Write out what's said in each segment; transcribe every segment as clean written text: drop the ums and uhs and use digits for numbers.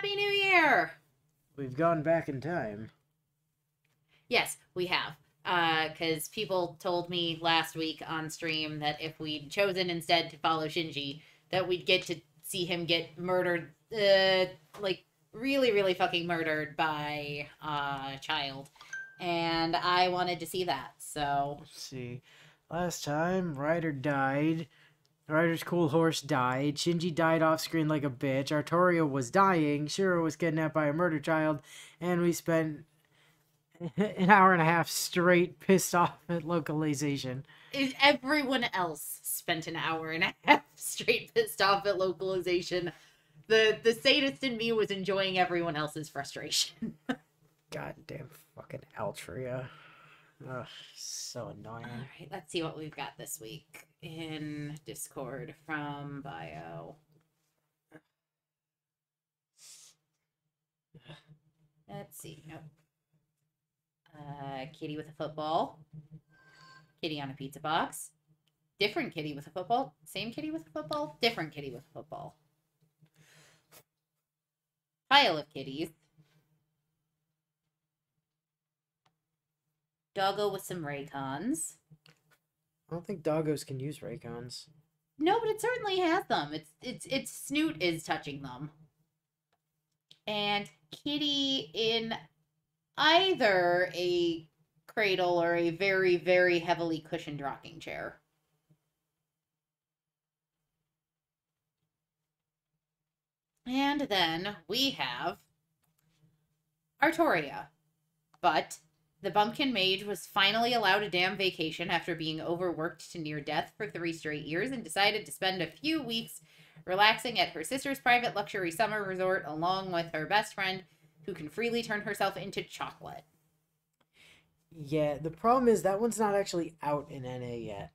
Happy New Year! We've gone back in time. Yes, we have. Because people told me last week on stream that if we'd chosen instead to follow Shinji, that we'd get to see him get murdered, like, really, really fucking murdered by a child. And I wanted to see that, so... Let's see. Last time, Ryder died. Ryder's cool horse died. Shinji died off screen like a bitch. Artoria was dying. Shiro was kidnapped by a murder child. And we spent an hour and a half straight pissed off at localization. Everyone else spent an hour and a half straight pissed off at localization. The sadist in me was enjoying everyone else's frustration. Goddamn fucking Altria. Ugh, so annoying. All right, let's see what we've got this week in Discord from Bio. Let's see. Nope. Kitty with a football. Kitty on a pizza box. Different kitty with a football. Same kitty with a football. Different kitty with a football. Pile of kitties. Doggo with some Raycons. I don't think doggos can use Raycons. No, but it certainly has them. Its snoot is touching them. And kitty in either a cradle or a very, very heavily cushioned rocking chair. And then we have Artoria. But the Bumpkin Mage was finally allowed a damn vacation after being overworked to near death for 3 straight years and decided to spend a few weeks relaxing at her sister's private luxury summer resort along with her best friend, who can freely turn herself into chocolate. Yeah, the problem is that one's not actually out in NA yet.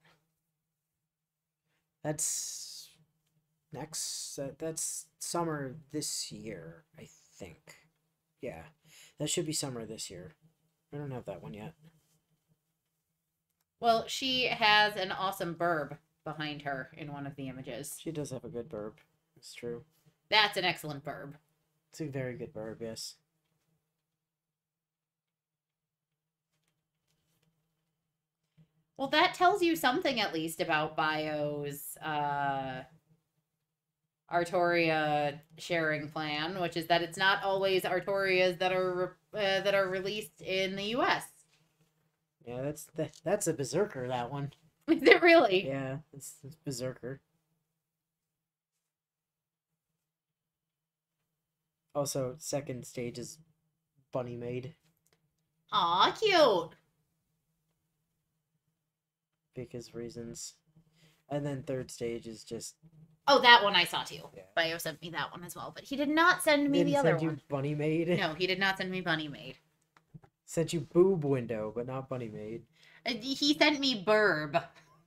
That's that's summer this year, I think. Yeah, that should be summer this year. I don't have that one yet. Well, she has an awesome burb behind her in one of the images. She does have a good burb. It's true. That's an excellent burb. It's a very good burb, yes. Well, that tells you something at least about Bio's Artoria sharing plan, which is that it's not always Artorias that are released in the U.S. Yeah, that's a berserker, that one. Is it really? Yeah, it's berserker. Also, second stage is bunny made. Aw, cute. Because reasons. And then third stage is just... Oh, that one I saw too. Yeah. Bio sent me that one as well, but he did not send me Didn't the other send you one. bunny maid? No, he did not send me Bunny Maid. Sent you boob window, but not bunny maid. He sent me Burb.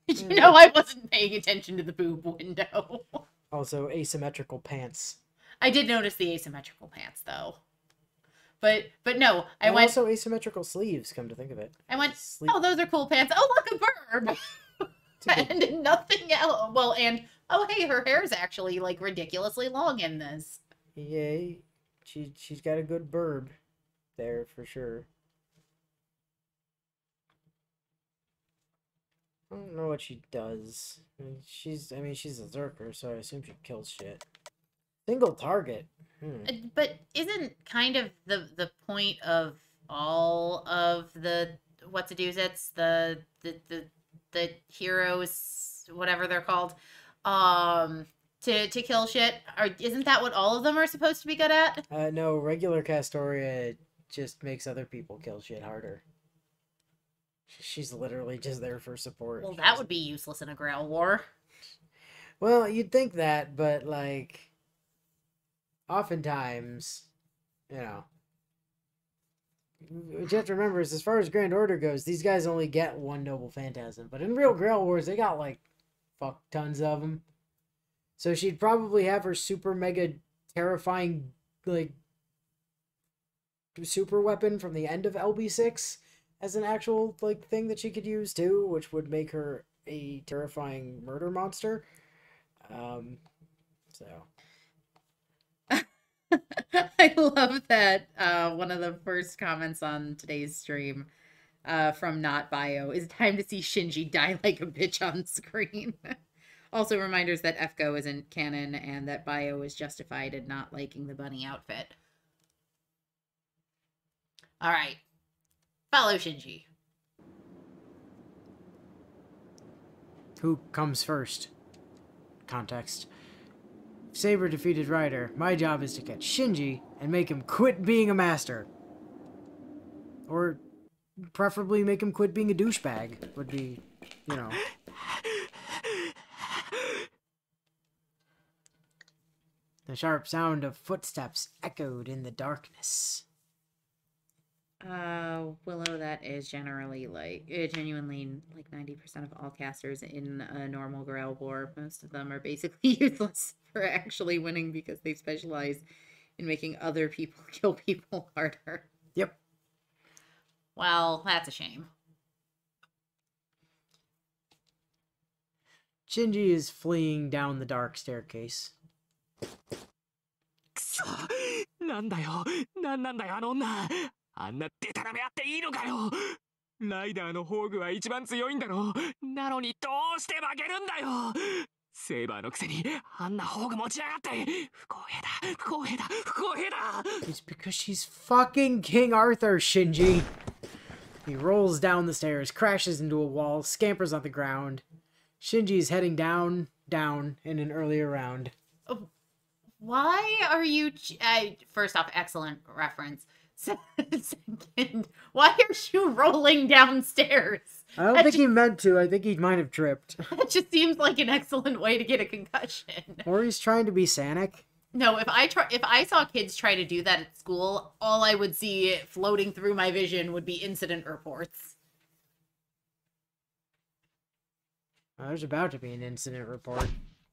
You know I wasn't paying attention to the boob window. Also, asymmetrical pants. I did notice the asymmetrical pants though. But no, And also asymmetrical sleeves, come to think of it. I went, oh, those are cool pants. Oh, look, a Burb. And nothing else. Well, and oh, hey, her hair's actually like ridiculously long in this. Yay. She's got a good burb there for sure. I don't know what she does. She's a Zerker, so I assume she kills shit. Single target. But isn't kind of the point of all of the what's-a-do's-its, the heroes, whatever they're called, to kill shit? Isn't that what all of them are supposed to be good at? No, regular Castoria just makes other people kill shit harder. She's literally just there for support. Well, that would be useless in a Grail War. Well, you'd think that, but, like, oftentimes, you know, what you have to remember is, as far as Grand Order goes, these guys only get one Noble Phantasm. But in real Grail Wars, they got, like, fuck tons of them. So she'd probably have her super mega terrifying, like, super weapon from the end of LB6 as an actual, like, thing that she could use, too, which would make her a terrifying murder monster. So... I love that one of the first comments on today's stream from Not Bio is time to see Shinji die like a bitch on screen. Also reminders that FGO isn't canon and that Bio is justified in not liking the bunny outfit. All right. Follow Shinji. Who comes first? Context. If Saber defeated Ryder, my job is to catch Shinji and make him quit being a master. Or preferably make him quit being a douchebag. Would be, you know. The sharp sound of footsteps echoed in the darkness. Willow, that is generally genuinely like 90% of all casters in a normal Grail War. Most of them are basically useless for actually winning because they specialize in making other people kill people harder. Yep. Well, that's a shame. Shinji is fleeing down the dark staircase. なんだよ、なんだよあの女。あんなデタラメあっていいのかよ。ライダーのホーグは一番強いんだろ。なのにどうして負けるんだよ。セーバーのくせにあんなホーグ持ちやがって。不公平だ、不公平だ、不公平だ。 It's because she's fucking King Arthur, Shinji. He rolls down the stairs, crashes into a wall, scampers on the ground. Shinji is heading down in an earlier round. Why are you... first off, excellent reference. Second, why are you rolling downstairs? I don't think he meant to. I think he might have tripped. That just seems like an excellent way to get a concussion. Or he's trying to be Sonic. No, if I saw kids try to do that at school, all I would see floating through my vision would be incident reports. There's about to be an incident report.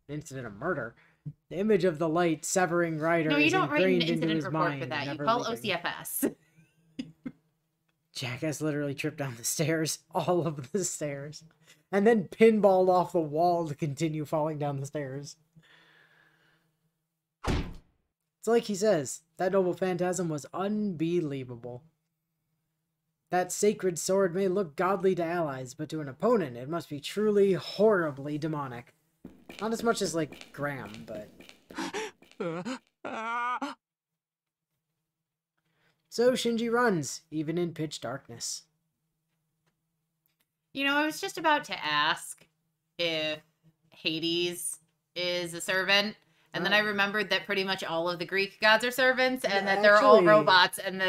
An incident of murder. The image of the light severing Ryder is ingrained into his mind. No, you don't write an incident report for that. You call OCFS. Jackass literally tripped down the stairs. All of the stairs. And then pinballed off the wall to continue falling down the stairs. It's like he says, that noble phantasm was unbelievable. That sacred sword may look godly to allies, but to an opponent it must be truly horribly demonic. Not as much as, like, Graham, but... So Shinji runs, even in pitch darkness. You know, I was just about to ask if Hades is a servant, and then I remembered that pretty much all of the Greek gods are servants, and that they're all robots, and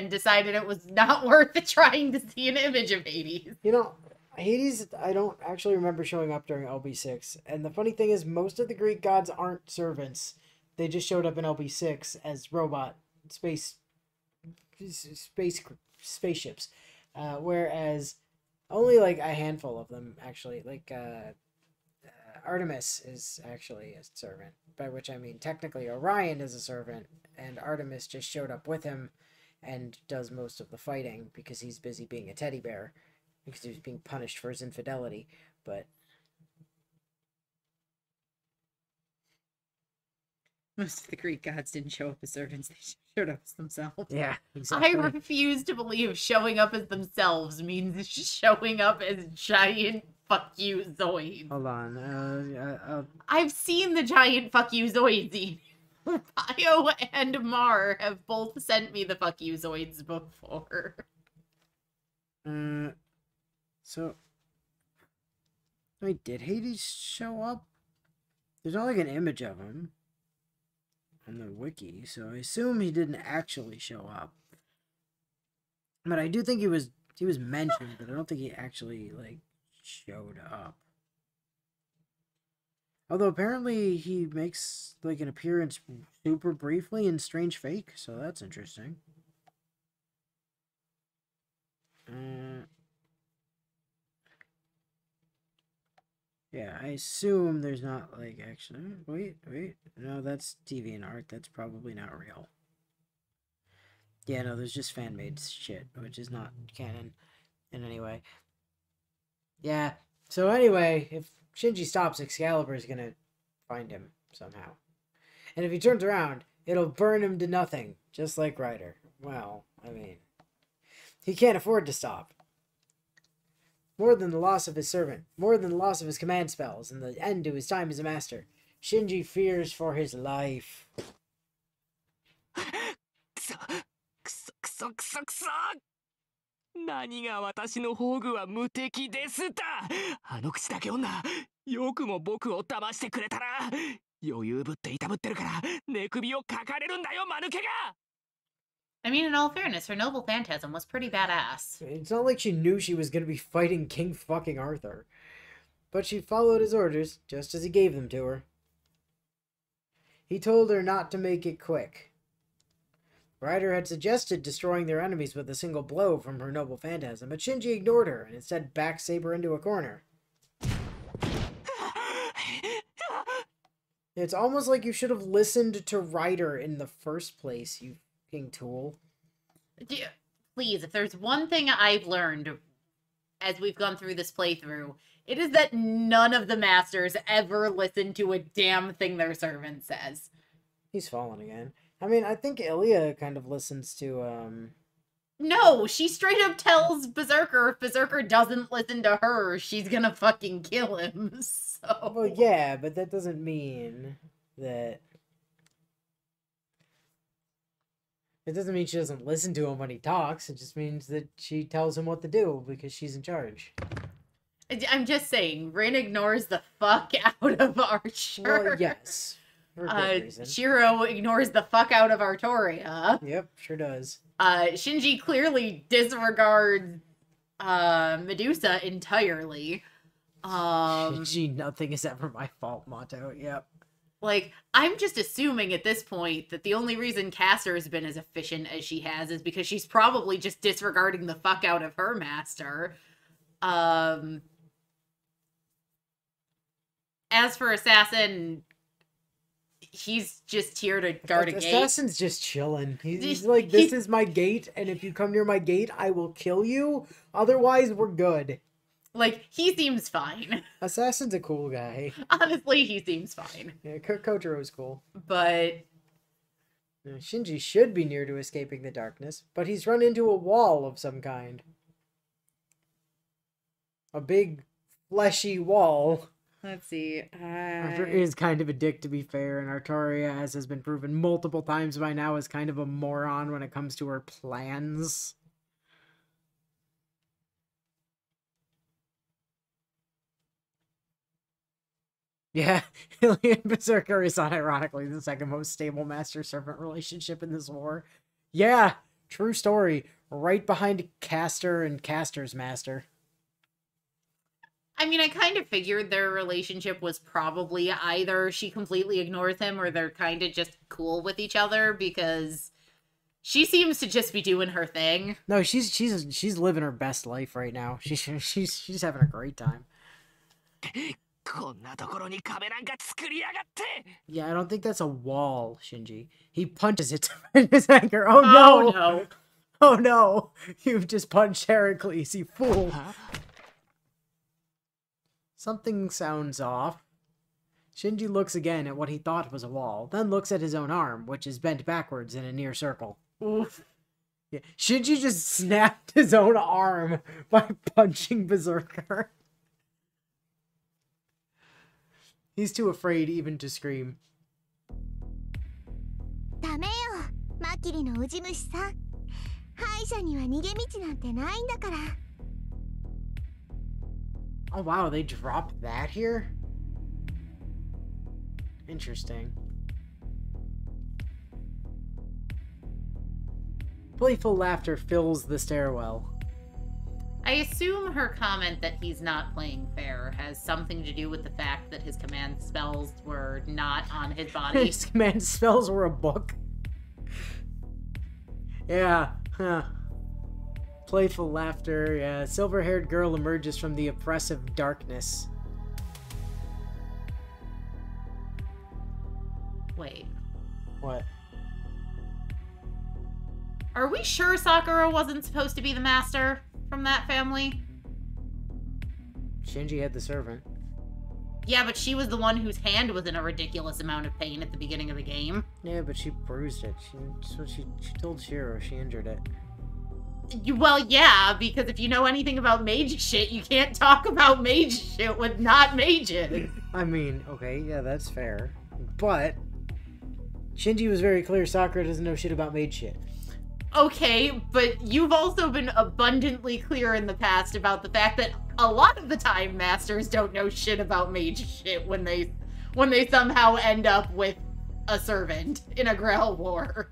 decided it was not worth it trying to see an image of Hades. You know, Hades, I don't actually remember showing up during LB6, and the funny thing is, most of the Greek gods aren't servants. They just showed up in LB6 as robot spaceships, whereas only like a handful of them actually, like Artemis is actually a servant, by which I mean technically Orion is a servant, and Artemis just showed up with him and does most of the fighting because he's busy being a teddy bear because he was being punished for his infidelity. But most of the Greek gods didn't show up as servants, they showed up as themselves. yeah, exactly. I refuse to believe showing up as themselves means showing up as giant fuck you Zoids. Hold on. I've seen the giant fuck you Zoids. Bio and Mar have both sent me the fuck you Zoids before. So, wait, did Hades show up? There's not like an image of him on the wiki, so I assume he didn't actually show up. But I do think he was mentioned, but I don't think he actually like showed up. Although apparently he makes like an appearance super briefly in Strange Fake, so that's interesting. Yeah, I assume there's not, like, actually... Wait. No, that's TV and art. That's probably not real. Yeah, no, there's just fan-made shit, which is not canon in any way. Yeah, so anyway, if Shinji stops, Excalibur is gonna find him somehow. And if he turns around, It'll burn him to nothing, just like Ryder. Well, I mean, he can't afford to stop. More than the loss of his servant, more than the loss of his command spells, and the end to his time as a master, Shinji fears for his life. くそくそくそくそくそ何が私の宝具は無敵ですた。あの口だけ女、よくも僕を騙してくれたな。余裕ぶっていたぶってるから寝首をかかれるんだよ、間抜けが。 I mean, in all fairness, her noble phantasm was pretty badass. It's not like she knew she was going to be fighting King fucking Arthur. But she followed his orders, just as he gave them to her. He told her not to make it quick. Ryder had suggested destroying their enemies with a single blow from her noble phantasm, but Shinji ignored her and instead backed Saber into a corner. It's almost like you should have listened to Ryder in the first place, you fucking tool. Please, if there's one thing I've learned as we've gone through this playthrough, it is that none of the masters ever listen to a damn thing their servant says. He's fallen again. I mean, I think Ilya kind of listens to, No, she straight up tells Berserker if Berserker doesn't listen to her, she's gonna fucking kill him, so... Well, yeah, but that doesn't mean that... It doesn't mean she doesn't listen to him when he talks. It just means that she tells him what to do because she's in charge. I'm just saying, Rin ignores the fuck out of Archer. Well, yes. For good reason. Shiro ignores the fuck out of Artoria. Yep, sure does. Shinji clearly disregards Medusa entirely. Shinji, nothing is ever my fault motto, yep. Like, I'm just assuming at this point that the only reason Caster has been as efficient as she has is because she's probably just disregarding the fuck out of her master. As for Assassin, he's just here to guard a gate. Assassin's just chilling. He's like, this is my gate, and if you come near my gate, I will kill you. Otherwise, we're good. Like, he seems fine. Assassin's a cool guy. Honestly, he seems fine. Yeah, Kojiro's cool. But... Shinji should be near to escaping the darkness, but he's run into a wall of some kind. A big, fleshy wall. Let's see. Arthur is kind of a dick, to be fair, and Artoria, as has been proven multiple times by now, is kind of a moron when it comes to her plans. Yeah, Ilya and Berserker is unironically the second most stable master-servant relationship in this war. Yeah, true story. Right behind Caster and Caster's master. I mean, I kind of figured their relationship was probably either she completely ignores him or they're kind of just cool with each other because she seems to just be doing her thing. No, she's living her best life right now. She's having a great time. Yeah, I don't think that's a wall, Shinji. He punches it to find his anger. Oh no! Oh no! Oh no! You've just punched Heracles, you fool! Huh? Something sounds off. Shinji looks again at what he thought was a wall, then looks at his own arm, which is bent backwards in a near circle. Oof. Yeah. Shinji just snapped his own arm by punching Berserker. He's too afraid even to scream. Oh wow, they dropped that here? Interesting. Playful laughter fills the stairwell. I assume her comment that he's not playing fair has something to do with the fact that his command spells were not on his body. His command spells were a book. Yeah, huh. Playful laughter, yeah. Silver-haired girl emerges from the oppressive darkness. Wait. What? Are we sure Sakura wasn't supposed to be the master from that family? Shinji had the servant. Yeah, but she was the one whose hand was in a ridiculous amount of pain at the beginning of the game. Yeah, but she bruised it. She told Shiro she injured it. Well, yeah, because if you know anything about mage shit, you can't talk about mage shit with not mages. I mean, okay, yeah, that's fair. But Shinji was very clear Sakura doesn't know shit about mage shit. Okay, but you've also been abundantly clear in the past about the fact that a lot of the time masters don't know shit about mage shit when they somehow end up with a servant in a Grail War.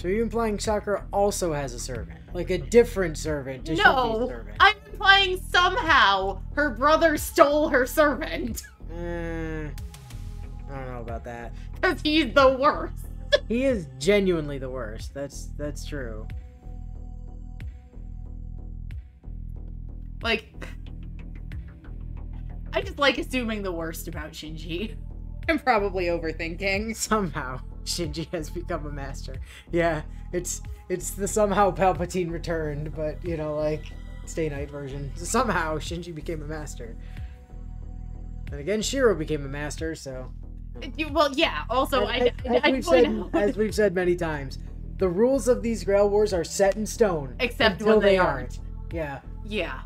So you're implying Sakura also has a servant? Like a different servant to Shinji's No, servant? I'm implying somehow her brother stole her servant. I don't know about that. Because he's the worst. He is genuinely the worst. That's true. Like, I just like assuming the worst about Shinji. I'm probably overthinking. Somehow Shinji has become a master. Yeah, it's the somehow Palpatine returned, but you know, like Stay Night version. Somehow Shinji became a master. And again, Shiro became a master, so. Well, yeah. Also, as we've said many times, the rules of these Grail Wars are set in stone. Except until when they aren't. Yeah. Yeah.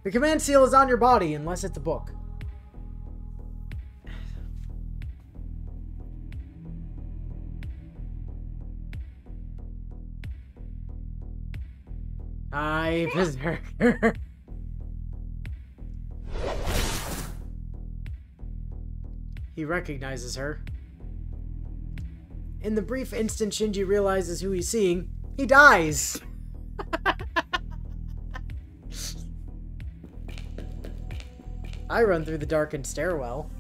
The command seal is on your body unless it's a book. Aye, Berserker. He recognizes her. In the brief instant Shinji realizes who he's seeing, he dies! I run through the darkened stairwell.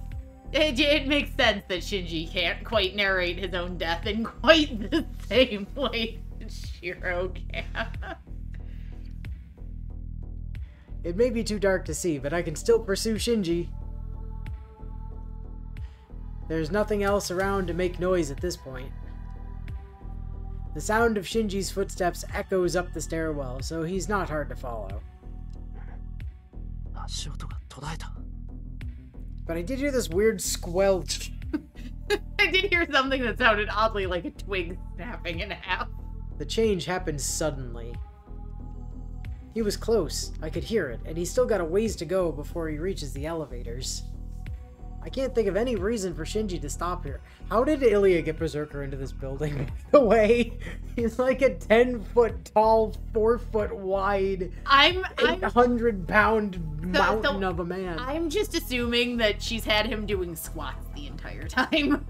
It makes sense that Shinji can't quite narrate his own death in quite the same way that Shiro can. It may be too dark to see, but I can still pursue Shinji. There's nothing else around to make noise at this point. The sound of Shinji's footsteps echoes up the stairwell, so he's not hard to follow. But I did hear this weird squelch. I did hear something that sounded oddly like a twig snapping in half. The change happened suddenly. He was close, I could hear it, and he's still got a ways to go before he reaches the elevators. I can't think of any reason for Shinji to stop here. How did Ilya get Berserker into this building, by the way? He's like a 10-foot tall, 4-foot wide, 800-pound mountain of a man. I'm just assuming that she's had him doing squats the entire time.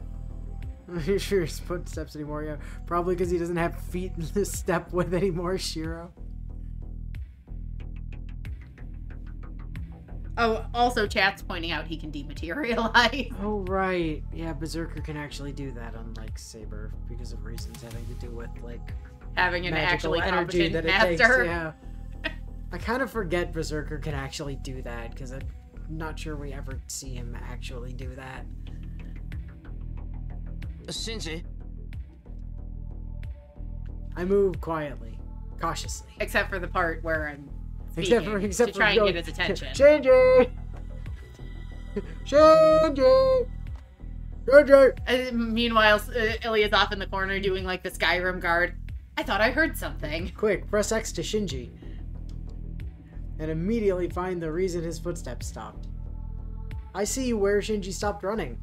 Are you sure his footsteps anymore? Yeah, probably because he doesn't have feet to step with anymore, Shiro. Oh, also chat's pointing out he can dematerialize. Oh, right. Yeah, Berserker can actually do that, unlike Saber, because of reasons having to do with, like, having an actually energy that it master. takes. Yeah. I kind of forget Berserker can actually do that, because I'm not sure we ever see him actually do that. Shinji? I move quietly, cautiously. Except for the part where I'm speaking, except to try for and get his attention. Shinji! Shinji! Shinji! Meanwhile, Ilya's off in the corner doing like the Skyrim guard. I thought I heard something. Quick, press X to Shinji. And immediately find the reason his footsteps stopped. I see where Shinji stopped running.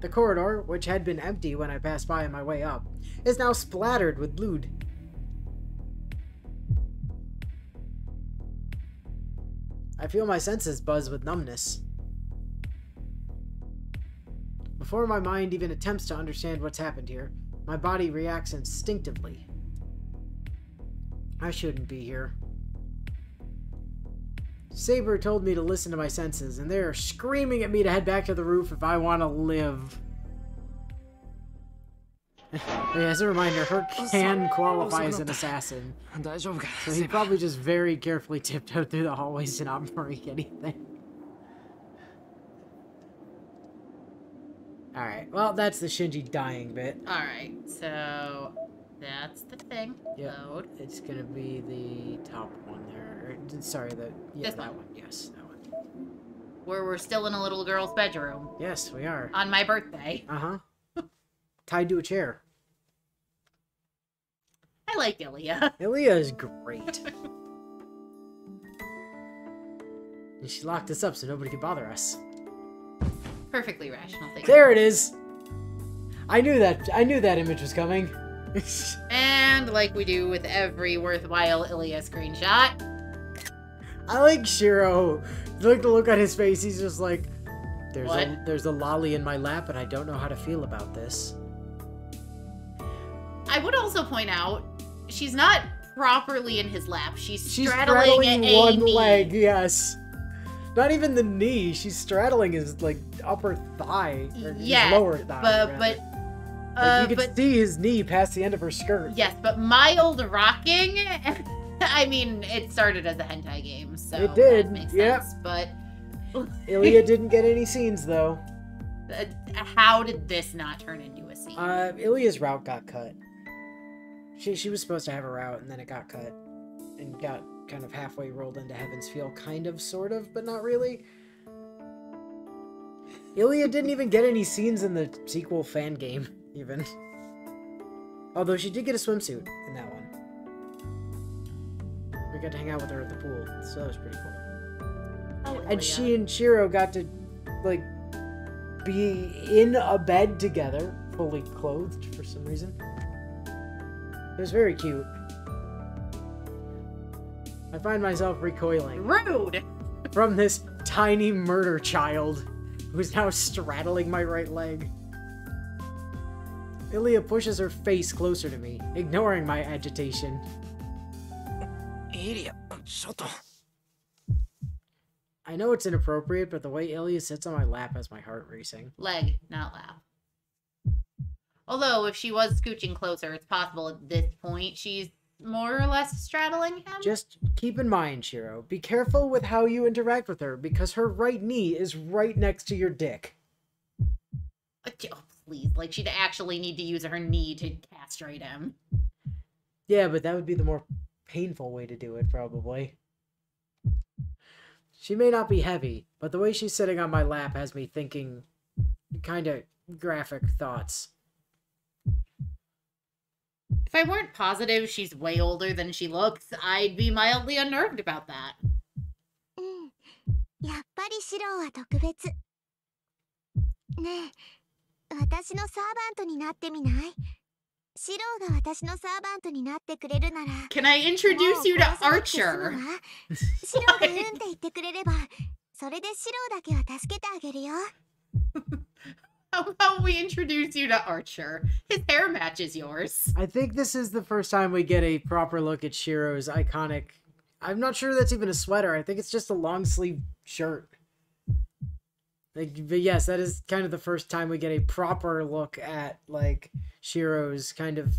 The corridor, which had been empty when I passed by on my way up, is now splattered with blood. I feel my senses buzz with numbness. Before my mind even attempts to understand what's happened here, my body reacts instinctively. I shouldn't be here. Saber told me to listen to my senses, and they're screaming at me to head back to the roof if I want to live. As a reminder, her can qualify as an assassin. So he probably just very carefully tiptoed through the hallways to not break anything. Alright, well, that's the Shinji dying bit. Alright, so that's the thing. Yep. Load. It's gonna be the top one there. Sorry, This that one. one. Yes, that one. where we're still in a little girl's bedroom Yes, we are. on my birthday. Uh-huh. Tied to a chair. I like Ilya. Ilya is great. And she locked us up so nobody could bother us. Perfectly rational thing. There it is! I knew that image was coming. And like we do with every worthwhile Ilya screenshot, I like Shiro. Look the look on his face, he's just like, What? there's a lolly in my lap and I don't know how to feel about this. I would also point out, she's not properly in his lap. She's She's straddling a one knee. leg, yes. Not even the knee, she's straddling his, like, upper thigh. Or Yeah, his lower thigh. But, rather. but, Like, you can see his knee past the end of her skirt. yes, but mild rocking, I mean, it started as a hentai game, so It did, that makes yep. sense, but Ilya didn't get any scenes, though. how did this not turn into a scene? Ilya's route got cut. She was supposed to have a route, and then it got cut. And got kind of halfway rolled into Heaven's Feel, kind of, sort of, but not really. Ilya didn't even get any scenes in the sequel fan game, even. Although she did get a swimsuit in that one. We got to hang out with her at the pool, so that was pretty cool. Oh, And Ilya. she and Shiro got to, like, be in a bed together, fully clothed for some reason. It was very cute. I find myself recoiling Rude! from this tiny murder child who's now straddling my right leg. Ilya pushes her face closer to me, ignoring my agitation. エリア、ちょっと。 I know it's inappropriate, but the way Ilya sits on my lap has my heart racing. Leg, not lap. Although, if she was scooching closer, it's possible at this point she's more or less straddling him. Just keep in mind, Shiro, be careful with how you interact with her, because her right knee is right next to your dick. Oh, please. Like, she'd actually need to use her knee to castrate him. Yeah, but that would be the more painful way to do it, probably. She may not be heavy, but the way she's sitting on my lap has me thinking kind of graphic thoughts. If I weren't positive she's way older than she looks, I'd be mildly unnerved about that. やっぱりシロは特別。ねえ、私のサーバントになってみない？シロが私のサーバントになってくれるなら。 Can I introduce you to もう殺さなくて済む Archer? わ。シロがうんって言ってくれれば、それでシロだけは助けてあげるよ。 How about we introduce you to Archer? His hair matches yours. I think this is the first time we get a proper look at Shiro's iconic... I'm not sure that's even a sweater. I think it's just a long sleeve shirt. Like, but yes, that is kind of the first time we get a proper look at, like, Shiro's kind of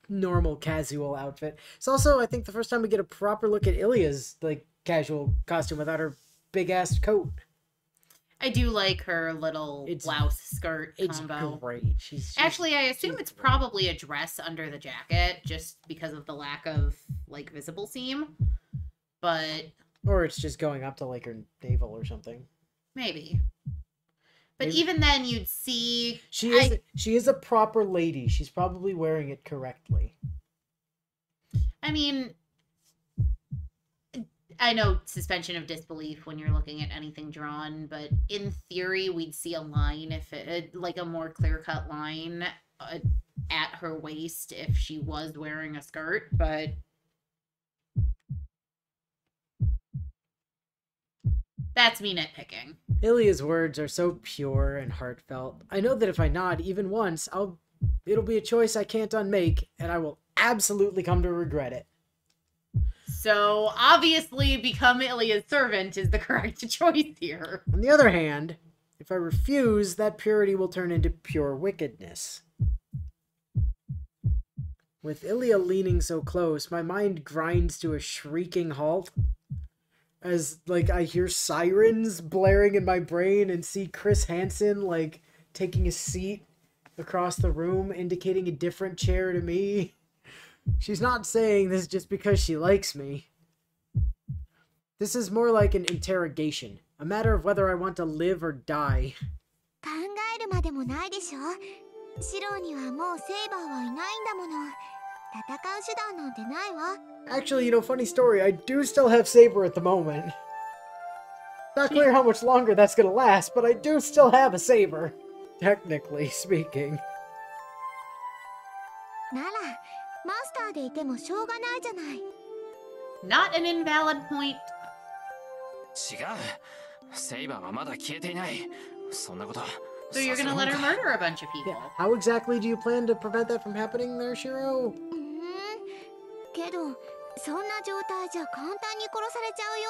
normal casual outfit. It's also, I think, the first time we get a proper look at Ilya's, like, casual costume without her big-ass coat. I do like her little blouse skirt It's combo. great. She's Actually, I assume she's it's great. probably a dress under the jacket, just because of the lack of, like, visible seam. But Or it's just going up to, like, her navel or something. maybe. But Maybe. even then, you'd see... She is a proper lady. She's probably wearing it correctly. I mean, I know suspension of disbelief when you're looking at anything drawn, but in theory, we'd see a line, if it, like a more clear-cut line at her waist if she was wearing a skirt, but that's me nitpicking. Ilya's words are so pure and heartfelt. I know that if I nod even once, it'll be a choice I can't unmake, and I will absolutely come to regret it. So, obviously, become Ilya's servant is the correct choice here. On the other hand, if I refuse, that purity will turn into pure wickedness. With Ilya leaning so close, my mind grinds to a shrieking halt. As, like, I hear sirens blaring in my brain and see Chris Hansen, like, taking a seat across the room, indicating a different chair to me. She's not saying this just because she likes me. This is more like an interrogation A matter of whether I want to live or die. 考えるまでもないでしょ。シロにはもうセイバーはいないんだもの。戦う手段なんてないわ。Actually, funny story, I do still have Saber at the moment. Not clear how much longer that's gonna last, but I do still have a Saber. Technically speaking. なら、マスターでいてもしょうがないじゃない。Not an invalid point. 違う。セイバーはまだ消えていない。そんなこと。 So you're gonna let her murder a bunch of people. Yeah. How exactly do you plan to prevent that from happening there, Shiro? けど、そんな状態じゃ簡単に殺されちゃうよ。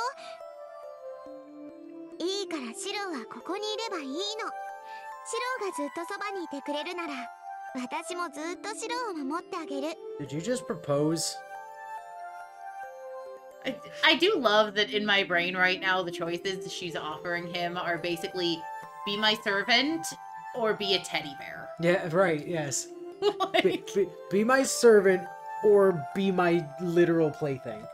いいからシロはここにいればいいの。シロがずっとそばにいてくれるなら、私もずっとシロを守ってあげる。Did you just propose? I do love that in my brain right now, the choices she's offering him are basically be my servant or be a teddy bear. Yeah, right, yes. Like, Be my servant or be my literal plaything.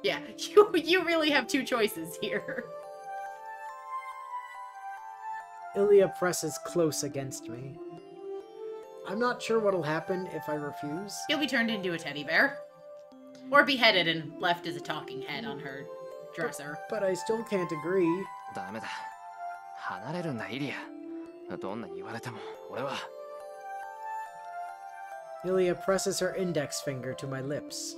yeah, you really have two choices here. Ilya presses close against me. I'm not sure what'll happen if I refuse. He'll be turned into a teddy bear. Or beheaded and left as a talking head on her dresser. But I still can't agree. ダメだ。離れるんだ、イリア。どんなに言われても、俺は。Ilya presses her index finger to my lips.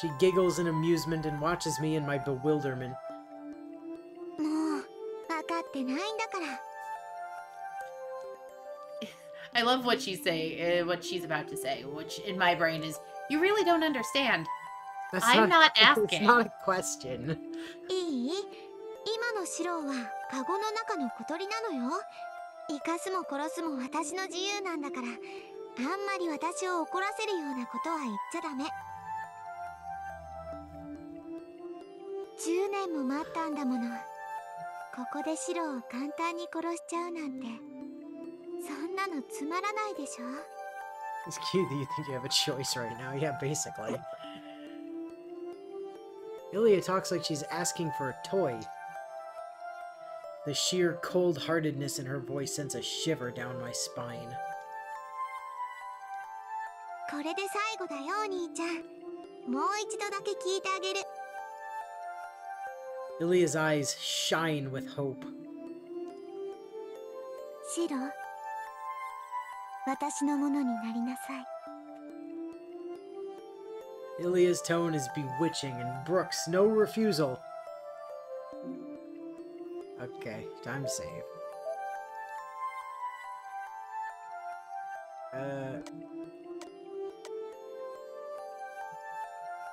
She giggles in amusement and watches me in my bewilderment. もう、分かってないんだから。I love what she's about to say, which in my brain is, you really don't understand. That's I'm not It's asking. not a question. いい？今のシロはカゴの中の小鳥なのよ。生かすも殺すも私の自由なんだから、あんまり私を怒らせるようなことは言っちゃダメ。10年も待ったんだもの。ここでシロを簡単に殺しちゃうなんて、そんなのつまらないでしょ。It's cute that you think you have a choice right now. Yeah, basically. Ilya talks like she's asking for a toy. The sheer cold-heartedness in her voice sends a shiver down my spine. これで最後だよ、お兄ちゃん。もう一度だけ聞いてあげる。Ilya's eyes shine with hope. シロ、私のものになりなさい。Ilya's tone is bewitching and brooks no refusal. Okay, time to save.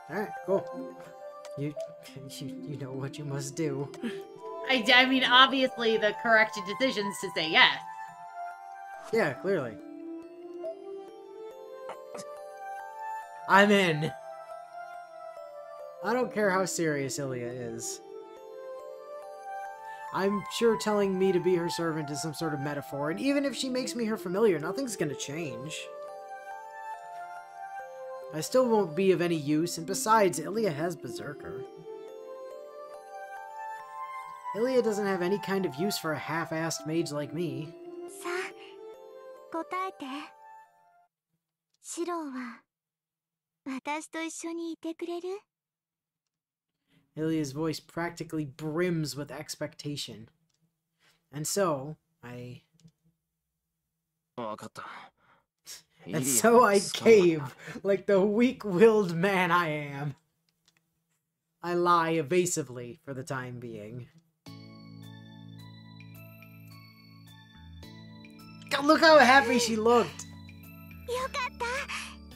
Alright, cool. You know what you must do. I mean, obviously the correct decision's to say yes. Yeah, clearly. I'm in. I don't care how serious Ilya is. I'm sure telling me to be her servant is some sort of metaphor, and even if she makes me her familiar, nothing's gonna change. I still won't be of any use, and besides, Ilya has Berserker. Ilya doesn't have any kind of use for a half-assed mage like me. さあ、答えて。シロは私と一緒にいてくれる？ Ilya's voice practically brims with expectation. And so, I cave, like the weak-willed man I am. I lie evasively for the time being. God, look how happy she looked! よかった。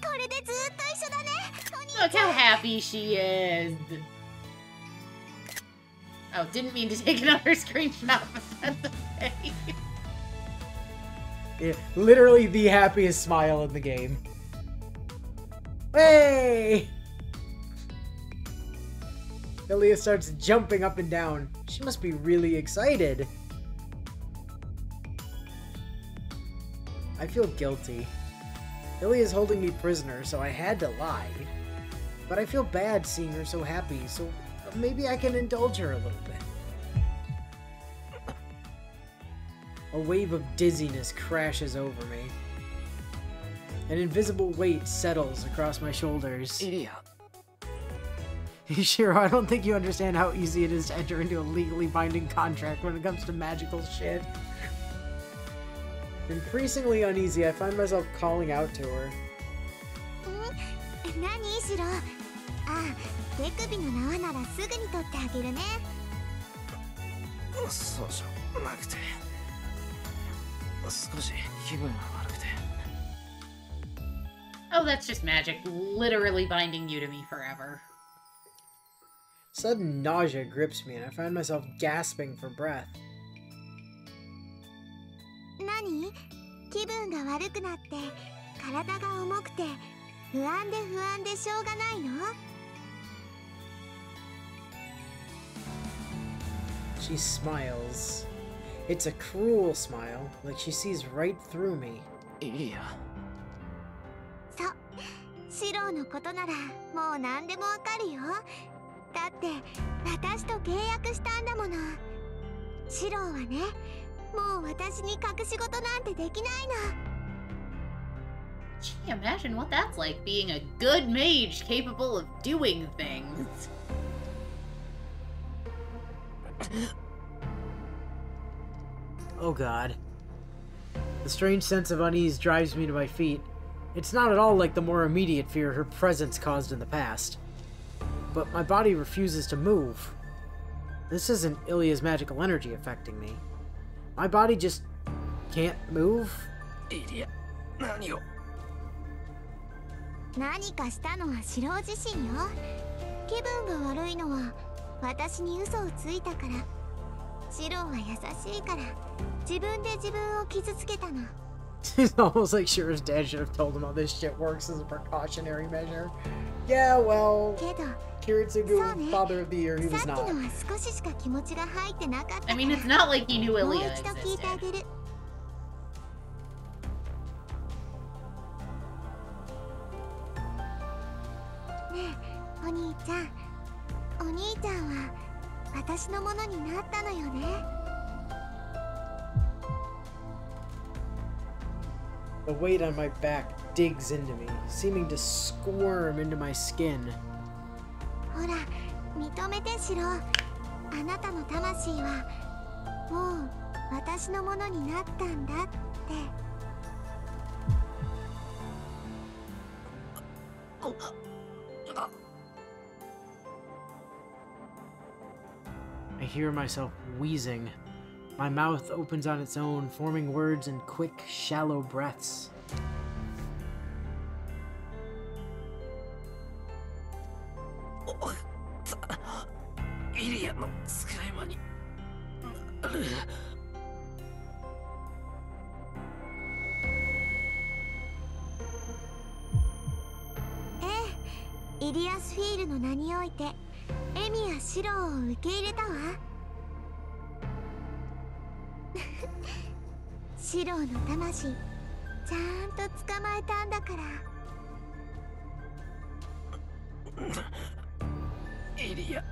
これでずっと一緒だね。お兄 Look how happy she is. Oh, didn't mean to take another screenshot, but that's okay. Yeah, literally the happiest smile in the game. Hey! Ilya starts jumping up and down. She must be really excited. I feel guilty. Ilya's holding me prisoner, so I had to lie. But I feel bad seeing her so happy, so maybe I can indulge her a little bit. A wave of dizziness crashes over me. An invisible weight settles across my shoulders. Iria. Shiro, I don't think you understand how easy it is to enter into a legally binding contract when it comes to magical shit. Increasingly uneasy, I find myself calling out to her. 何シロ？あ、手首の縄ならすぐに取ってあげるね。そうじゃなくて、少し気分が悪くて。Oh, that's just magic, literally binding you to me forever. Sudden nausea grips me and I find myself gasping for breath. 何？気分が悪くなって体が重くて不安でしょうがないの？ She smiles. It's a cruel smile, like she sees right through me. イリア。そう、シロのことならもう何でもわかるよ。だって私と契約したんだもの。シロはね、もう私に隠し事なんてできないの。Gee, imagine what that's like, being a good mage capable of doing things. Oh god. The strange sense of unease drives me to my feet. It's not at all like the more immediate fear her presence caused in the past. But my body refuses to move. This isn't Ilya's magical energy affecting me. My body just can't move. イリア、何を？何かしたのはシロ自身よ。気分が悪いのは私に嘘をついたから。シロは優しいから自分で自分を傷つけたの。It's almost like Shiro's dad should have told him how this shit works as a precautionary measure. Yeah, well, けど Kiritsugu, father of the year, he さ was っきの not. は少ししか気持ちが入ってなかったから。 I mean, it's not like he knew もう Ilya 一度聞いてあ existed. げる。ねえ、お兄ちゃん。お兄ちゃんは私のものになったのよね。The weight on my back digs into me, seeming to squirm into my skin. ほら、認めてシロ。あなたの魂はもう私のものになったんだって。I hear myself wheezing. My mouth opens on its own, forming words in quick, shallow breaths. イリアの使い魔になる。ええ、イリアスフィールの名においてエミやシロを受け入れたわ。シロの魂ちゃんと捕まえたんだから。イリア。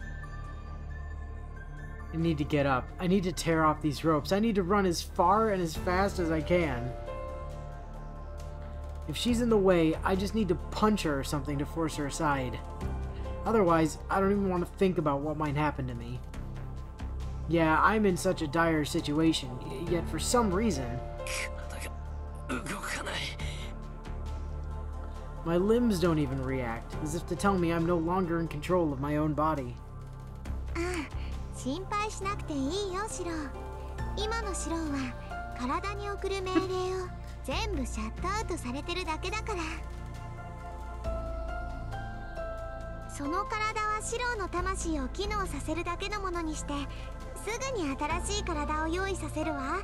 I need to get up. I need to tear off these ropes. I need to run as far and as fast as I can. If she's in the way, I just need to punch her or something to force her aside. Otherwise, I don't even want to think about what might happen to me. Yeah, I'm in such a dire situation, yet for some reason, 体が動かない。 my limbs don't even react, as if to tell me I'm no longer in control of my own body. ああ、心配しなくていいよシロ。今のシロは体に送る命令を全部シャットアウトされてるだけだから。その体はシロの魂を機能させるだけのものにして、すぐに新しい体を用意させるわ。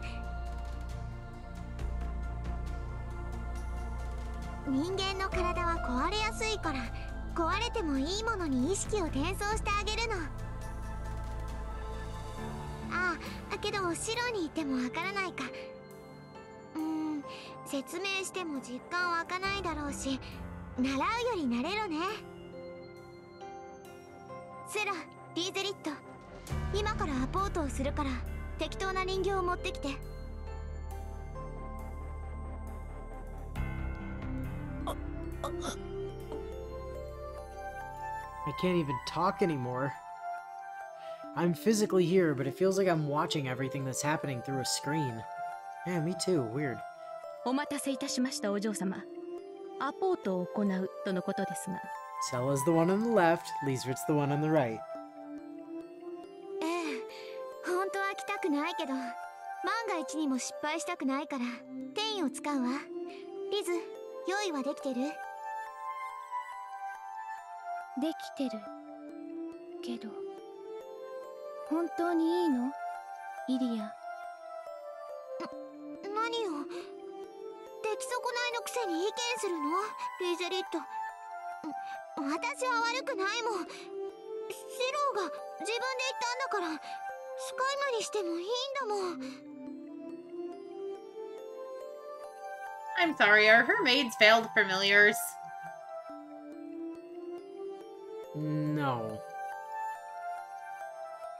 人間の体は壊れやすいから、壊れてもいいものに意識を転送してあげるの。ああ、けどシロにいてもわからないか。説明しても実感湧かないだろうし、習うより慣れろね。セラ、リーゼリット、今からアポートをするから適当な人形を持ってきて。I can't even talk anymore. I'm physically here, but it feels like I'm watching everything that's happening through a screen. Yeah, me too. Weird. お待たせいたしましたお嬢様。アポートを行うとのことですが。Sella's the one on the left, Liesrit's the one on the right. ええ、本当は来たくないけど、万が一にも失敗したくないから転移を使うわ。リズ、用意はできてる？できてるけど、本当にいいの？イリア。何を？出来損ないのくせに意見するの？リーゼリット。私は悪くないもん。シローが自分で言ったんだから、使い魔にしてもいいんだもん。I'm sorry, are her maids failed familiars? No.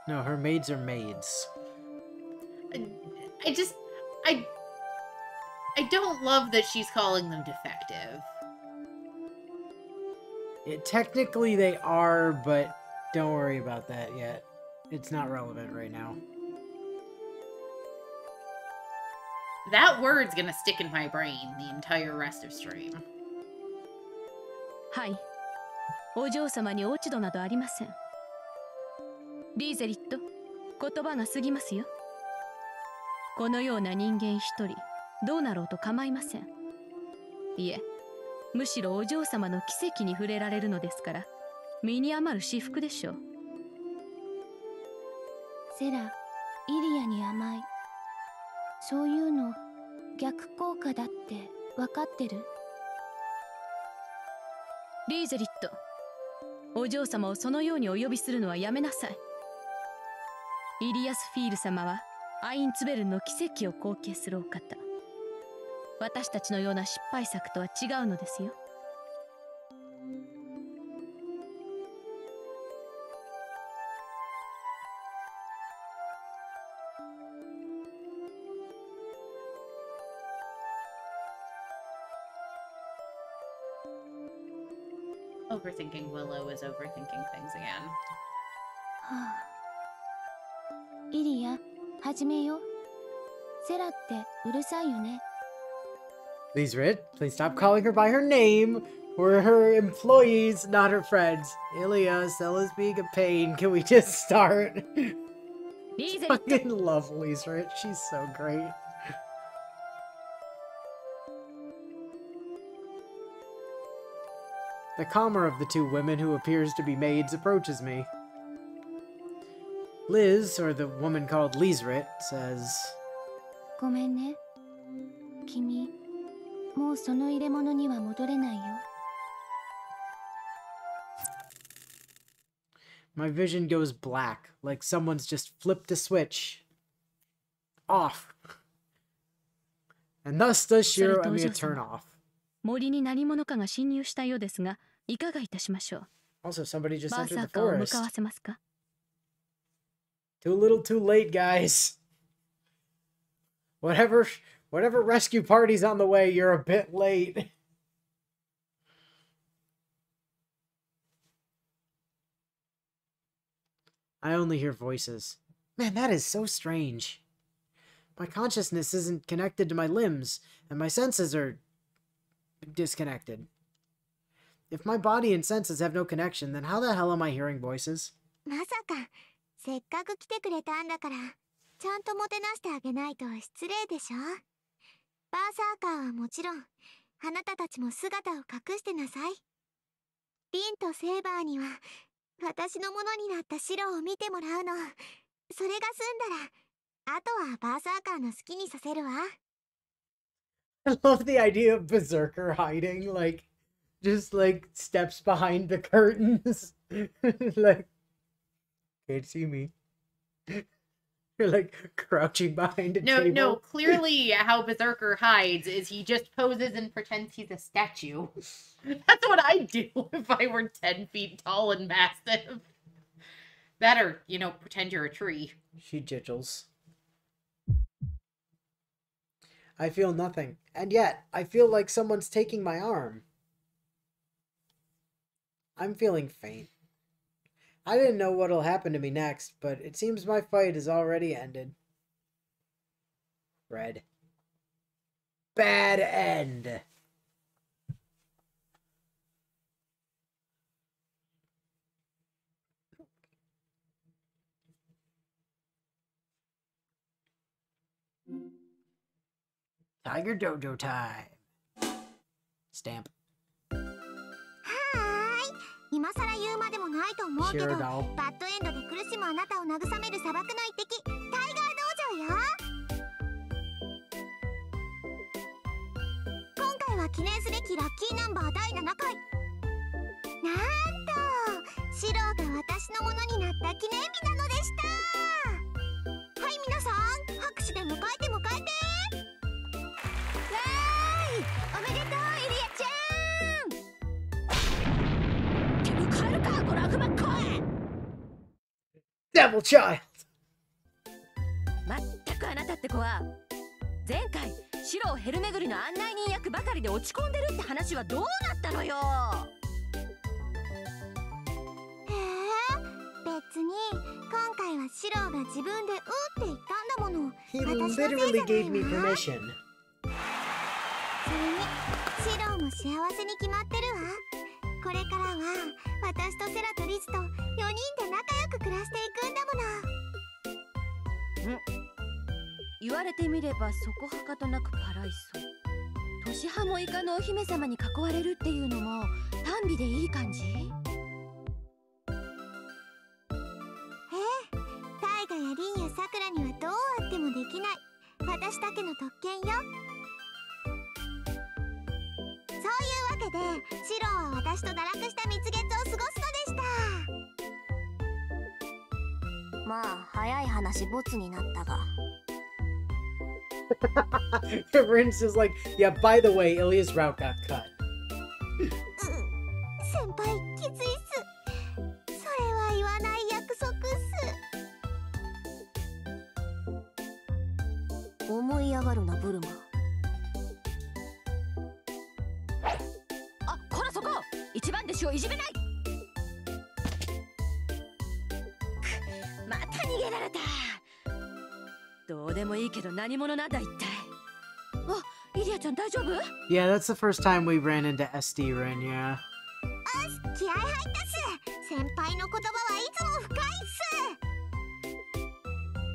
No, her maids are maids. I don't love that she's calling them defective. Technically they are, but don't worry about that yet. It's not relevant right now. That word's gonna stick in my brain the entire rest of stream. はい。お嬢様に落ち度などありません。リーゼリット、言葉が過ぎますよ。このような人間一人、どうなろうと構いません。いえ、むしろお嬢様の奇跡に触れられるのですから、身に余る至福でしょう。セラ、イリアに甘い。そういうの逆効果だって分かってる？リーゼリット、お嬢様をそのようにお呼びするのはやめなさい。イリアスフィール様はアインツベルンの奇跡を後継するお方。私たちのような失敗作とは違うのですよ。Overthinking Willow is overthinking things again. はあ。イリア、始めよ。セラってうるさいよね。Liesrit, please stop calling her by her name. We're her employees, not her friends. Ilya, Sella's being a pain. Can we just start? リーゼリット、 Fucking love Liesrit. She's so great. The calmer of the two women who appears to be maids approaches me. Liz, or the woman called Liesrit, says, ごめんね。君、もうその入れ物には戻れないよ。My vision goes black, like someone's just flipped a switch. Off. And thus does Shiro and me turn off. 森に何者かが侵入したようですが、いかがいたしましょう。 Also, somebody just バー entered サー the カーを向 forest. かわせますか？ Too little, too late, guys. Whatever rescue party's on the way, you're a bit late. I only hear voices. Man, that is so strange. My consciousness isn't connected to my limbs, and my senses are disconnected. If my body and senses have no connection, then how the hell am I hearing voices? まさか、せっかく来てくれたんだから、ちゃんともてなしてあげないと失礼でしょ。バーサーカーはもちろん、あなたたちも姿を隠してなさい。リンとセーバーには、私のものになった白を見てもらうの。それが済んだら、あとはバーサーカーの好きにさせるわ。I love the idea of Berserker hiding, just steps behind the curtains. Can't see me. You're crouching behind a table. No, clearly how Berserker hides is he just poses and pretends he's a statue. That's what I'd do if I were 10 feet tall and massive. Better, pretend you're a tree. She jiggles. I feel nothing. And yet, I feel like someone's taking my arm. I'm feeling faint. I didn't know what'll happen to me next, but it seems my fight has already ended. Red. Bad end. Tiger Dojo time. Stamp. はーい。今更言うまでもないと思うけど、 Shiro バ doll. ッドエンドで苦しむあなたを慰める砂漠の一滴、タイガー道場よ。今回は記念すべきラッキーナンバー第7回。なんとシローが私のものになった記念日なのでした。はい、皆さん拍手で迎えて迎えて。わーい、おめでとうイリアちゃん。手迎えるか、この悪魔っ子。 Devil Child! まったくあなたって子は前回シローヘル巡りの案内人役ばかりで落ち込んでるって話はどうなったのよ。別に今回はシローが自分で「う」って言ったんだもの。 He 私のせいじゃ literally ない gave me わ。 permission. それにシローも幸せに決まってるわ。これからは私とセラとリズと4人で仲良く暮らしていくんだもの。言われてみればそこはかとなくパライソ。年派もイカのお姫様に囲われるっていうのも単美でいい感じ。タイガやリンやサクラにはどうあってもできない私だけの特権よ。そういうわけでシローは私と堕落した蜜月を過ごすのでした。まあ早い話ボツになったが。Rin's is like, yeah, by the way, Ilya's route got cut. 先輩きついっす。それは言わない約束っす。思い上がるなブルマ。あ、こらそこ一番弟子をいじめない。また逃げられた。どうでもいいけど何者なんだ一体。あ、イリアちゃん大丈夫？ Yeah, that's the first time we ran into SD Rin, yeah. 気合入ったっす。先輩の言葉はいつも深いっす。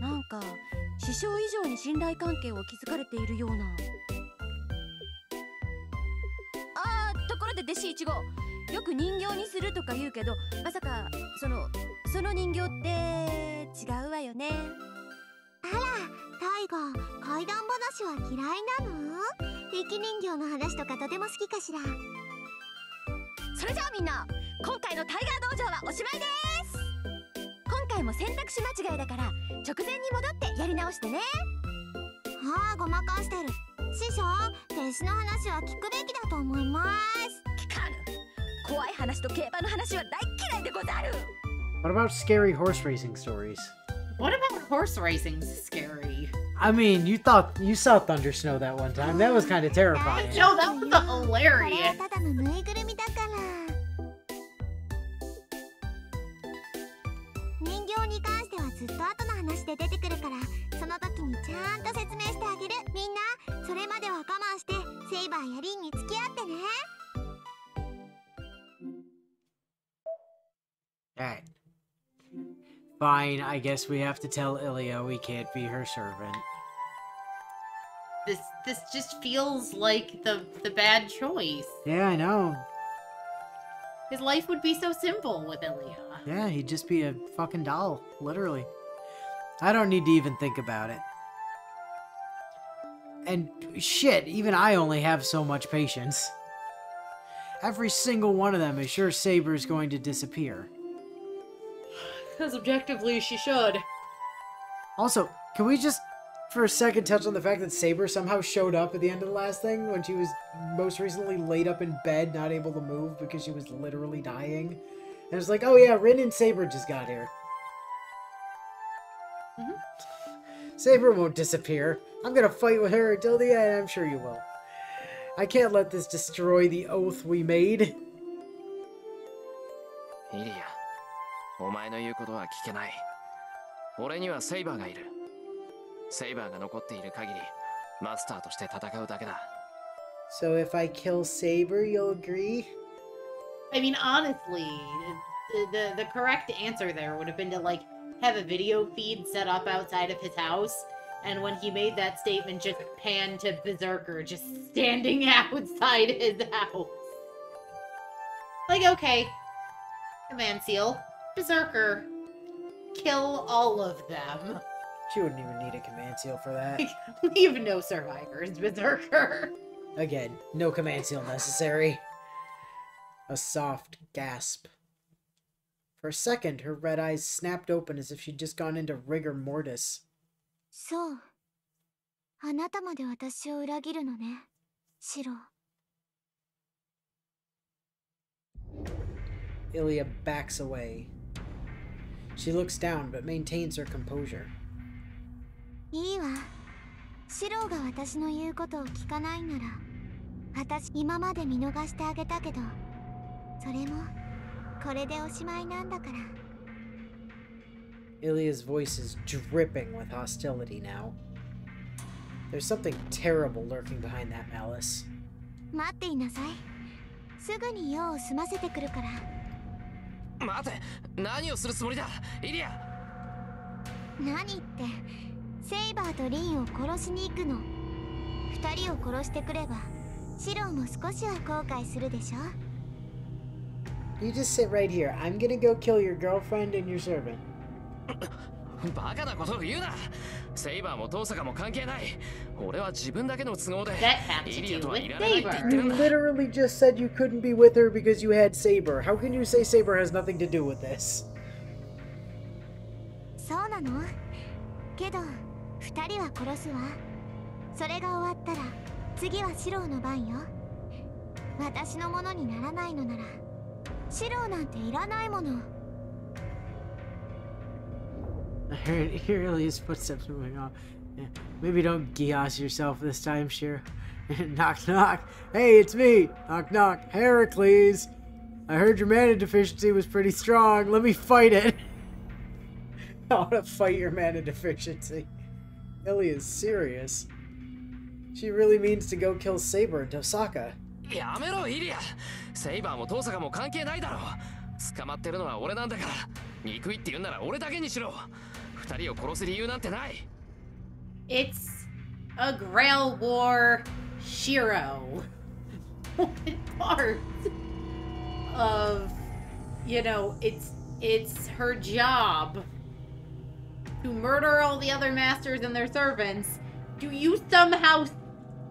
なんか師匠以上に信頼関係を築かれているような。ところで弟子1号、よく人形にするとか言うけど、まさかその人形って違うわよね。あら、タイガ怪談話は嫌いなの？駅人形の話とかとても好きかしら。それじゃあみんな、今回のタイガー道場はおしまいです。今回も選択肢間違いだから直前に戻ってやり直してね。ああ、ごまかしてる。師匠、弟子の話は聞くべきだと思います。聞かぬ。怖い話と競馬の話は大嫌いでござる。 What about scary horse racing stories? What about horse racing's scary? I mean, you saw Thunder Snow that one time. That was kind of terrifying. No, that was これは hilarious. ただのぬいぐるみだから。人形に関してはずっと後の話で出てくるから、その時にちゃんと説明してあげる。みんなそれまでは我慢してセイバーやリンに付き合ってね。 Alright. Fine, I guess we have to tell Ilya we can't be her servant. This just feels like the bad choice. Yeah, I know. His life would be so simple with Ilya. Yeah, he'd just be a fucking doll, literally. I don't need to even think about it. And shit, even I only have so much patience. Every single one of them is sure Saber's going to disappear. Because objectively, she should. Also, can we just for a second touch on the fact that Saber somehow showed up at the end of the last thing when she was most recently laid up in bed, not able to move because she was literally dying? And it's like, oh yeah, Rin and Saber just got here. Saber won't disappear. I'm gonna fight with her until the end. I'm sure you will. I can't let this destroy the oath we made. イリア、お前の言うことは聞けない。俺にはセイバーがいる。セイバーが残っている限り、マスターとして戦うだけだ。So if I kill Saber, you'll agree? I mean, honestly, the correct answer there would have been to, like, have a video feed set up outside of his house, and when he made that statement, just pan to Berserker just standing outside his house. Like, okay, Command Seal, Berserker, kill all of them. She wouldn't even need a command seal for that. Leave no survivors, Berserker. Again, no command seal necessary. A soft gasp. For a second, her red eyes snapped open as if she'd just gone into rigor mortis. そう。あなたまで私を裏切るのね、シロ。Ilya backs away. She looks down but maintains her composure. いいわ。シロが私の言うことを聞かないなら、私今まで見逃してあげたけど、それもこれでおしまいなんだから。Ilya's voice is dripping with hostility now. There's something terrible lurking behind that malice. 待っていなさい。すぐに用を済ませてくるから。待て、何をするつもりだ、イリア。何って、セイバーとリンを殺しに行くの。二人を殺してくれば、シロも少しは後悔するでしょ。You just sit right here. I'm gonna go kill your girlfriend and your servant. バカなことを言うな。セイバーもトーサカも関係ない。俺は自分だけの都合で That had イ to リア do とは with いられないって言ってる You んだ。 literally just said you couldn't be with her because you had Saber. How can you say Saber has nothing to do with this? そうなの？けど、二人は殺すわ。それが終わったら、次はシローの番よ。私のものにならないのなら、シローなんていらないもの。I hear Ilya's footsteps moving off. Yeah, maybe don't geas yourself this time, Shira. Knock knock. Hey, it's me. Knock knock. Heracles. I heard your mana deficiency was pretty strong. Let me fight it. I want to fight your mana deficiency. Ilya's serious. She really means to go kill Saber and Tosaka. やめろイリア。セイバーもトーサカも関係ないだろ。捕まってるのは俺なんだから。憎いって言うなら俺だけにしろ。二人を殺す理由なんてない。It's a Grail War Shiro. What part of, you know, it's her job to murder all the other masters and their servants. Do you somehow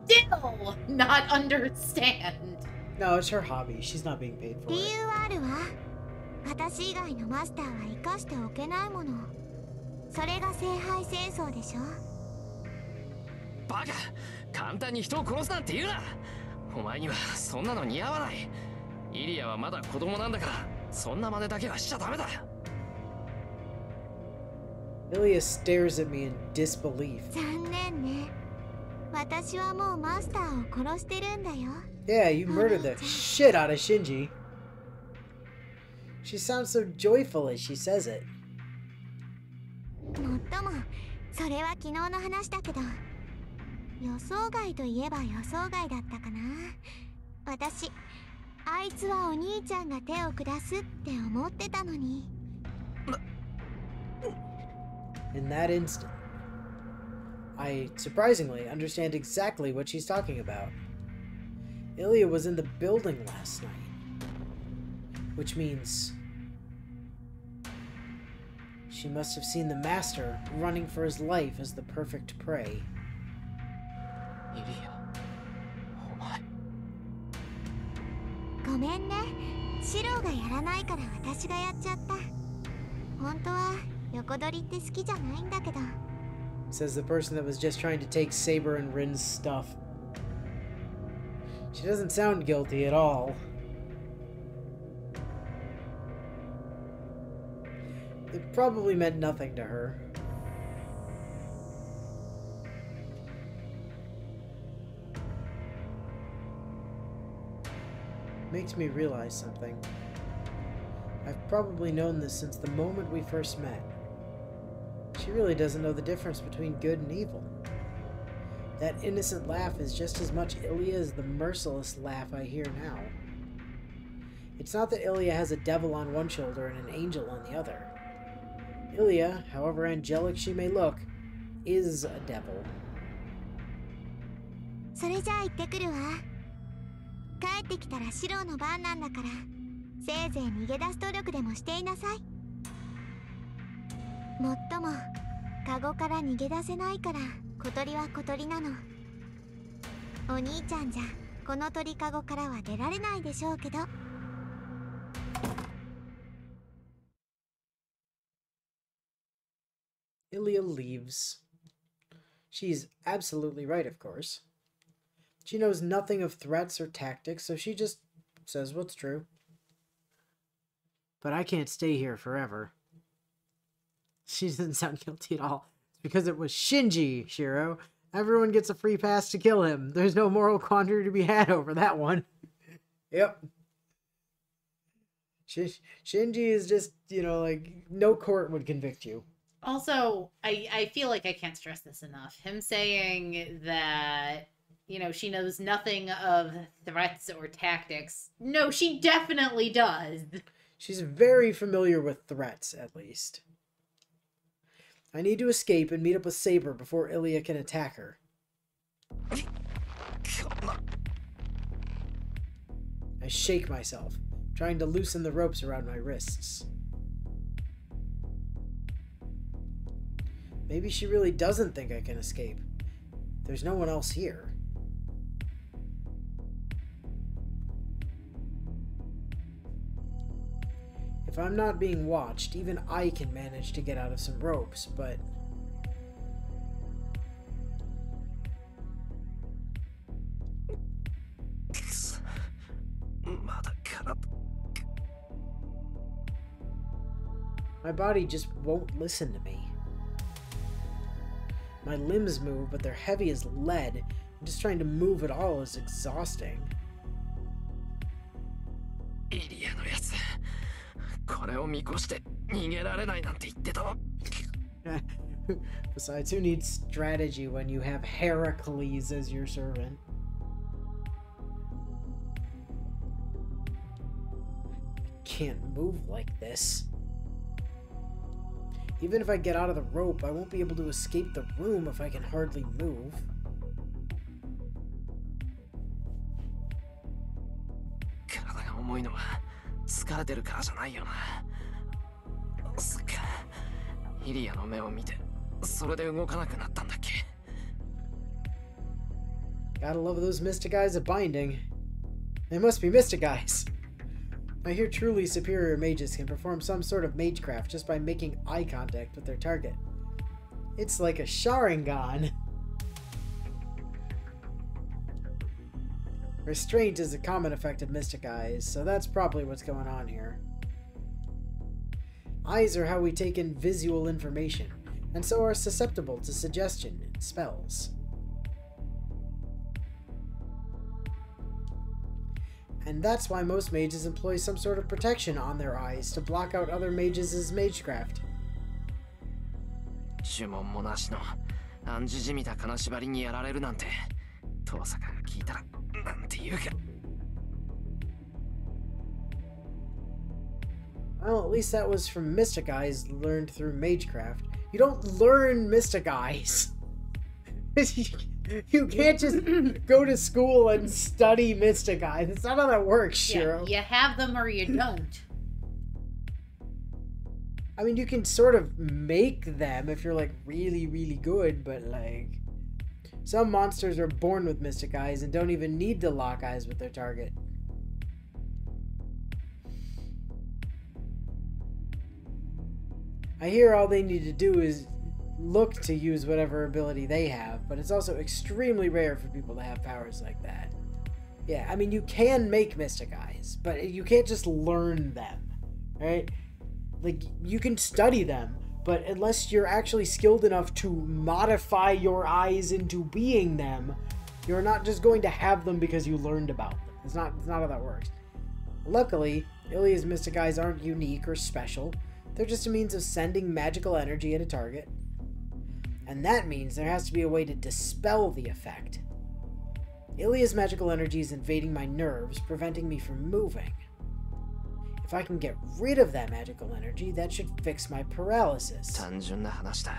still not understand? No, it's her hobby. She's not being paid for 理 it. 由はあるわ。私以外のマスターは生かしておけないもの。それが聖杯戦争でしょ。バカ、簡単に人を殺すなんて言うな。お前にはそんなの似合わない。イリアはまだ子供なんだから、そんな真似だけはしちゃダメだ。Ilya stares at me in disbelief. 残念ね。私はもうマスターを殺してるんだよ。Yeah, you murdered the shit out of Shinji. She sounds so joyful as she says it. もっとも、それは昨日の話だけど、予想外といえば予想外だったかな。私、あいつはお兄ちゃんが手を下すって思ってたのに。In that instant, I surprisingly understand exactly what she's talking about. Ilya was in the building last night, which means she must have seen the master running for his life as the perfect prey. イリア、お前。ごめんね。シローがやらないから私がやっちゃった。本当は横取りって好きじゃないんだけど。Says the person that was just trying to take Saber and Rin's stuff. She doesn't sound guilty at all. It probably meant nothing to her. Makes me realize something. I've probably known this since the moment we first met. She really doesn't know the difference between good and evil. That innocent laugh is just as much Ilya as the merciless laugh I hear now. It's not that Ilya has a devil on one shoulder and an angel on the other. Ilya, however angelic she may look, is a devil. それじゃあ行ってくるわ。帰ってきたらシローの番なんだから、せいぜい逃げ出す努力でもしていなさい。もっとも、カゴから逃げ出せないから、小鳥は小鳥なの。お兄ちゃんじゃ、この鳥カゴからは出られないでしょうけど。Ilya leaves. She's absolutely right, of course. She knows nothing of threats or tactics, so she just says what's true. But I can't stay here forever. She doesn't sound guilty at all. It's because it was Shinji, Shiro. Everyone gets a free pass to kill him. There's no moral quandary to be had over that one. Yep. Shinji is just, you know, like, no court would convict you. Also, I feel like I can't stress this enough. Him saying that, you know, she knows nothing of threats or tactics. No, she definitely does. She's very familiar with threats, at least. I need to escape and meet up with Saber before Ilya can attack her. I shake myself, trying to loosen the ropes around my wrists. Maybe she really doesn't think I can escape. There's no one else here. If I'm not being watched, even I can manage to get out of some ropes, but... My body just won't listen to me. My limbs move, but they're heavy as lead. And just trying to move at all is exhausting. Besides, who needs strategy when you have Heracles as your servant? I can't move like this. Even if I get out of the rope, I won't be able to escape the room if I can hardly move. Gotta love those mystic eyes of binding. They must be mystic eyes. I hear truly superior mages can perform some sort of magecraft just by making eye contact with their target. It's like a Sharingan. Restraint is a common effect of mystic eyes, so that's probably what's going on here. Eyes are how we take in visual information, and so are susceptible to suggestion and spells. And that's why most mages employ some sort of protection on their eyes to block out other mages' magecraft. Well, at least that was from Mystic Eyes learned through magecraft. You don't learn Mystic Eyes. You can't just go to school and study Mystic Eyes. That's not how that works, Shiro. Yeah, you have them or you don't. I mean, you can sort of make them if you're, like, really, really good, but, like... Some monsters are born with Mystic Eyes and don't even need to lock eyes with their target. I hear all they need to do is look to use whatever ability they have, but it's also extremely rare for people to have powers like that. Yeah, I mean, you can make Mystic Eyes, but you can't just learn them, right? Like, you can study them, but unless you're actually skilled enough to modify your eyes into being them, you're not just going to have them because you learned about them. It's not how that works. Luckily, Ilia's mystic eyes aren't unique or special. They're just a means of sending magical energy at a target. And that means there has to be a way to dispel the effect. Ilia's magical energy is invading my nerves, preventing me from moving. If I can get rid of that magical energy, that should fix my paralysis. 単純な話だ。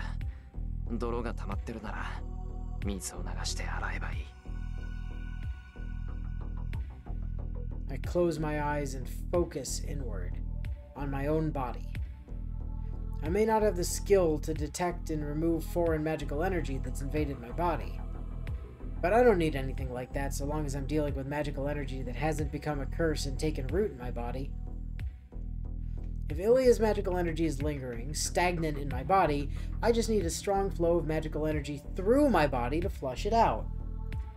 泥が溜まってるなら水を流して洗えばいい。I close my eyes and focus inward, on my own body. I may not have the skill to detect and remove foreign magical energy that's invaded my body. But I don't need anything like that so long as I'm dealing with magical energy that hasn't become a curse and taken root in my body. If Ilia's magical energy is lingering, stagnant in my body, I just need a strong flow of magical energy through my body to flush it out.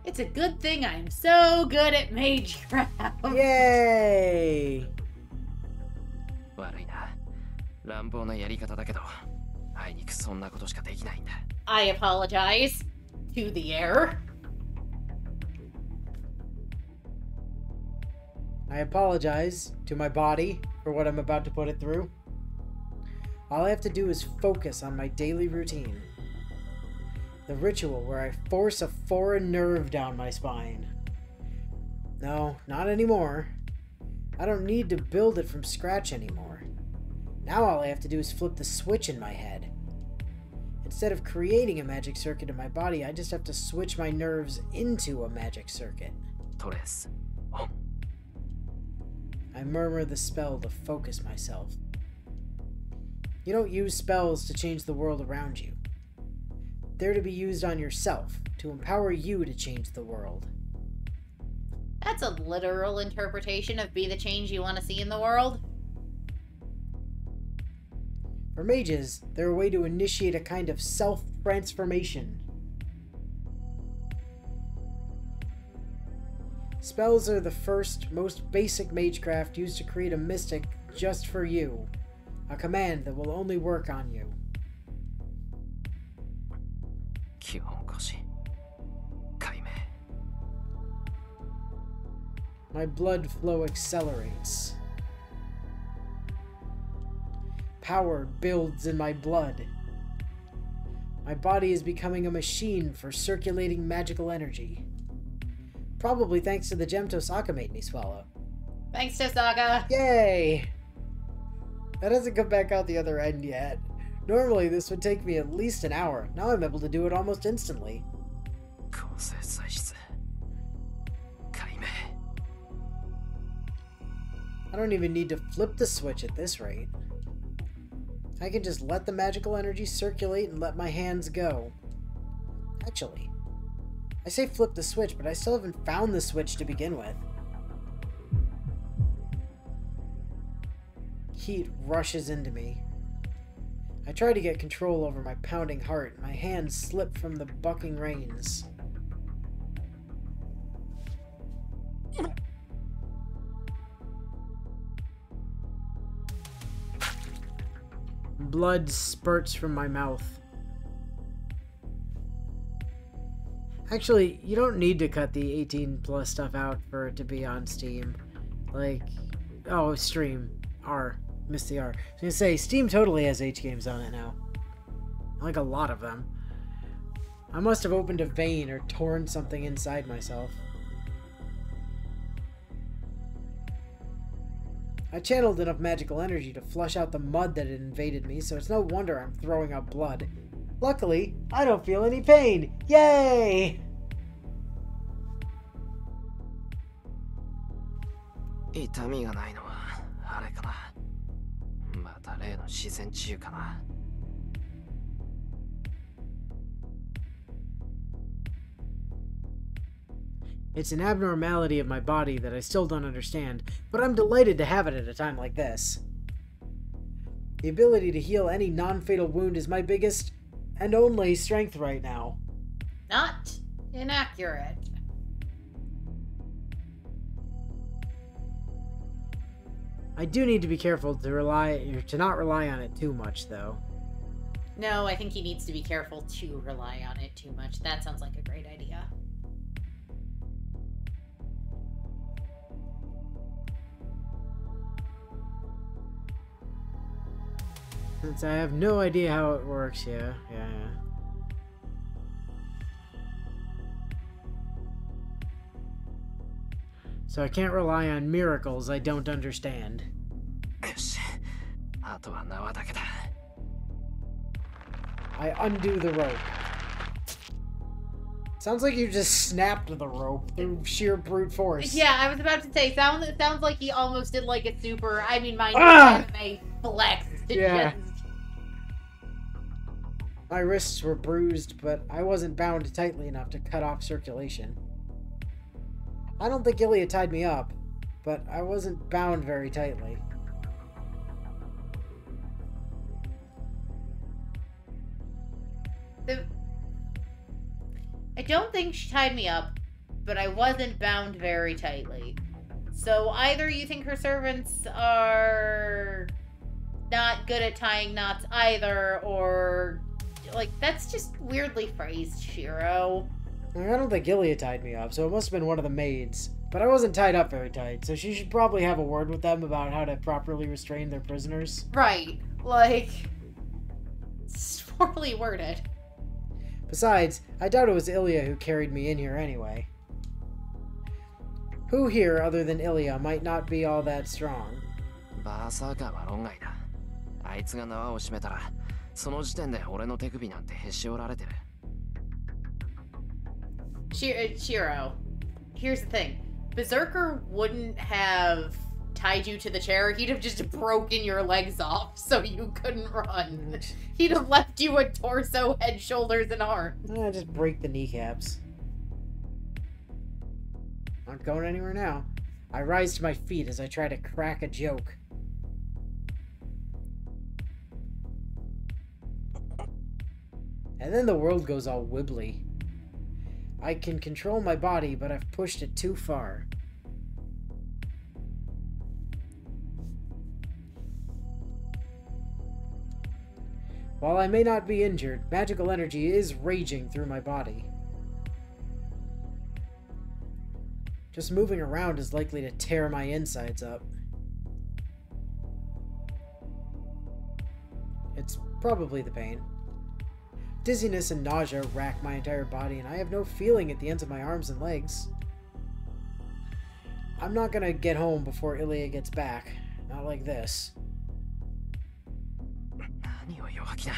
It's a good thing I'm so good at Magecraft. Yay! 悪いな。乱暴なやり方だけど、あいにくそんなことしかできないんだ。I apologize to the air. I apologize to my body for what I'm about to put it through. All I have to do is focus on my daily routine. The ritual where I force a foreign nerve down my spine. No, not anymore. I don't need to build it from scratch anymore. Now all I have to do is flip the switch in my head. Instead of creating a magic circuit in my body, I just have to switch my nerves into a magic circuit. トレス。オン。 I murmur the spell to focus myself. You don't use spells to change the world around you. They're to be used on yourself, to empower you to change the world. That's a literal interpretation of be the change you want to see in the world. For mages, they're a way to initiate a kind of self-transformation. Spells are the first, most basic magecraft used to create a mystic just for you. A command that will only work on you. 基本腰。解明。 My blood flow accelerates. Power builds in my blood. My body is becoming a machine for circulating magical energy. Probably thanks to the gem Tosaka made me swallow. Thanks, Tosaka. Yay! That hasn't come back out the other end yet. Normally this would take me at least an hour. Now I'm able to do it almost instantly. 構成材質。解明。 I don't even need to flip the switch at this rate. I can just let the magical energy circulate and let my hands go. Actually, I say flip the switch, but I still haven't found the switch to begin with. Heat rushes into me. I try to get control over my pounding heart. My hands slip from the bucking reins. Blood spurts from my mouth. Actually, you don't need to cut the 18 plus stuff out for it to be on Steam. Like, oh, stream. R. Missed the R. I was gonna say, Steam totally has H games on it now. Like a lot of them. I must have opened a vein or torn something inside myself. I channeled enough magical energy to flush out the mud that had invaded me, so it's no wonder I'm throwing up blood. Luckily, I don't feel any pain. Yay! 痛みがないのはあれかな。また例の自然治癒かな。 It's an abnormality of my body that I still don't understand, but I'm delighted to have it at a time like this. The ability to heal any non-fatal wound is my biggest and only strength right now. Not inaccurate. I do need to be careful to not rely on it too much, though. No, I think he needs to be careful to rely on it too much. That sounds like a great idea. Since I have no idea how it works, yeah. So I can't rely on miracles I don't understand. よし、あとは縄だけだ。 I undo the rope. Sounds like you just snapped the rope through sheer brute force. Yeah, I was about to say, it sounds like he almost did like a super, I mean, mind you, Ah! anime flex to Yeah. just... My wrists were bruised, but I wasn't bound tightly enough to cut off circulation. I don't think Ilya tied me up, but I wasn't bound very tightly. I don't think she tied me up, but I wasn't bound very tightly. So either you think her servants are not good at tying knots either, or, like, that's just weirdly phrased, Shiro. I don't think Ilya tied me up, so it must have been one of the maids. But I wasn't tied up very tight, so she should probably have a word with them about how to properly restrain their prisoners. Right. Like, it's poorly worded. Besides, I doubt it was Ilya who carried me in here anyway. Who here, other than Ilya, might not be all that strong? バーサーカーは論外だ。あいつが縄を締めたら、その時点で俺の手首なんてへし折られてる。 Shiro, here's the thing. Berserker wouldn't have tied you to the chair. He'd have just broken your legs off so you couldn't run. He'd have left you a torso, head, shoulders, and arms. Just break the kneecaps. Not going anywhere now. I rise to my feet as I try to crack a joke. And then the world goes all wibbly. I can control my body, but I've pushed it too far. While I may not be injured, magical energy is raging through my body. Just moving around is likely to tear my insides up. It's probably the pain. Dizziness and nausea rack my entire body, and I have no feeling at the ends of my arms and legs. I'm not gonna get home before Ilya gets back. Not like this. 何を弱気な。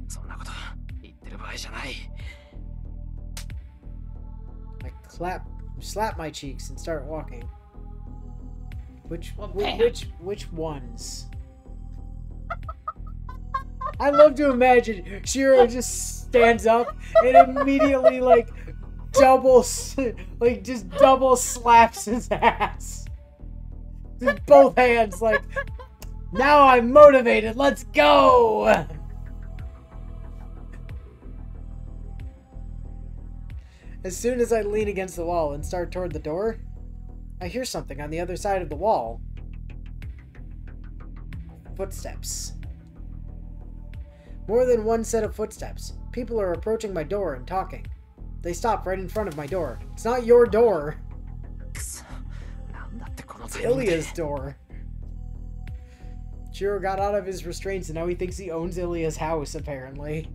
そんなこと言ってる場合じゃない。 I slap my cheeks and start walking. Which ones? I love to imagine Shiro just stands up and immediately double slaps his ass. With both hands, like, now I'm motivated, let's go! As soon as I lean against the wall and start toward the door, I hear something on the other side of the wall. Footsteps. More than one set of footsteps. People are approaching my door and talking. They stop right in front of my door. It's not your door. It's Ilya's door. Shiro got out of his restraints and now he thinks he owns Ilya's house, apparently.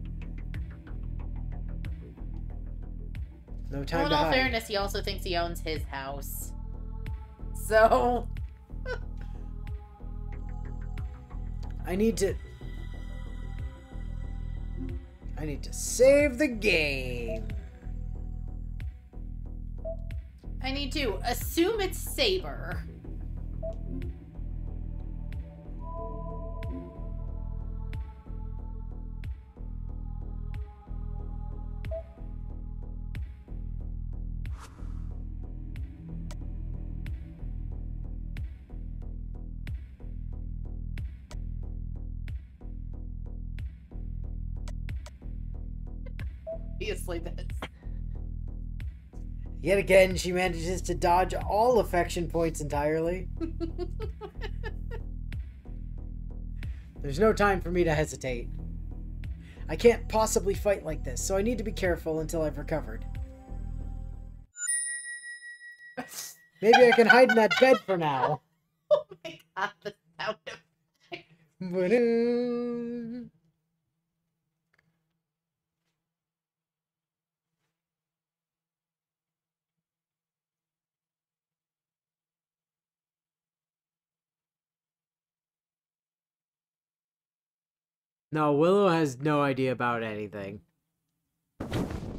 No time in to all hide. fairness, he also thinks he owns his house. So... I need to save the game. I need to assume it's Saber. Obviously this. Yet again, she manages to dodge all affection points entirely. There's no time for me to hesitate. I can't possibly fight like this, so I need to be careful until I've recovered. Maybe I can hide in that bed for now. Oh my god, the sound effect. Ba-doo. No, Willow has no idea about anything. I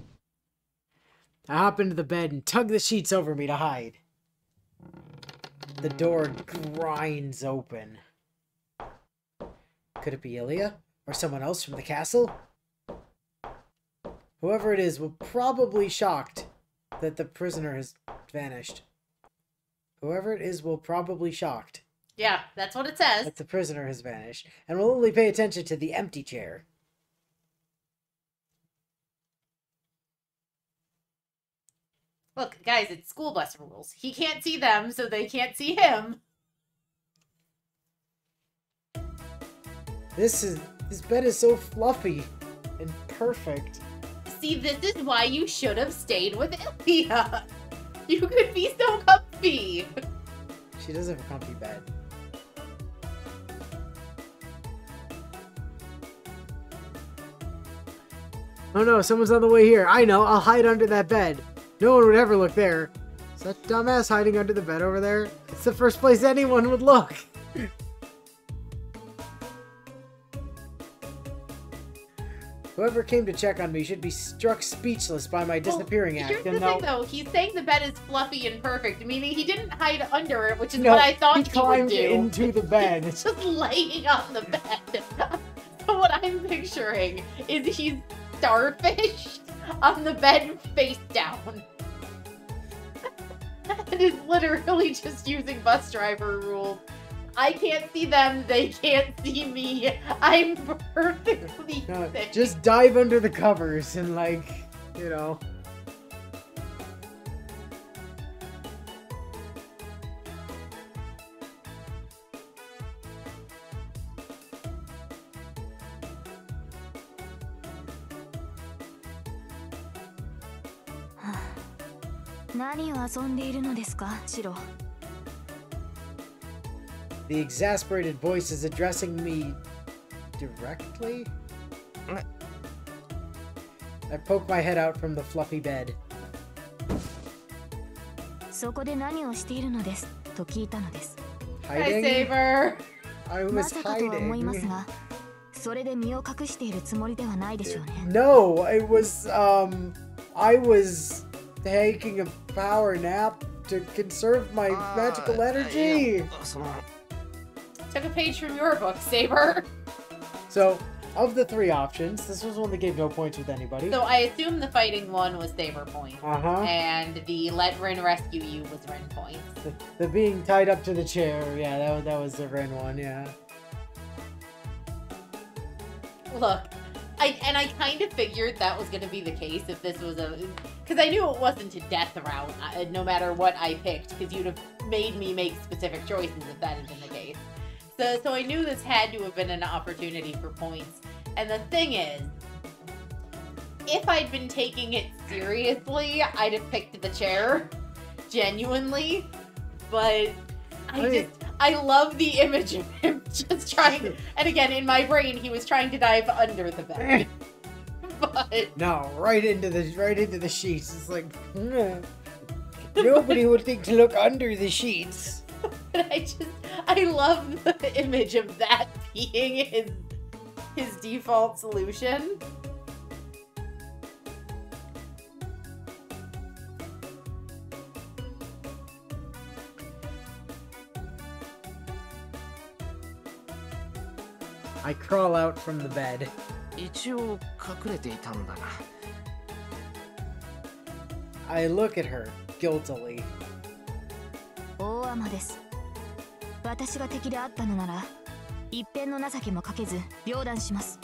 hop into the bed and tug the sheets over me to hide. The door grinds open. Could it be Ilya? Or someone else from the castle? Whoever it is will probably shocked that the prisoner has vanished. Whoever it is will probably shocked Yeah, that's what it says. that the prisoner has vanished, and will only pay attention to the empty chair. Look, guys, it's school bus rules. He can't see them, so they can't see him. This bed is so fluffy and perfect. See, this is why you should have stayed with Ilya. You could be so comfy. She does have a comfy bed. Oh no, someone's on the way here. I know, I'll hide under that bed. No one would ever look there. Is that dumbass hiding under the bed over there? It's the first place anyone would look. Whoever came to check on me should be struck speechless by my disappearing act. Here's the And thing, no, though. He's saying the bed is fluffy and perfect, meaning he didn't hide under it, which is no, what I thought he he would climbed do. into the bed. He's just laying on the bed. So what I'm picturing is he's starfish on the bed face down. It is literally just using bus driver rules. I can't see them, they can't see me. I'm perfectly No, safe. just dive under the covers and, like, you know.はあ、何を遊んでいるのですか、シロ。 The exasperated voice is addressing me directly? I poke my head out from the fluffy bed. そこで何をしているのですと聞いたのです。 Hi, Hiding? Saber. I ま was さかとは思います hiding. が、それで身を隠しているつもりではないでしょうね。 No, I was taking a power nap to conserve my magical energy. Took a page from your book, Saber. So, of the three options, this was one that gave no points with anybody. So I assume the fighting one was Saber point. Uh-huh. And the let Rin rescue you was Rin points. The being tied up to the chair, yeah, that was the Ren one, yeah. Look, I kind of figured that was going to be the case if this was a... Because I knew it wasn't a death route, no matter what I picked, because you'd have made me make specific choices if that had been the case. So I knew this had to have been an opportunity for points. And the thing is, if I'd been taking it seriously, I'd have picked the chair. Genuinely. But I love the image of him just trying, and again, in my brain, he was trying to dive under the bed. But No, right into the sheets. It's like, nobody would think to look under the sheets. I love the image of that being his default solution. I crawl out from the bed. 一応隠れていたんだな。 I look at her guiltily. 大雨です。私が敵であったのなら、一片の情けもかけず両断します。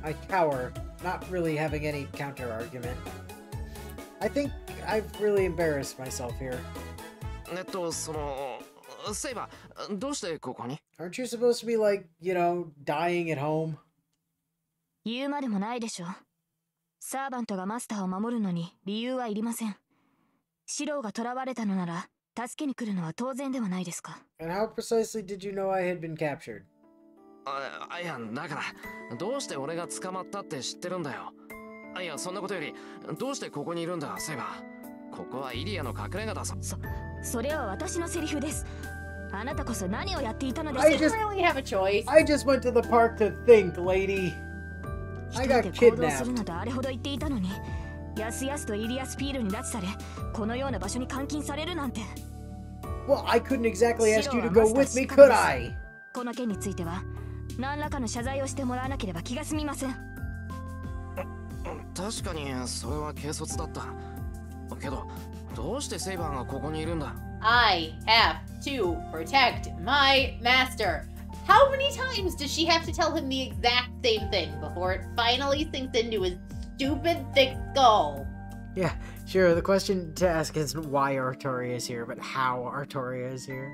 I cower, not really having any counter argument. I think I've really embarrassed myself here. セイバー、どうしてここに？ Aren't you supposed to be like, you know, dying at home? 言うまでもないでしょ。サーバントがマスターを守るのに理由はいりません。シローが囚われたのなら、助けに来るのは当然ではないですか。 And how precisely did you know I had been captured? いや、だから、どうして俺が捕まったって知ってるんだよ。いや、そんなことより、どうしてここにいるんだ、セイバー。ここはイリアの隠れ家だぞ。それは私のセリフです。あなたこそ何をやっていたのですか。 I just really have a choice. I just went to the park to think, lady. I 一 got 人で行動する kidnapped. なとあれほど言っていたのに、やすやすとイリアスピールに拉致され、このような場所に監禁されるなんて。 Well, I couldn't exactly ask you to go with me, could I? この件については何らかの謝罪をしてもらわなければ気が済みません。確かに、それは軽率だった。けど、どうしてセイバーがここにいるんだ？ I have to protect my master. How many times does she have to tell him the exact same thing before it finally sinks into his stupid thick skull? Yeah, sure. The question to ask isn't why Artoria is here, but how Artoria is here.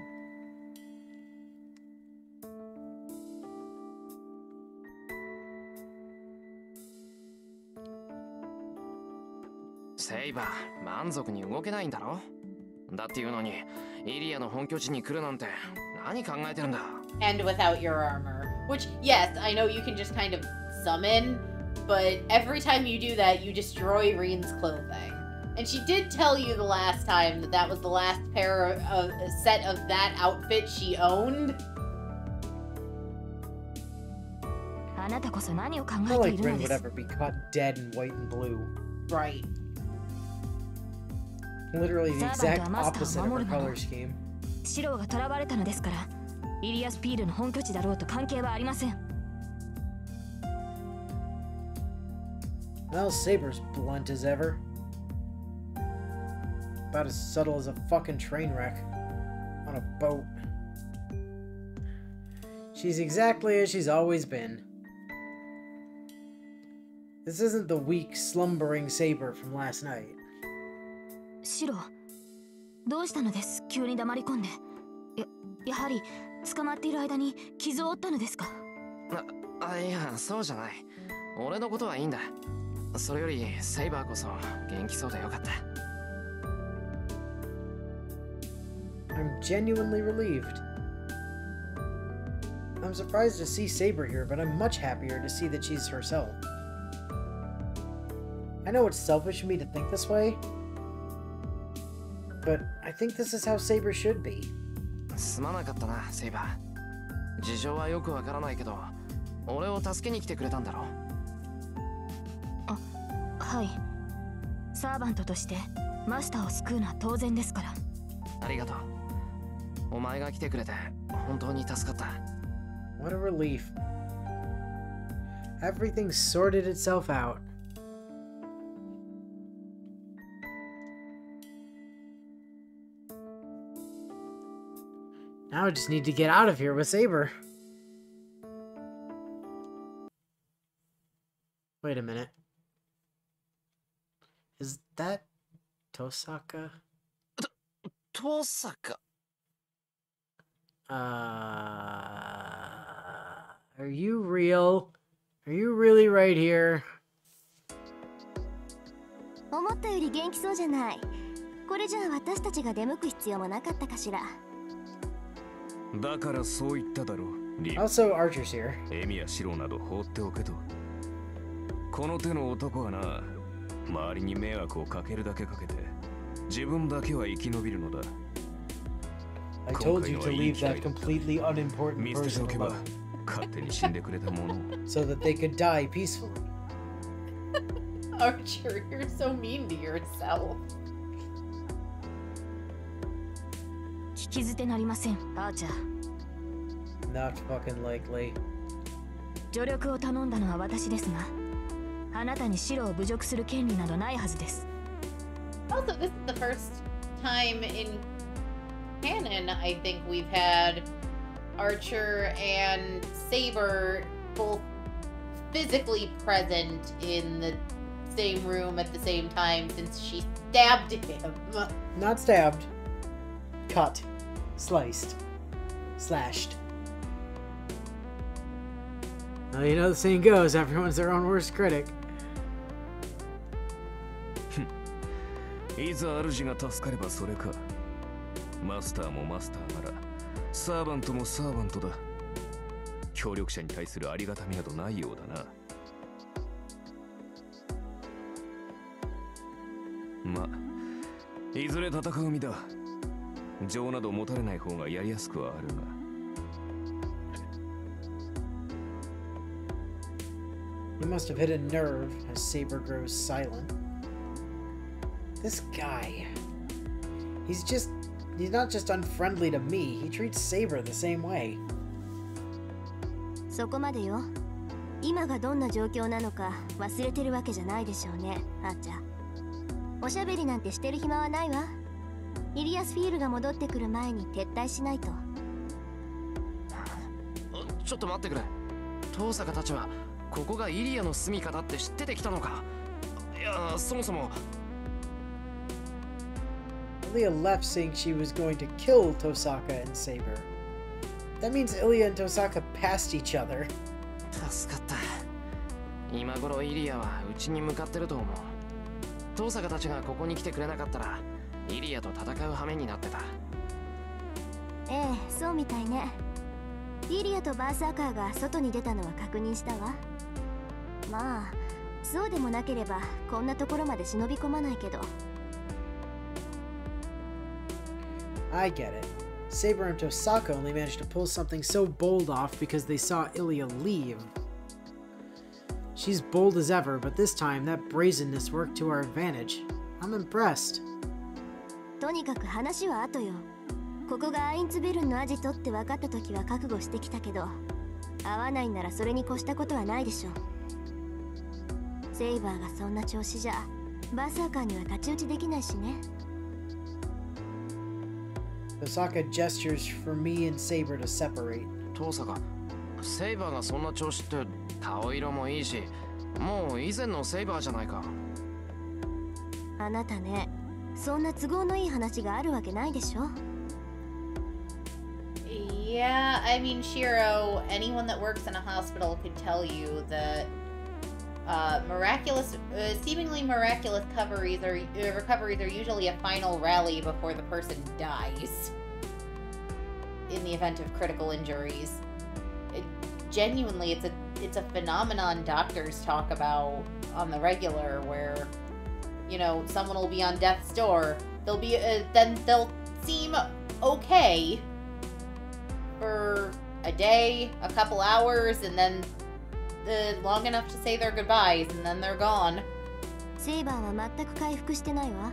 Saber, 満足に動けないんだろ？だっていうのに、イリアの本拠地に来るなんて何考えてるんだ？ And without your armor. Which, yes, I know you can just kind of summon, but every time you do that, you destroy Reen's clothing. And she did tell you the last time that that was the last set of that outfit she owned. あなたこそ何を考 Not えてい like るの Rin で would す。 ever be caught dead in white and blue. Right. Literally the exact Servantは opposite of her マスターを守るの。 color scheme. シローが囚われたのですから、イリアスピールの本拠地だろうと関係はありません。 Well, Saber's blunt as ever. About as subtle as a fucking train wreck. On a boat. She's exactly as she's always been. This isn't the weak, slumbering Saber from last night. シロー、どうしたのです？急に黙り込んで。やはり捕まっている間に傷を負ったのですか？いや、そうじゃない。俺のことはいいんだ。それより、セイバーこそ元気そうでよかった。I'm genuinely relieved. I'm surprised to see Saber here, but I'm much happier to see that she's herself. I know it's selfish of me to think this way, but I think this is how Saber should be. すまなかったな、セイバー。事情はよくわからないけど、俺を助けに来てくれたんだろ？はい。サーバントとしてマスターを救うのは当然ですから。ありがとう。お前が来てくれて本当に助かった。What a relief. Everything sorted itself out. Now I just need to get out of here with Saber. Wait a minute. Is that Tosaka? Tosaka? Are you real? Are you really right here? 思ったより元気そうじゃない。これじゃあ私たちが出向く必要もなかったかしら。だからそう言っただろう。リ Also, Archer's here. エミやシロなど放っておけと。この手の男はな、周りに迷惑をかけるだけかけて、自分だけは生き延びるのだ。I told you to leave that completely unimportant 見捨てて person おけば alone 勝手に死んでくれたものを。 so that they could die peacefully. Archer, you're so mean to yourself. 聞き捨てなりません、アーチャー。 Not fucking likely. 助力を頼んだのは私ですが、あなたにシロを侮辱する権利などないはずです。 Also, this is the first time in canon, I think we've had Archer and Saber both physically present in the same room at the same time since she stabbed him. Not stabbed. Cut. Sliced. Slashed. Well, you know the saying goes, everyone's their own worst critic. いざ主が助かればそれか。マスターもマスターならサーバントもサーバントだ。協力者に対するありがたみなどないようだな。ま、いずれ戦う身だ。情など持たれない方がやりやすくはあるが。He must have hit a nerve as Saber grows silent. This guy. He's not just unfriendly to me, he treats Saber the same way. そこまでよ。今がどんな状況なのか忘れてるわけじゃないでしょうね、あーちゃん。おしゃべりなんてしてる暇はないわ。イリアスフィールが戻ってくる前に撤退しないと。ちょっと待ってくれ。遠坂たちはここがイリアの住みかだって知っててきたのか。いや、そもそも。Ilya left saying she was going to kill Tosaka and Saber. That means Ilya and Tosaka passed each other. 助かった。今頃イリアはうちに向かってると思う。遠坂たちがここに来てくれなかったらイリアと戦う羽目になってた。ええ、そうみたいね。イリアとバーサーカーが外に出たのは確認したわ。まあそうでもなければこんなところまで忍び込まないけど。I get it. Saber and Tosaka only managed to pull something so bold off because they saw Ilya leave. She's bold as ever, but this time that brazenness worked to our advantage. I'm impressed. とにかく話は後よ。ここがアインツベルンのアジトって分かった時は覚悟してきたけど、合わないならそれに越したことはないでしょう。セイバーがそんな調子じゃバーサーカーには太刀打ちできないしね。Tosaka gestures for me and Saber to separate. 遠坂、セイバーがそんな調子って顔色もいいし、もう以前のセイバーじゃないか。あなたね、そんな都合のいい話があるわけないでしょ。Yeah, I mean, Shiro, anyone that works in a hospital could tell you that seemingly miraculous recoveries are usually a final rally before the person dies. In the event of critical injuries, genuinely, it's a phenomenon doctors talk about on the regular, where, you know, someone will be on death's door. Then they'll seem okay for a day, a couple hours, and then long enough to say their goodbyes, and then they're gone. セイバーは全く回復してないわ。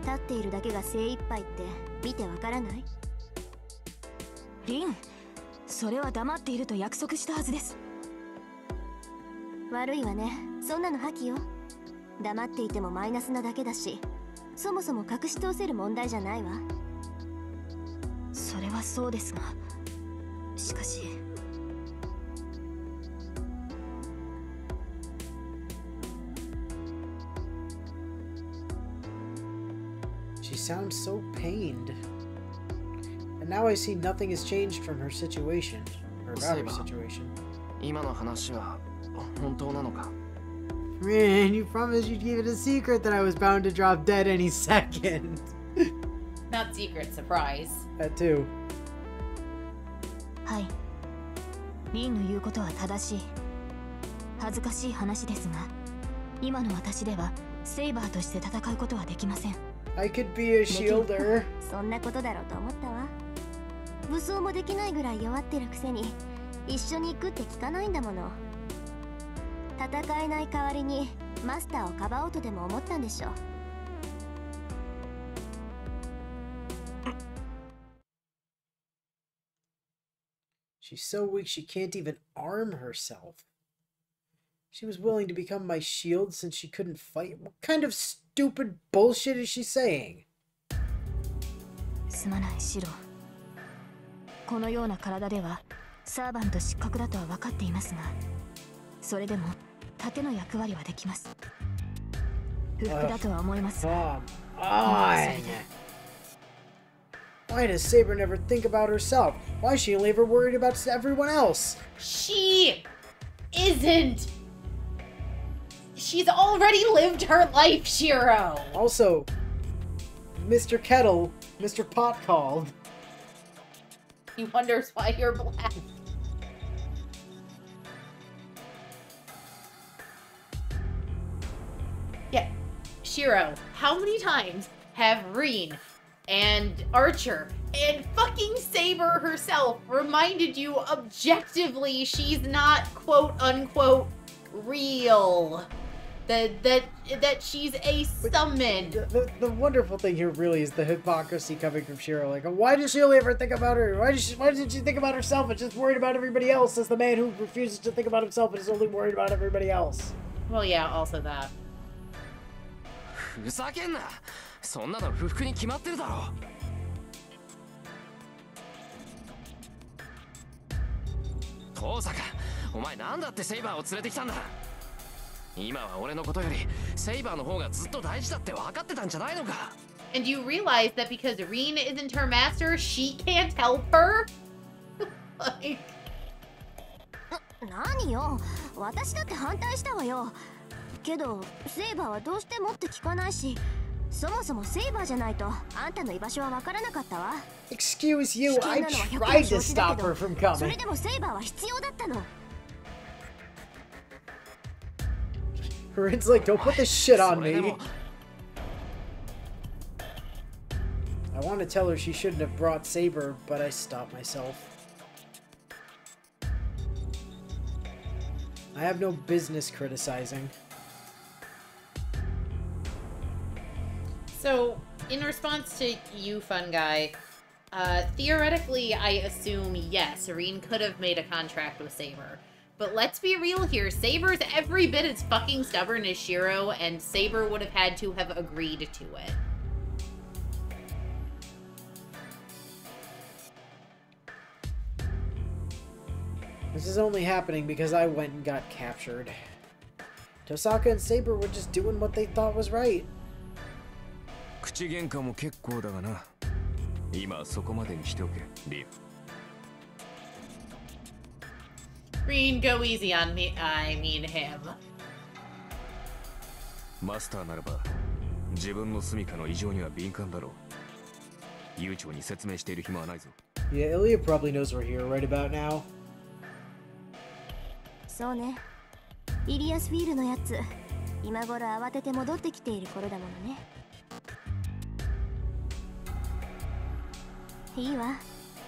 立っているだけが精一杯って見てわからない？リン、それは黙っていると約束したはずです。悪いわね。そんなの破棄よ。黙っていてもマイナスなだけだし、そもそも隠し通せる問題じゃないわ。それはそうですが、しかし。She sounds so pained. And now I see nothing has changed from her situation, or about her situation. 今の話は本当なのか? Man, you promised you'd keep it a secret that I was bound to drop dead any second. Not secret, surprise. That too. はい。リンの言うことは正しい。恥ずかしい話ですが、今の私ではセイバーとして戦うことはできません。I could be a shielder. そんなことだろうと思ったわ。武装もできないぐらい弱ってるくせに一緒に行くって聞かないんだもの。戦えない代わりにマスターをかばおうとでも思ったんでしょう。She's so weak she can't even arm herself. She was willing to become my shield since she couldn't fight. What kind of stupid bullshit is she saying? すまないシロ。このような体ではサーバント失格だとは分かっていますが、それでも盾の役割はできます。不服だとは思いますが。Why does Saber never think about herself? Why is she only ever worried about everyone else? She isn't. She's already lived her life, Shiro. Also, Mr. Kettle Mr. Pot called. He wonders why you're black. Yeah. Shiro, how many times have Reen and Archer and fucking Saber herself reminded you objectively she's not quote unquote real? That she's a summon. The wonderful thing here really is the hypocrisy coming from Shiro. Like, why does she only ever think about her? Why did she think about herself and just worried about everybody else as the man who refuses to think about himself and is only worried about everybody else? Well, yeah, also that. ふざけんな。そんなの不服に決まってるだろ。遠坂、お前なんだってセイバーを連れてきたんだ。今は俺のことよりセイバーの方がずっと大事だって分かってたんじゃないのか。And you realize that because Reen isn't her master, she can't help her? Like... 何よ、私だって反対したわよ。けどセイバーはどうしてもって聞かないし、そもそもセイバーじゃないとあんたの居場所は分からなかったわ。 Excuse you, I tried to stop her from coming. それでもセイバーは必要だったの。Reen's like, don't put this shit on me. I want to tell her she shouldn't have brought Saber, but I stopped myself. I have no business criticizing. So, in response to you, fun guy, theoretically, I assume, yes, Reen could have made a contract with Saber. But let's be real here, Saber's every bit as fucking stubborn as Shiro, and Saber would have had to have agreed to it. This is only happening because I went and got captured. Tosaka and Saber were just doing what they thought was right. 口喧嘩も結構だがな。今そこまでにしておけ、リーフ。Reen, go easy on me. I mean him. マスターならば自分の住処の異常には敏感だろう。悠長に説明している暇はないぞ。Yeah, Ilya probably knows we're here right about now. そうね。イリアスフィールのやつ、今頃慌てて戻ってきている頃だものね。いいわ。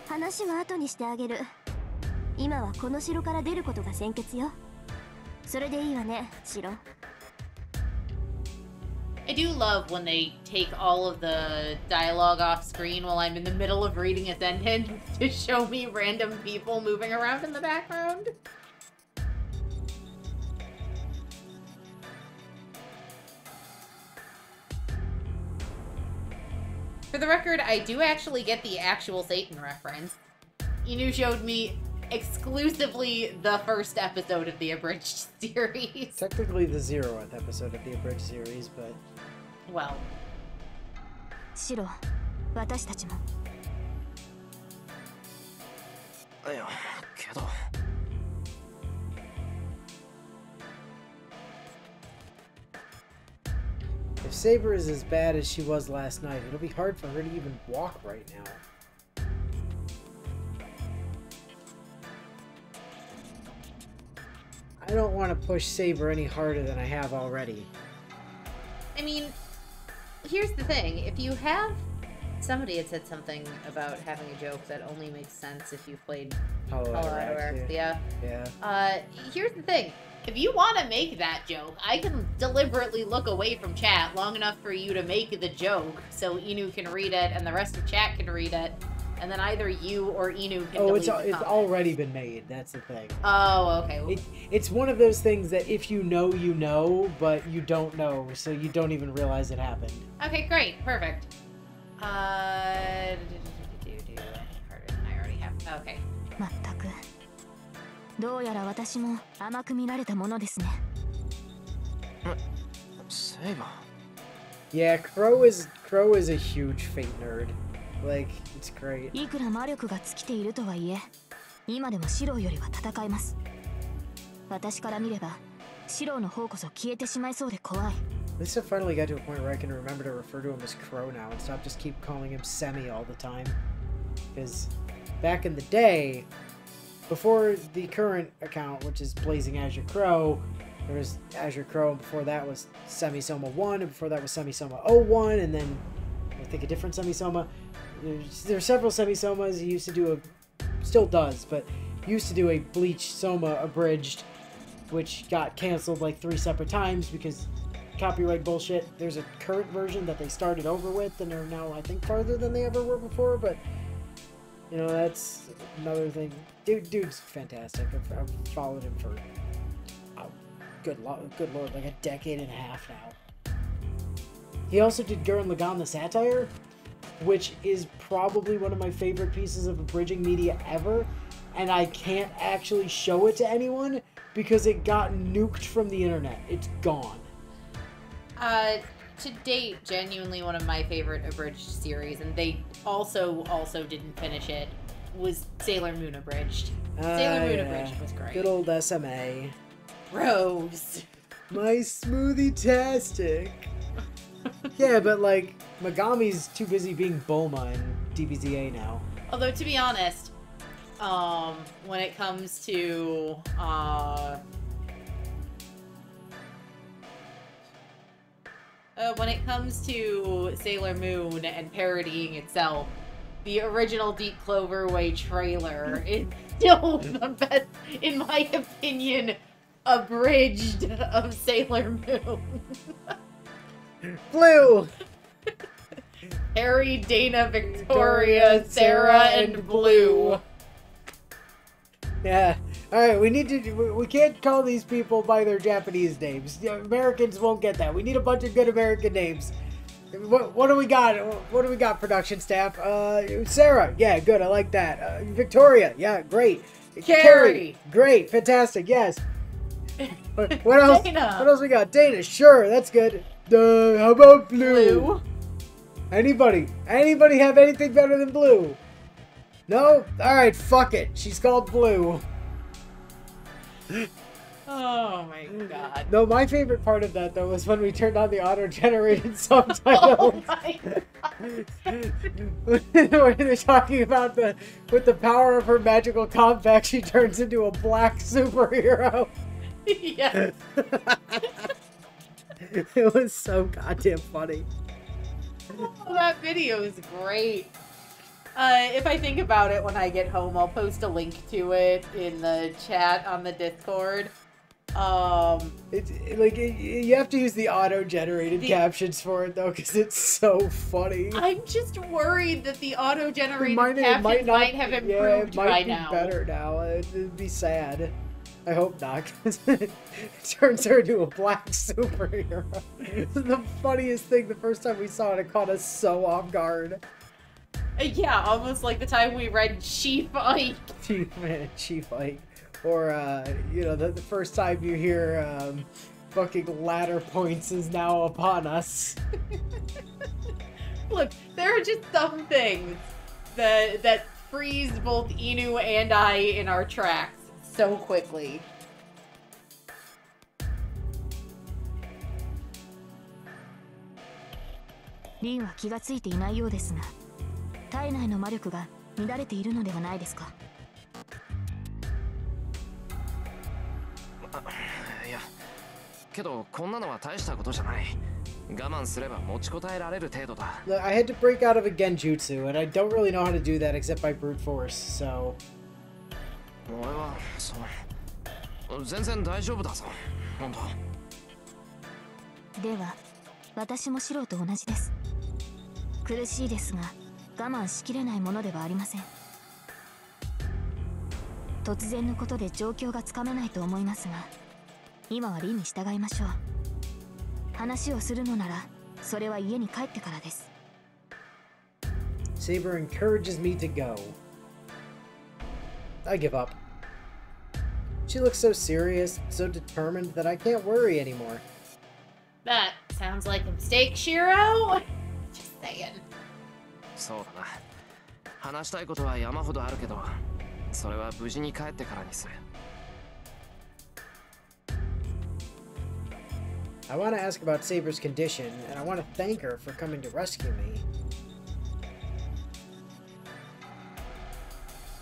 話は後にしてあげる。今はこの城から出ることが先決よ。それでいいわね、城。I do love when they take all of the dialogue off screen while I'm in the middle of reading a sentence to show me random people moving around in the background. For the record, I do actually get the actual Satan reference. Inu showed me exclusively the first episode of the abridged series. Technically the 0th episode of the abridged series, but... Well. シロ、私たちも。いや、けど。If Saber is as bad as she was last night, it'll be hard for her to even walk right now. I don't want to push Saber any harder than I have already. I mean, here's the thing. If you have... Somebody had said something about having a joke that only makes sense if you've played Hollow Hollow Out Rex, yeah. Yeah. Here's the thing. If you want to make that joke, I can deliberately look away from chat long enough for you to make the joke so Inu can read it and the rest of chat can read it. And then either you or Inu can delete the it's comment. already been made. That's the thing. Oh, okay. It's one of those things that if you know, but you don't know, so you don't even realize it happened. Okay, great. Perfect. I already have. Okay. まったく。どうやら私も甘く見られたものですね。セイバー。 Yeah, Crow is a huge Fate nerd. Like, it's great. いくら魔力が尽きているとはいえ、今でもシローよりは戦えます。私から見れば、シローの方こそ消えてしまいそうで怖い。least I finally got to a point where I can remember to refer to him as Crow now and stop just keep calling him Semi all the time. Because back in the day, before the current account, which is Blazing Azure Crow, there was Azure Crow, and before that was Semi-Soma 1, and before that was Semi-Soma 01, and then I think a different Semi-Soma. There's several Semi-Somas. He used to do still does, but used to do a Bleach Soma abridged, which got canceled like 3 separate times because copyright bullshit. There's a current version that they started over with and are now, I think, farther than they ever were before, but you know, that's another thing. Dude's fantastic. I've followed him for, good lord, like a decade and a half now. He also did Gurren Lagann the Satire, which is probably one of my favorite pieces of abridging media ever, and I can't actually show it to anyone because it got nuked from the internet. It's gone. To date, genuinely one of my favorite abridged series, and they also didn't finish it, was Sailor Moon abridged. Sailor Moon abridged was great. Good old SMA. Rose. My smoothie-tastic. Yeah, but like, Megami's too busy being Bulma in DBZA now. Although, to be honest, when it comes to, Sailor Moon and parodying itself, the original Deep Clover Way trailer is still the best, in my opinion, abridged of Sailor Moon. Blue! Harry, Dana, Victoria, Sarah, and Blue. Yeah. Alright, we can't call these people by their Japanese names. Americans won't get that. We need a bunch of good American names. What do we got? What do we got, production staff? Sarah, yeah, good, I like that. Victoria, yeah, great. Carrie, great, fantastic, yes. What else? Dana. What else we got? Dana, sure, that's good. How about Blue? Anybody have anything better than Blue? No? Alright, fuck it. She's called Blue. Oh my god. No, my favorite part of that, though, was when we turned on the auto-generated subtitles. Oh my god. When they're talking about with the power of her magical compact, she turns into a black superhero. Yes. It was so goddamn funny. Oh, that video is great. If I think about it when I get home, I'll post a link to it in the chat on the Discord. It's like you have to use the auto-generated captions for it though, because it's so funny. I'm just worried that the auto-generated captions might have improved by now. It might be better now. It'd be sad. I hope not, because it turns her into a black superhero. It's the funniest thing. The first time we saw it, it caught us so off guard. Yeah, almost like the time we read Chief Ike. Chief Ike. Or, you know, the first time you hear, fucking ladder points is now upon us. Look, there are just some things that freeze both Inu and I in our tracks so quickly. Lin は気がついていないようですが、体内の魔力が乱れているのではないですか。いや、けどこんなのは大したことじゃない。我慢すれば持ちこたえられる程度だ。Look, I had to break out of a genjutsu, and I don't really know how to do that except by brute force, so... 俺は全然大丈夫だぞ。本当。では、私もシロと同じです。苦しいですが、我慢しきれないものではありません。突然のことで状況がつかめないと思いますが、今はリンに従いましょう。話をするのなら、それは家に帰ってからです。Saber encourages me to go. I give up. She looks so serious, so determined that I can't worry anymore. That sounds like a mistake, Shiro. Just saying. そうだな。話したいことは山ほどあるけど、それは無事に帰ってからにする。I want to ask about Saber's condition, and I want to thank her for coming to rescue me.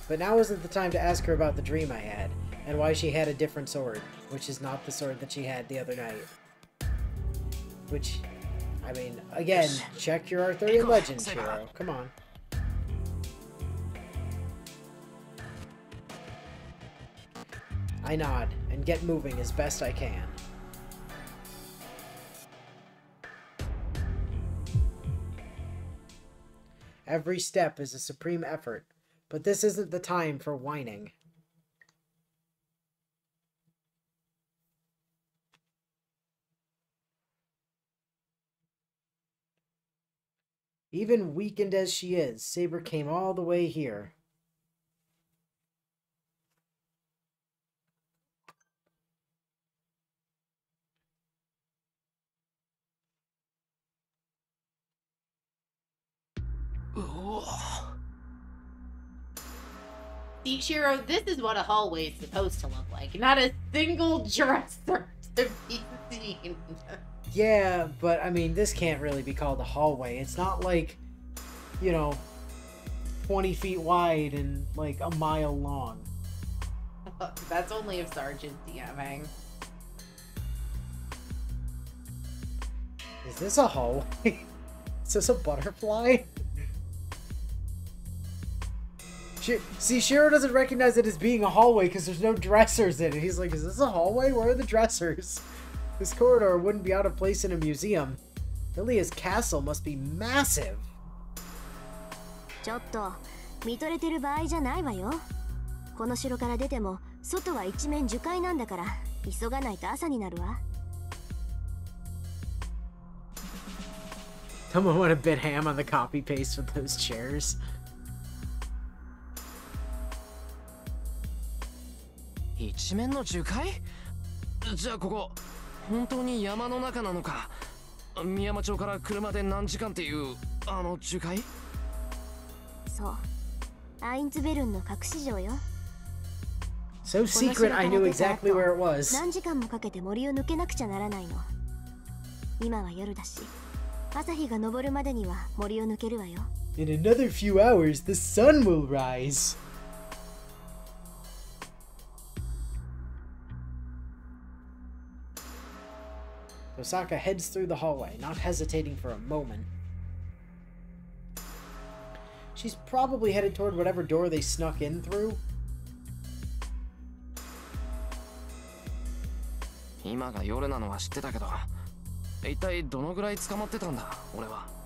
But now isn't the time to ask her about the dream I had, and why she had a different sword, which is not the sword that she had the other night. Which, I mean, again, check your Arthurian legends, Shiro. Come on. I nod, and get moving as best I can. Every step is a supreme effort, but this isn't the time for whining. Even weakened as she is, Saber came all the way here. See, Shiro, this is what a hallway is supposed to look like. Not a single dresser to be seen. Yeah, but I mean, this can't really be called a hallway. It's not like, you know, 20 feet wide and like a mile long. That's only if Sarge is DMing. Is this a hallway? Is this a butterfly? See, Shiro doesn't recognize it as being a hallway because there's no dressers in it. He's like, is this a hallway? Where are the dressers? This corridor wouldn't be out of place in a museum. Ilia's castle must be massive. ちょっと見とれてる場合じゃないわよ。この城から出ても外は一面樹海なんだから急がないと朝になるわ。Someone want a bit ham on the copy paste with those chairs. 一面の樹海？じゃあここ本当に山の中なのか？宮山町から車で何時間っていうあの樹海？そう、アインツベルンの隠し城よ。 So secret, I knew exactly where it was. 何時間もかけて森を抜けなくちゃならないの。今は夜だし、朝日が昇るまでには森を抜けるわよ。In another few hours, the sun will rise. Osaka heads through the hallway, not hesitating for a moment. She's probably headed toward whatever door they snuck in through. 今が夜なのは知ってたけど、一体どのぐらい捕まってたんだ、俺は。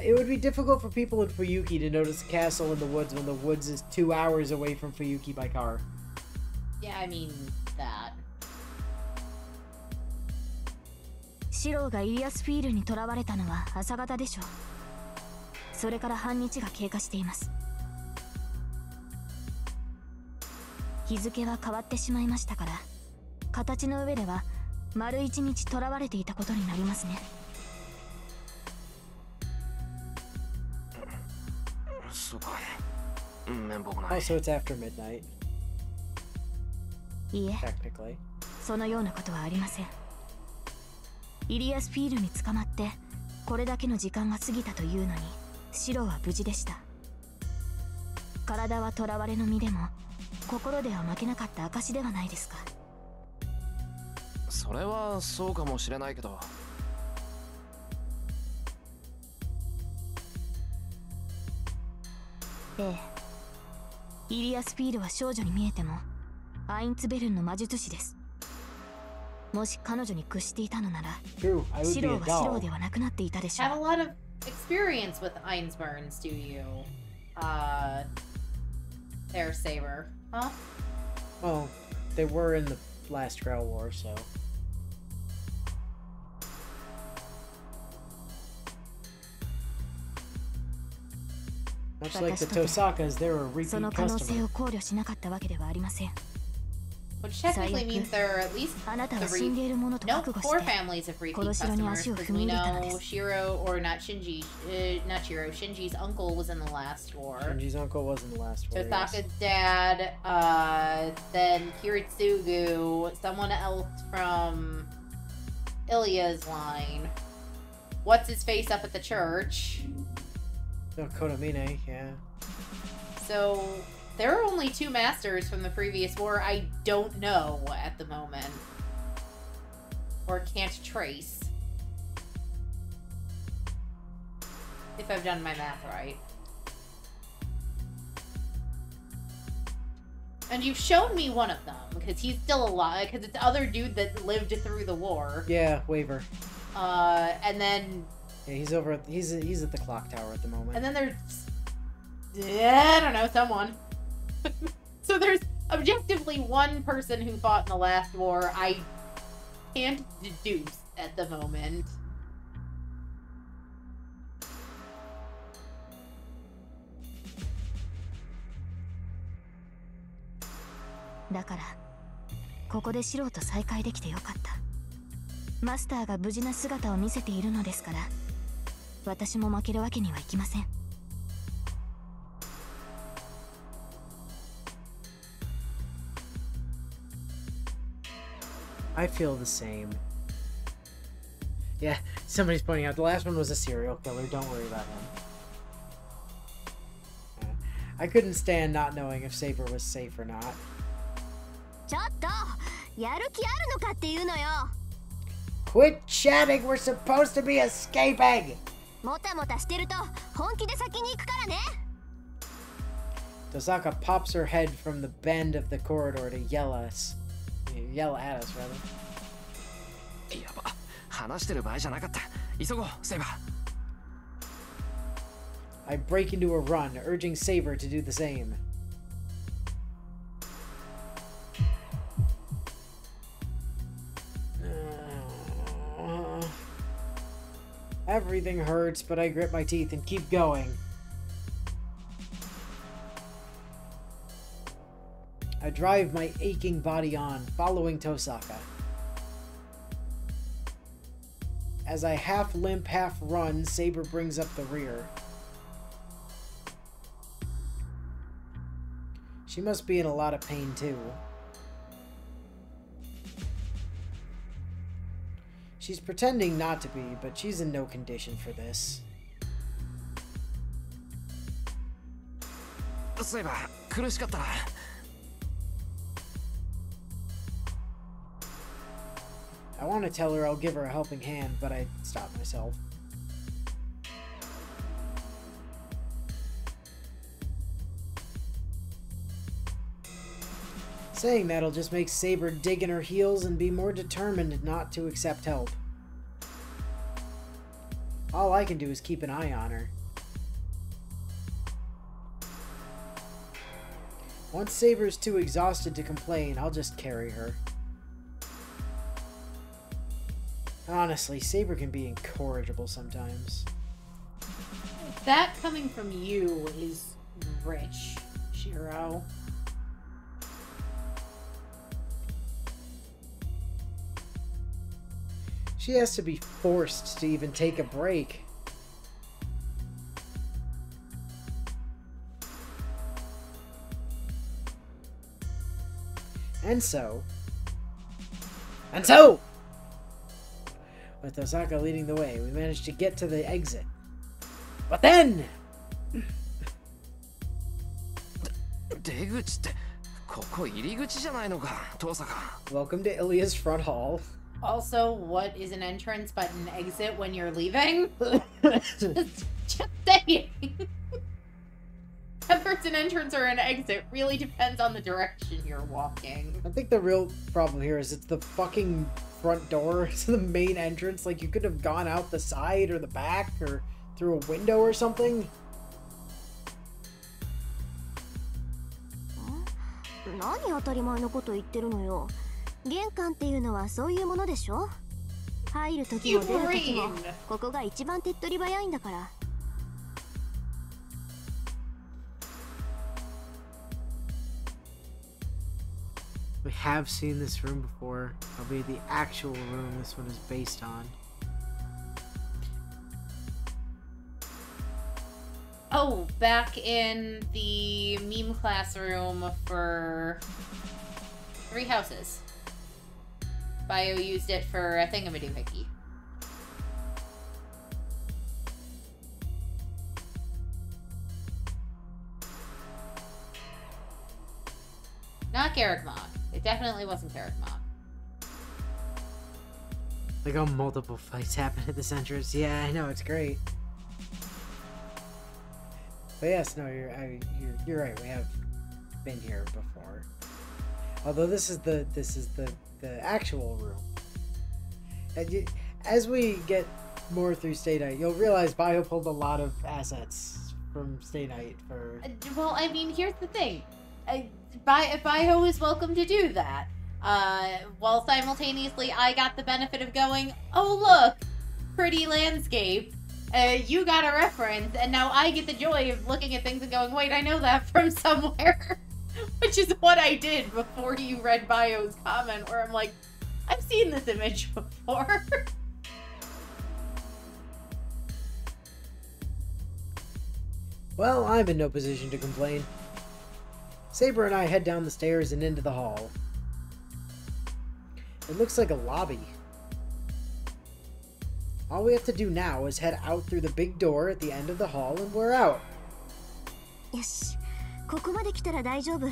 It would be difficult for people in Fuyuki to notice a castle in the woods when the woods is 2 hours away from Fuyuki by car. Yeah, I mean that. シローがイリアスフィールに囚われたのは朝方でしょう。それから半日が経過しています。日付は変わってしまいましたから、形の上では丸一日囚われていたことになりますね。そうか。面目ない。Also, it's after midnight. いいえ、 Technically. そのようなことはありません。イリアスフィールに捕まってこれだけの時間が過ぎたというのに、シロは無事でした。体は囚われの身でも心では負けなかった証ではないですか。それはそうかもしれないけど。ええ、イリアスフィールは少女に見えてもアインツベルンの魔術師です。もし彼女に屈していたのなら、シローはシローではなくなっていたでしょう。 Have a lot of experience with Einsburns, do you? There, Saber. Huh? Well, they were in the last Grail War, so. Much like the Tosakas, they were a その repeat 可能性 customer. を考慮しなかったわけではありません。Which technically means there are at least あなたは死 three, んでいるものと no, 覚悟 four して families of repeat 殺しろに customers 足を because 踏み we 入れたので know す Shiro, or not Shinji, not Shiro, Shinji's uncle was in the last war. Shinji's uncle was in the last war. Tosaka's dad, then Kiritsugu, someone else from Ilya's line. What's his face up at the church? No, Konomine, yeah. So there are only 2 masters from the previous war I don't know at the moment. Or can't trace. If I've done my math right. And you've shown me one of them, because he's still alive, because it's the other dude that lived through the war. Yeah, Waver. And then... Yeah, he's over at, he's at the clock tower at the moment. And then there's... I don't know, someone. So there's objectively one person who fought in the last war I can't deduce at the moment.だからここでシローと再会できてよかった。マスターが無事な姿を見せているのですから、私も負けるわけにはいきません。I feel the same. Yeah, somebody's pointing out the last one was a serial killer. Don't worry about him. Yeah. I couldn't stand not knowing if Saber was safe or not. ちょっとやる気あるのかっていうのよ。 Quit chatting! We're supposed to be escaping! もたもたしてると本気で先に行くからね。 Tosaka pops her head from the bend of the corridor to yell at us. Yell at us, rather. やば、話してる場合じゃなかった。急ごう、セイバー。I break into a run, urging Saber to do the same. Everything hurts, but I grit my teeth and keep going. I drive my aching body on, following Tosaka. As I half limp, half run, Saber brings up the rear. She must be in a lot of pain, too. She's pretending not to be, but she's in no condition for this. セイバー、苦しかったな。I want to tell her I'll give her a helping hand, but I stop myself. Saying that'll just make Saber dig in her heels and be more determined not to accept help. All I can do is keep an eye on her. Once Saber's too exhausted to complain, I'll just carry her. Honestly, Saber can be incorrigible sometimes. That coming from you is rich, Shiro. She has to be forced to even take a break. And so... with Osaka leading the way, we managed to get to the exit. But then... 出口って、ここ入り口じゃないのか、遠坂。 Welcome to Ilya's front hall. Also, what is an entrance but an exit when you're leaving? just saying. Whether it's an entrance or an exit really depends on the direction you're walking. I think the real problem here is it's the fucking front door. It's the main entrance. Like, you could have gone out the side or the back or through a window or something. 何当たり前のこと言ってるのよ。玄関っていうのはそういうものでしょ。入る時も出る時もここが一番手っ取り早いんだから。have seen this room before. It'll be the actual room this one is based on. Oh, back in the meme classroom for Three Houses. Bio used it for a thingamadoohickey. Not Garrick Mach. It definitely wasn't Garrick Mach. Like, how multiple fights happen at this entrance. Yeah, I know, it's great. But yes, no, you're right. We have been here before. Although this is the actual room. And as we get more through Stay Night, you'll realize Bio pulled a lot of assets from Stay Night for. Well, I mean, here's the thing. Bio is welcome to do that. While simultaneously, I got the benefit of going, oh look, pretty landscape. You got a reference, and now I get the joy of looking at things and going, wait, I know that from somewhere. Which is what I did before you read Bio's comment, where I'm like, I've seen this image before. Well, I'm in no position to complain. Saber and I head down the stairs and into the hall. It looks like a lobby. All we have to do now is head out through the big door at the end of the hall and we're out. よし、ここまで来たら大丈夫。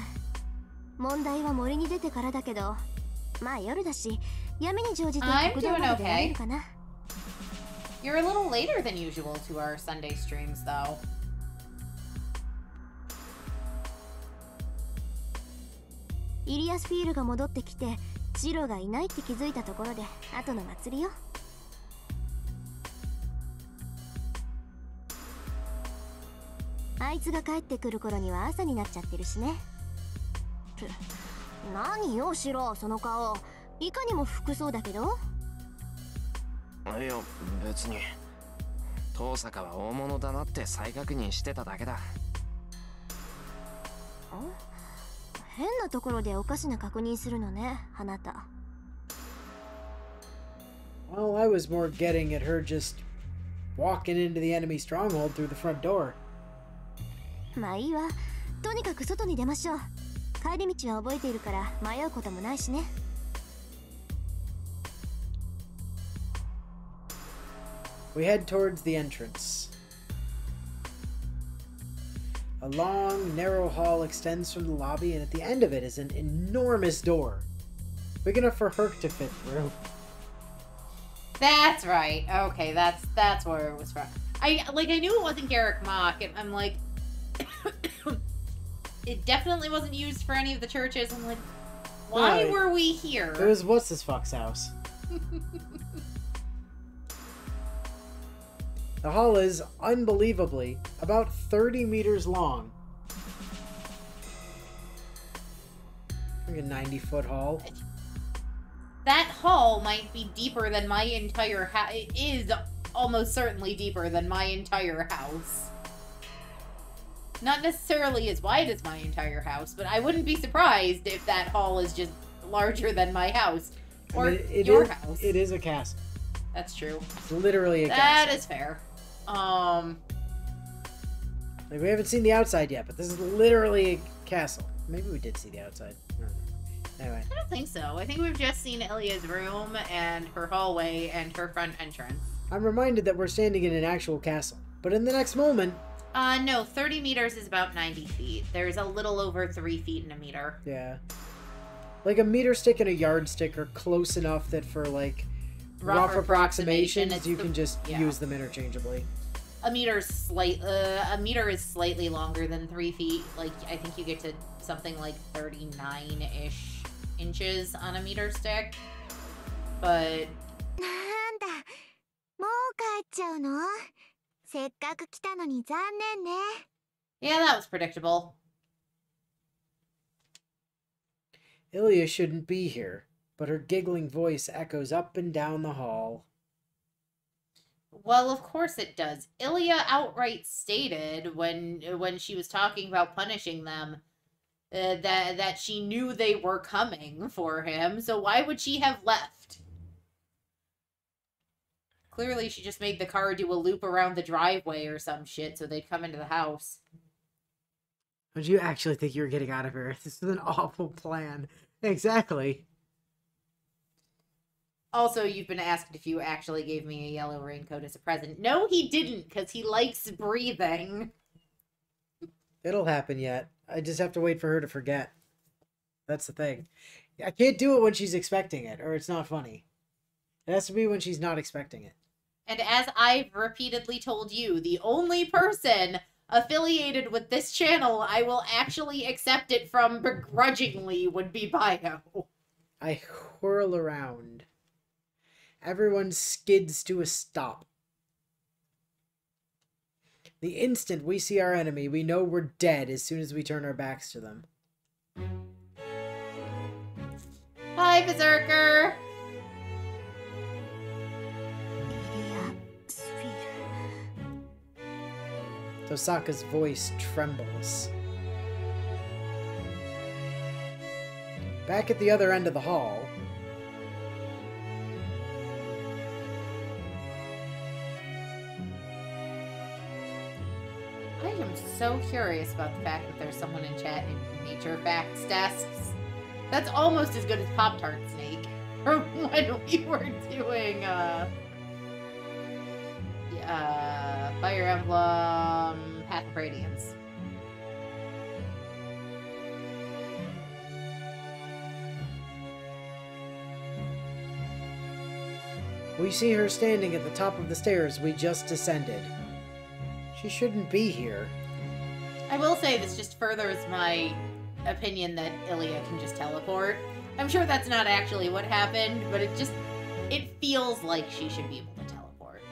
問題は森に出てからだけど、まあ夜だし、闇に乗じて国道まで出られるかな。You're a little later than usual to our Sunday streams, though. イリアスフィールが戻ってきて、ジロがいないって気づいたところで、後の祭りよ。あいつが帰ってくる頃には朝になっちゃってるしね。って何よシロ、その顔。いかにも服装だけど。いや別に遠坂は大物だなって再確認してただけだ。変なところでおかしな確認するのね、あなた。Well, I was more getting at her just walking into the enemy stronghold through the front door. まあいいわ。とにかく外に出ましょう。帰り道は覚えているから迷うこともないしね。We head towards the entrance. A long, narrow hall extends from the lobby, and at the end of it is an enormous door. Big enough for Herc to fit through. That's right. Okay, that's where it was from. I knew it wasn't Garrick Mach, and I'm like, it definitely wasn't used for any of the churches. I'm like, why were we here? It was what's his fuck's house. The hall is, unbelievably, about 30 meters long. Like a 90-foot hall. That hall might be deeper than my entire house. It is almost certainly deeper than my entire house. Not necessarily as wide as my entire house, but I wouldn't be surprised if that hall is just larger than my house. Or your house. It is a castle. That's true. It's literally a castle. That is fair. Like, we haven't seen the outside yet, but this is literally a castle. Maybe we did see the outside. I don't know. Anyway. I don't think so. I think we've just seen Ilya's room and her hallway and her front entrance. I'm reminded that we're standing in an actual castle. But in the next moment... No, 30 meters is about 90 feet. There's a little over 3 feet in a meter. Yeah. Like, a meter stick and a yardstick are close enough that for, like, rough approximations, you can just use them interchangeably. A meter is slightly longer than 3 feet. Like, I think you get to something like 39-ish inches on a meter stick. But... なんだ、もう帰っちゃうの？せっかく来たのに残念ね。Yeah, that was predictable. Ilya shouldn't be here, but her giggling voice echoes up and down the hall. Well, of course it does. Ilya outright stated when she was talking about punishing them that she knew they were coming for him, so why would she have left? Clearly, she just made the car do a loop around the driveway or some shit so they'd come into the house. Would you actually think you were getting out of here? This is an awful plan. Exactly. Also, you've been asked if you actually gave me a yellow raincoat as a present. No, he didn't, because he likes breathing. It'll happen yet. I just have to wait for her to forget. That's the thing. I can't do it when she's expecting it, or it's not funny. It has to be when she's not expecting it. And as I've repeatedly told you, the only person affiliated with this channel I will actually accept it from begrudgingly would be Bio. I whirl around. Everyone skids to a stop. The instant we see our enemy, we know we're dead as soon as we turn our backs to them. Hi, Berserker! Tosaka's voice trembles. Back at the other end of the hall, I am so curious about the fact that there's someone in chat in Nature Facts desks. That's almost as good as Pop-Tart Snake. From when we were doing, Fire Emblem Path of Radiance. we see her standing at the top of the stairs we just descended. She shouldn't be here. I will say this just furthers my opinion that Ilya can just teleport. I'm sure that's not actually what happened, but it feels like she should be able to teleport.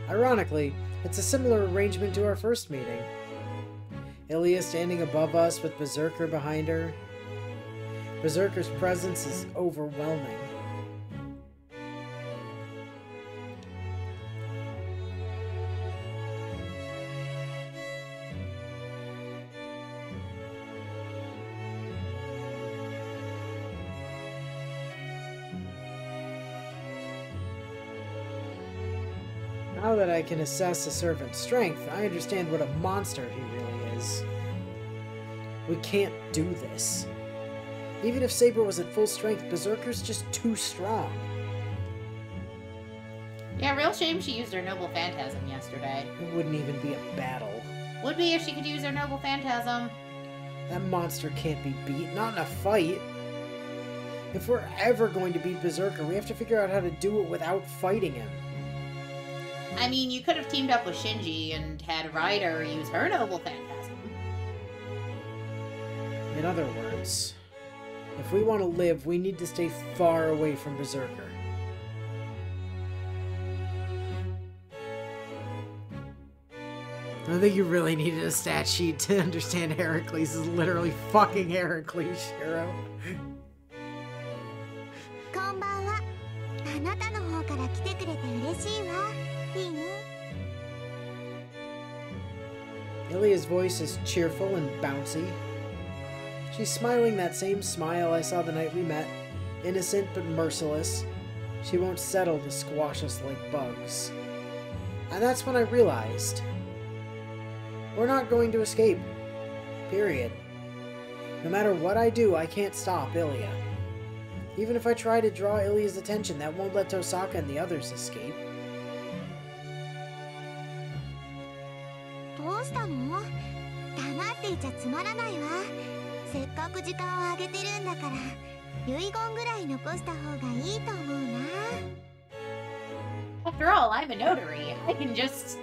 Ironically, it's a similar arrangement to our first meeting. Ilya standing above us with Berserker behind her. Berserker's presence is overwhelming. Now that I can assess a servant's strength, I understand what a monster he really is. We can't do this. Even if Saber was at full strength, Berserker's just too strong. Yeah, real shame she used her Noble Phantasm yesterday. It wouldn't even be a battle. Would be if she could use her Noble Phantasm. That monster can't be beat, not in a fight. If we're ever going to beat Berserker, we have to figure out how to do it without fighting him. I mean, you could have teamed up with Shinji and had Ryder use her Noble Phantasm. In other words, if we want to live, we need to stay far away from Berserker. I think you really needed a stat sheet to understand Heracles is literally fucking Heracles, Shiro. こんばんは。あなたの方から来てくれて嬉しいわ、リン。Ilya's voice is cheerful and bouncy. She's smiling that same smile I saw the night we met, innocent but merciless. She won't settle to squash us like bugs. And that's when I realized, we're not going to escape. Period. No matter what I do, I can't stop Ilya. Even if I try to draw Ilya's attention, that won't let Tosaka and the others escape. どうしたの？黙っていちゃつまらないわ。せっかく時間をあげてるんだから、遺言ぐらい残した方がいいと思うな。After all, I'm a notary. I can just,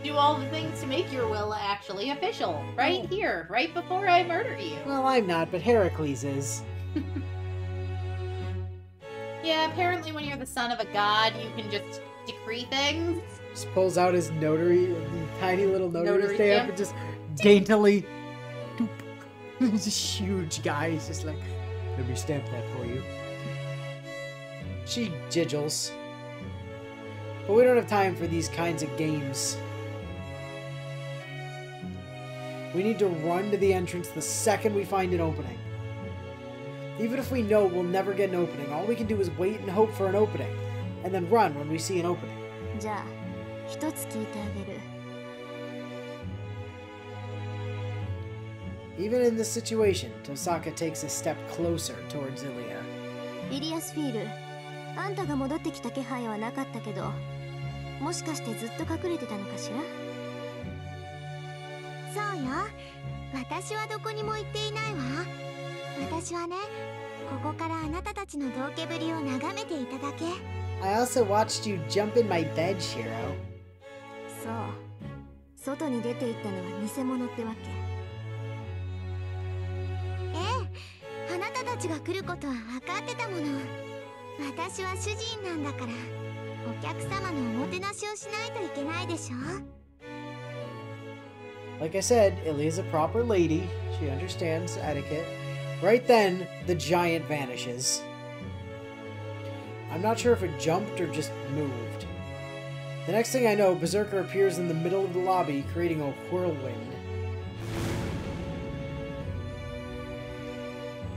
do all the things to make your will actually official. Right here, right before I murder you. Well, I'm not, but Heracles is. Yeah, apparently when you're the son of a god, you can just decree things. Just pulls out his notary, the tiny little notary Notary stamp, stamp. and just daintily... doop. He's a huge guy. He's just like, let me stamp that for you. She jiggles. But we don't have time for these kinds of games. We need to run to the entrance the second we find an opening. Even if we know we'll never get an opening, all we can do is wait and hope for an opening, and then run when we see an opening. じゃあ一つ聞いてあげる。 Even in this situation, Tosaka takes a step closer towards Ilia. イリアスフィール、あんたが戻ってきた気配はなかったけど、もしかしてずっと隠れてたのかしら？そうよ。私はどこにも行っていないわ。私はね、ここからあなたたちの道化ぶりを眺めていただけ。I also watched you jump in my bed, Shiro. そう。外に出て行ったのは偽物ってわけ。ええ、あなたたちが来ることは分かってたもの。私は主人なんだから、お客様のおもてなしをしないといけないでしょ。Like I said, Ilia's a proper lady. She understands etiquette. Right then, the giant vanishes. I'm not sure if it jumped or just moved. The next thing I know, Berserker appears in the middle of the lobby, creating a whirlwind.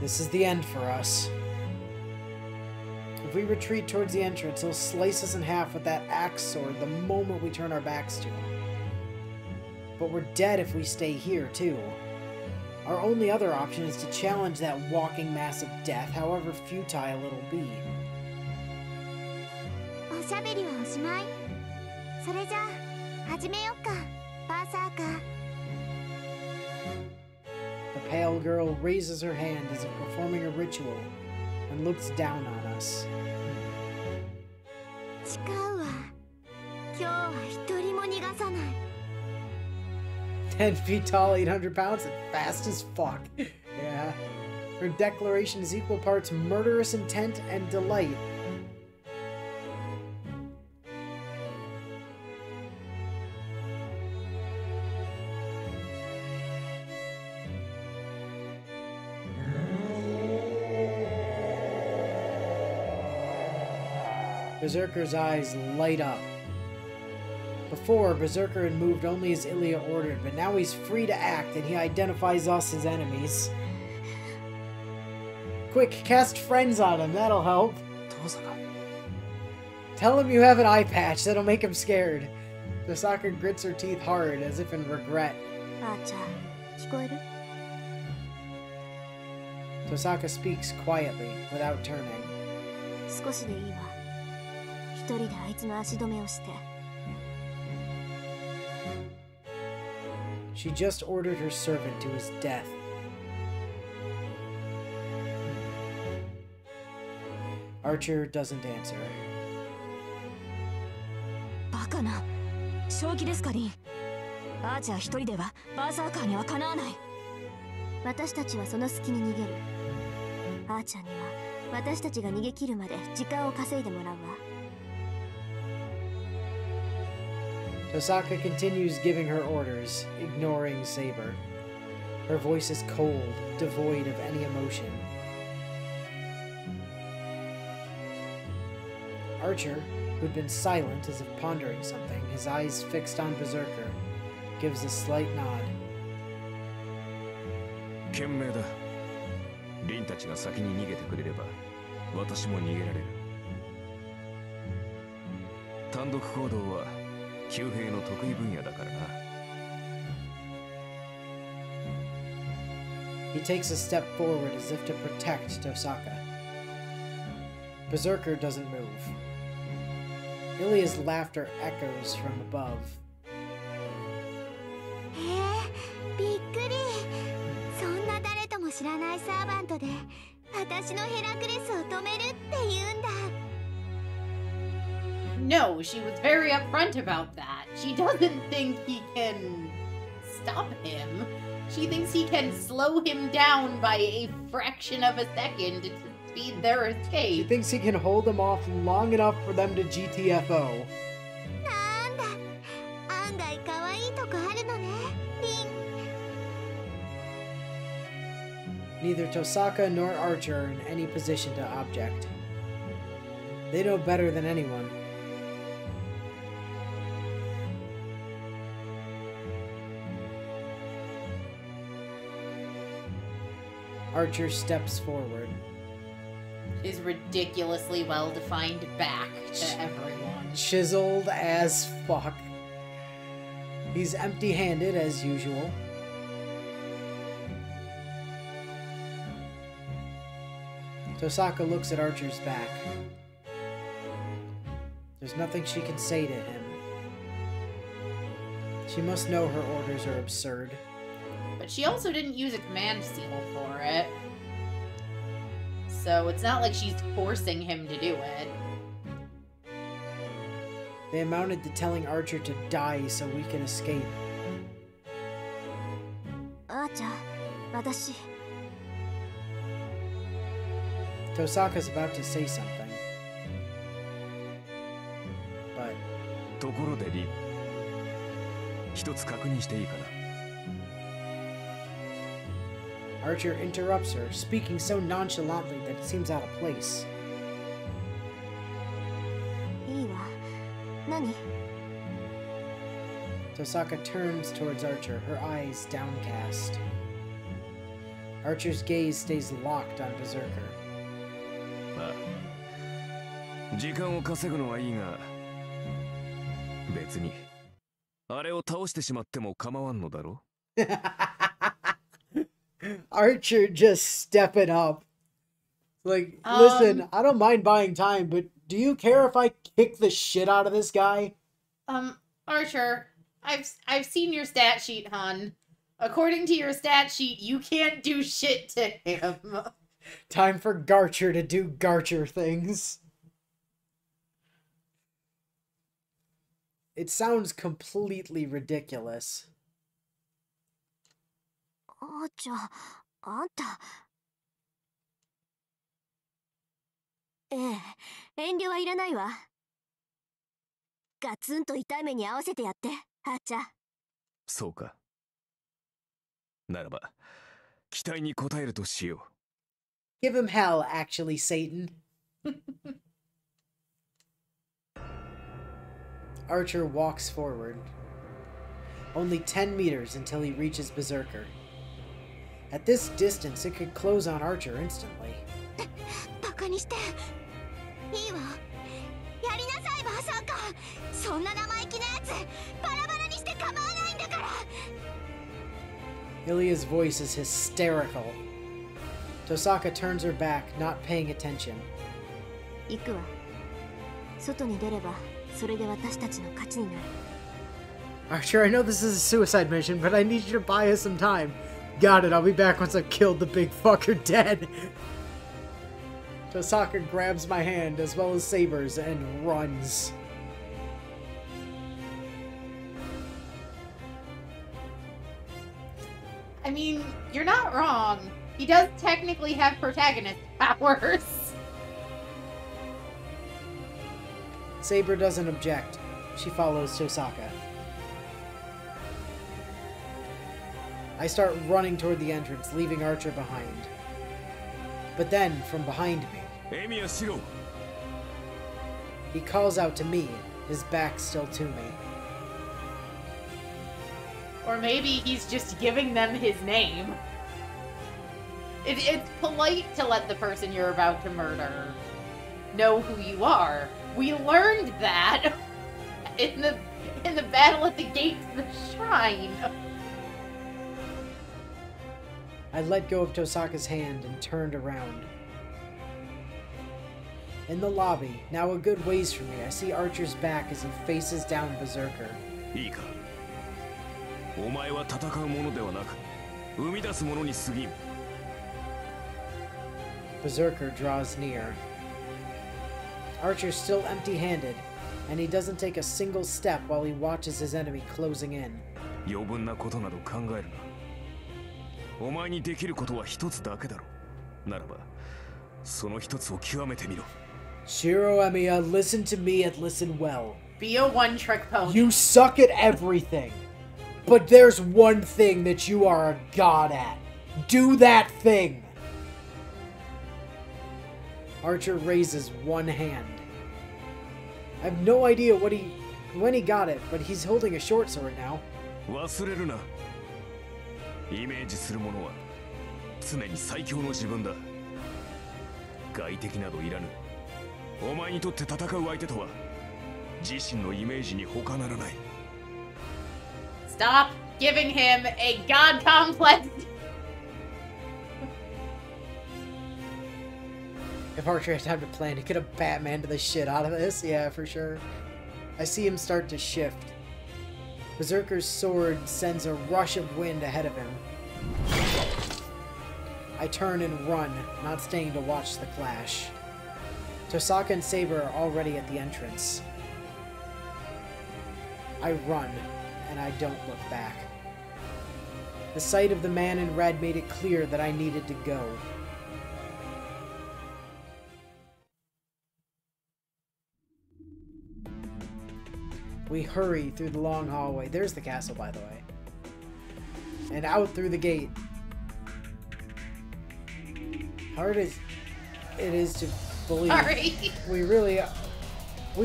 This is the end for us. If we retreat towards the entrance, he'll slice us in half with that axe sword the moment we turn our backs to him. But we're dead if we stay here, too. Our only other option is to challenge that walking mass of death, however futile it'll be. おしゃべりはおしまい。それじゃあ始めよっか、バーサーカー。 The pale girl raises her hand as if performing a ritual and looks down on us. 誓うわ。今日は一人も逃がさない。 10 feet tall, 800 pounds, and fast as fuck. Yeah. Her declaration is equal parts murderous intent and delight. Berserker's eyes light up. Before, Berserker had moved only as Ilia ordered, but now he's free to act and he identifies us as enemies. Quick, cast friends on him, that'll help. Tell him you have an eye patch, that'll make him scared. Tosaka grits her teeth hard, as if in regret. あーちゃん、聞こえる？ Tosaka speaks quietly, without turning. 少しでいいわ。一人であいつの足止めをして。 She just ordered her servant to his death. Archer doesn't answer. バカな。正気ですか、リン。アーチャー一人ではバーサーカーにはかなわない。私たちはその隙に逃げる。アーチャーには私たちが逃げ切るまで時間を稼いでもらうわ。 Tosaka continues giving her orders, ignoring Saber. Her voice is cold, devoid of any emotion. Archer, who'd been silent as if pondering something, his eyes fixed on Berserker, gives a slight nod. 賢明だ。リンたちが先に逃げてくれれば、私も逃げられる。単独行動は騎兵の得意分野だからな。He takes a step forward as if to protect Tosaka. Berserker doesn't move. Ilia's laughter echoes from above. へえ、びっくり。そんな誰とも知らないサーバントで私のヘラクレスを止めるって言うんだ。 No, she was very upfront about that. She doesn't think he can stop him. She thinks he can slow him down by a fraction of a second to speed their She escape. thinks he can hold them off long enough for them to GTFO. なんだ、案外可愛いとこあるのね、リン。 Neither Tosaka nor Archer are in any position to object. They know better than anyone. Archer steps forward. His ridiculously well-defined back to everyone. Chiseled as fuck. He's empty-handed as usual. Tosaka looks at Archer's back. There's nothing she can say to him. She must know her orders are absurd. But she also didn't use a command seal for it. So it's not like she's forcing him to do it. They amounted to telling Archer to die so we can escape. あーちゃん、私 Tosaka's about to say something. But ところでリン、一つ確認していいかな。 Archer interrupts her, speaking so nonchalantly that it seems out of place. いいわ。何？ Tosaka turns towards Archer, her eyes downcast. Archer's gaze stays locked on Berserker. ああ、時間を稼ぐのはいいが、別にあれを倒してしまっても構わんのだろ。Archer just stepping up. Like, listen, I don't mind buying time, but do you care if I kick the shit out of this guy? Archer, I've seen your stat sheet, hon. According to your stat sheet, you can't do shit to him. Time for Garcher to do Garcher things. It sounds completely ridiculous. あーちゃん、あんた。ええ、遠慮はいらないわ。ガツンと痛い目に合わせてやって、あーちゃん。そうか。ならば、期待に応えるとしよう。 Give him hell, actually, Satan. Archer walks forward. Only 10 meters until he reaches Berserker. At this distance, it could close on Archer instantly. バカにしていいわ。やりなさいバーサーカー。そんな生意気なやつバラバラにして構わないんだから。 Ilya's voice is hysterical. Tosaka turns her back, not paying attention. 行くわ。外に出れば、それで私たちの勝ちになる。 Archer, I know this is a suicide mission, but I need you to buy us some time. Got it, I'll be back once I've killed the big fucker dead. Tosaka grabs my hand, as well as Saber's, and runs. I mean, you're not wrong. He does technically have protagonist powers. Saber doesn't object. She follows Tosaka. I start running toward the entrance, leaving Archer behind. But then, from behind me, エミヤシロ、 he calls out to me, his back still to me. Or maybe he's just giving them his name. It's polite to let the person you're about to murder know who you are. We learned that in the battle at the gates of the shrine. I let go of Tosaka's hand and turned around. In the lobby, now a good ways from me, I see Archer's back as he faces down Berserker. いいか。お前は戦うものではなく、生み出すものに過ぎん。 Berserker draws near. Archer's still empty-handed, and he doesn't take a single step while he watches his enemy closing in. 余分なことなど考えるな。お前にできることは一つだけだろう。ならば、その一つを極めてみろ。 Shiro Emiya, listen to me and listen well. Be a one-trick pony. You suck at everything. But there's one thing that you are a god at. Do that thing! Archer raises one hand. I have no idea when he got it, but he's holding a short sword now. 忘れるな。イメージするものは常に最強の自分だ。外敵などいらぬ。お前にとって戦う相手とは自身のイメージに他ならない。 Stop giving him a god complex. If Archer had time to plan, he could have Batmaned the shit out of this. Yeah, for sure. I see him start to shift. Berserker's sword sends a rush of wind ahead of him. I turn and run, not staying to watch the clash. Tosaka and Saber are already at the entrance. I run, and I don't look back. The sight of the man in red made it clear that I needed to go. We hurry through the long hallway. There's the castle, by the way. And out through the gate. Hard as it is to believe. Sorry. We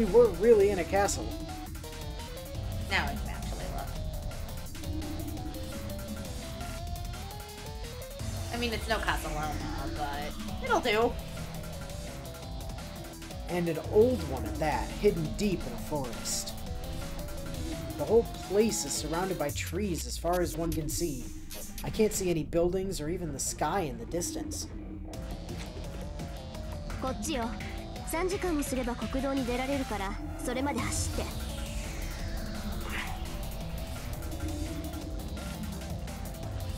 were really in a castle. Now I can actually look. I mean, it's no Casaloma, but it'll do. And an old one at that, hidden deep in a forest. The whole place is surrounded by trees as far as one can see. I can't see any buildings or even the sky in the distance. こっちよ。3時間もすれば国道に出られるから、それまで走って。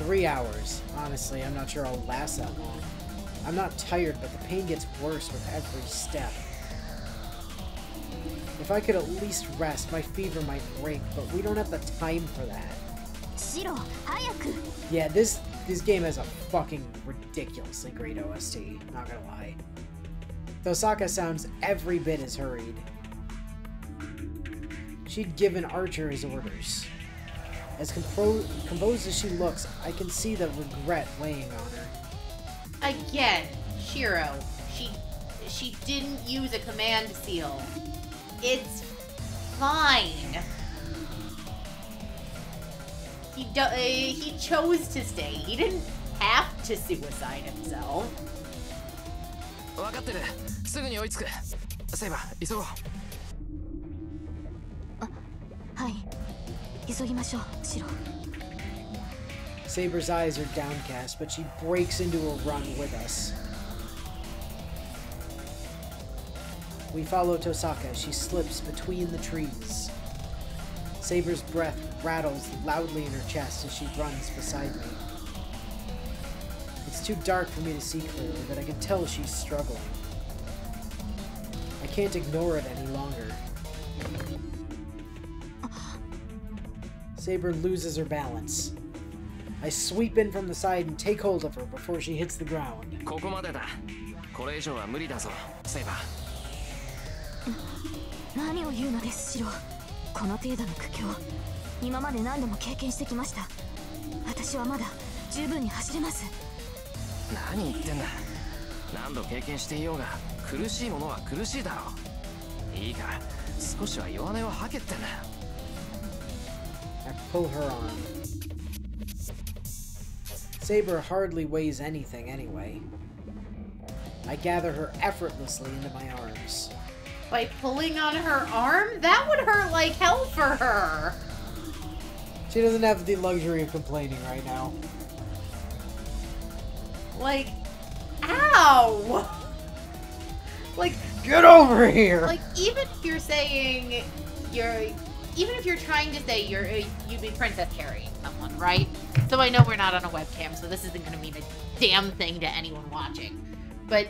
3 hours. Honestly, I'm not sure I'll last that long. I'm not tired, but the pain gets worse with every step. If I could at least rest, my fever might break, but we don't have the time for that. シロ、早く。 Yeah, this game has a fucking ridiculously great OST, not gonna lie. Tosaka sounds every bit as hurried. She'd given Archer his orders. As composed as she looks, I can see the regret weighing on her. Again, Shiro, she didn't use a command seal. It's fine. He chose to stay. He didn't have to suicide himself. 分かってる。すぐに追いつく。セイバー、急ごう。はい。急ぎましょう、シロ。 Saber's eyes are downcast, but she breaks into a run with us. We follow Tosaka as she slips between the trees. Saber's breath rattles loudly in her chest as she runs beside me. It's too dark for me to see clearly, but I can tell she's struggling. I can't ignore it any longer. Saber loses her balance. I sweep in from the side and take hold of her before she hits the ground. ここまでだ。これ以上は無理だぞ、セイバー。何を言うのです、シロ。この程度の苦境、今まで何度も経験してきました。私はまだ十分に走れます。何言ってんだ。何度経験していようが、苦しいものは苦しいだろう。いいから、少しは弱音を吐けってんだ。I pull her arm. Saber hardly weighs anything anyway. I gather her effortlessly into my arms. By pulling on her arm? That would hurt like hell for her. She doesn't have the luxury of complaining right now. Like, ow! Like, get over here! Like, even if you're saying even if you're trying to say you'd be princess carrying someone, right? So I know we're not on a webcam, so this isn't gonna mean a damn thing to anyone watching. But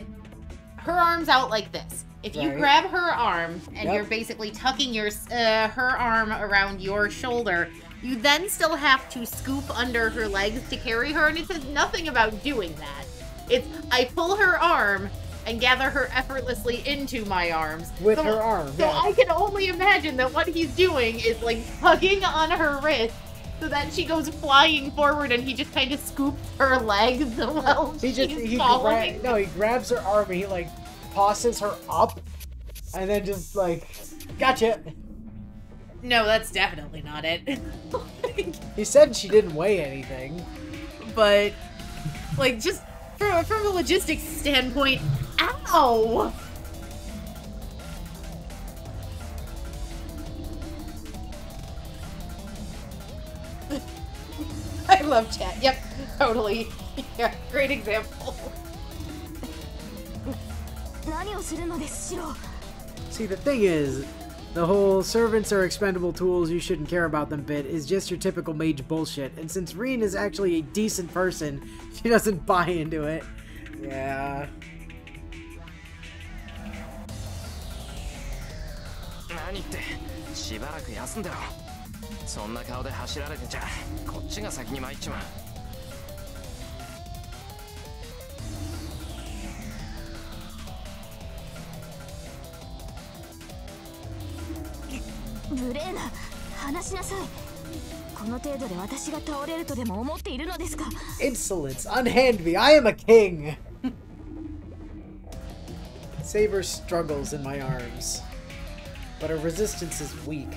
her arm's out like this. If you grab her arm and you're basically tucking your her arm around your shoulder, you then still have to scoop under her legs to carry her, and it says nothing about doing that. It's I pull her arm and gather her effortlessly into my arms. With her arm, So I can only imagine that what he's doing is like tugging on her wrist so that she goes flying forward and he just kind of scoops her legs while she's falling. He grabs her arm and he like tosses her up and then just like, gotcha. No, that's definitely not it. He said she didn't weigh anything. But Like, just from a logistics standpoint, ow! I love chat. Yep, totally. Yeah, great example. See, the thing is, the whole servants are expendable tools, you shouldn't care about them bit is just your typical mage bullshit. And since Reen is actually a decent person, she doesn't buy into it. Yeah. 何ってしばらく休んでろ。そんな顔で走られてちゃこっちが先に参っちまう。ブレーナ、話しなさい。この程度で私が倒れるとでも思っているのですか？ Insolence! Unhand me! I am a king! Saber struggles in my arms, but her resistance is weak.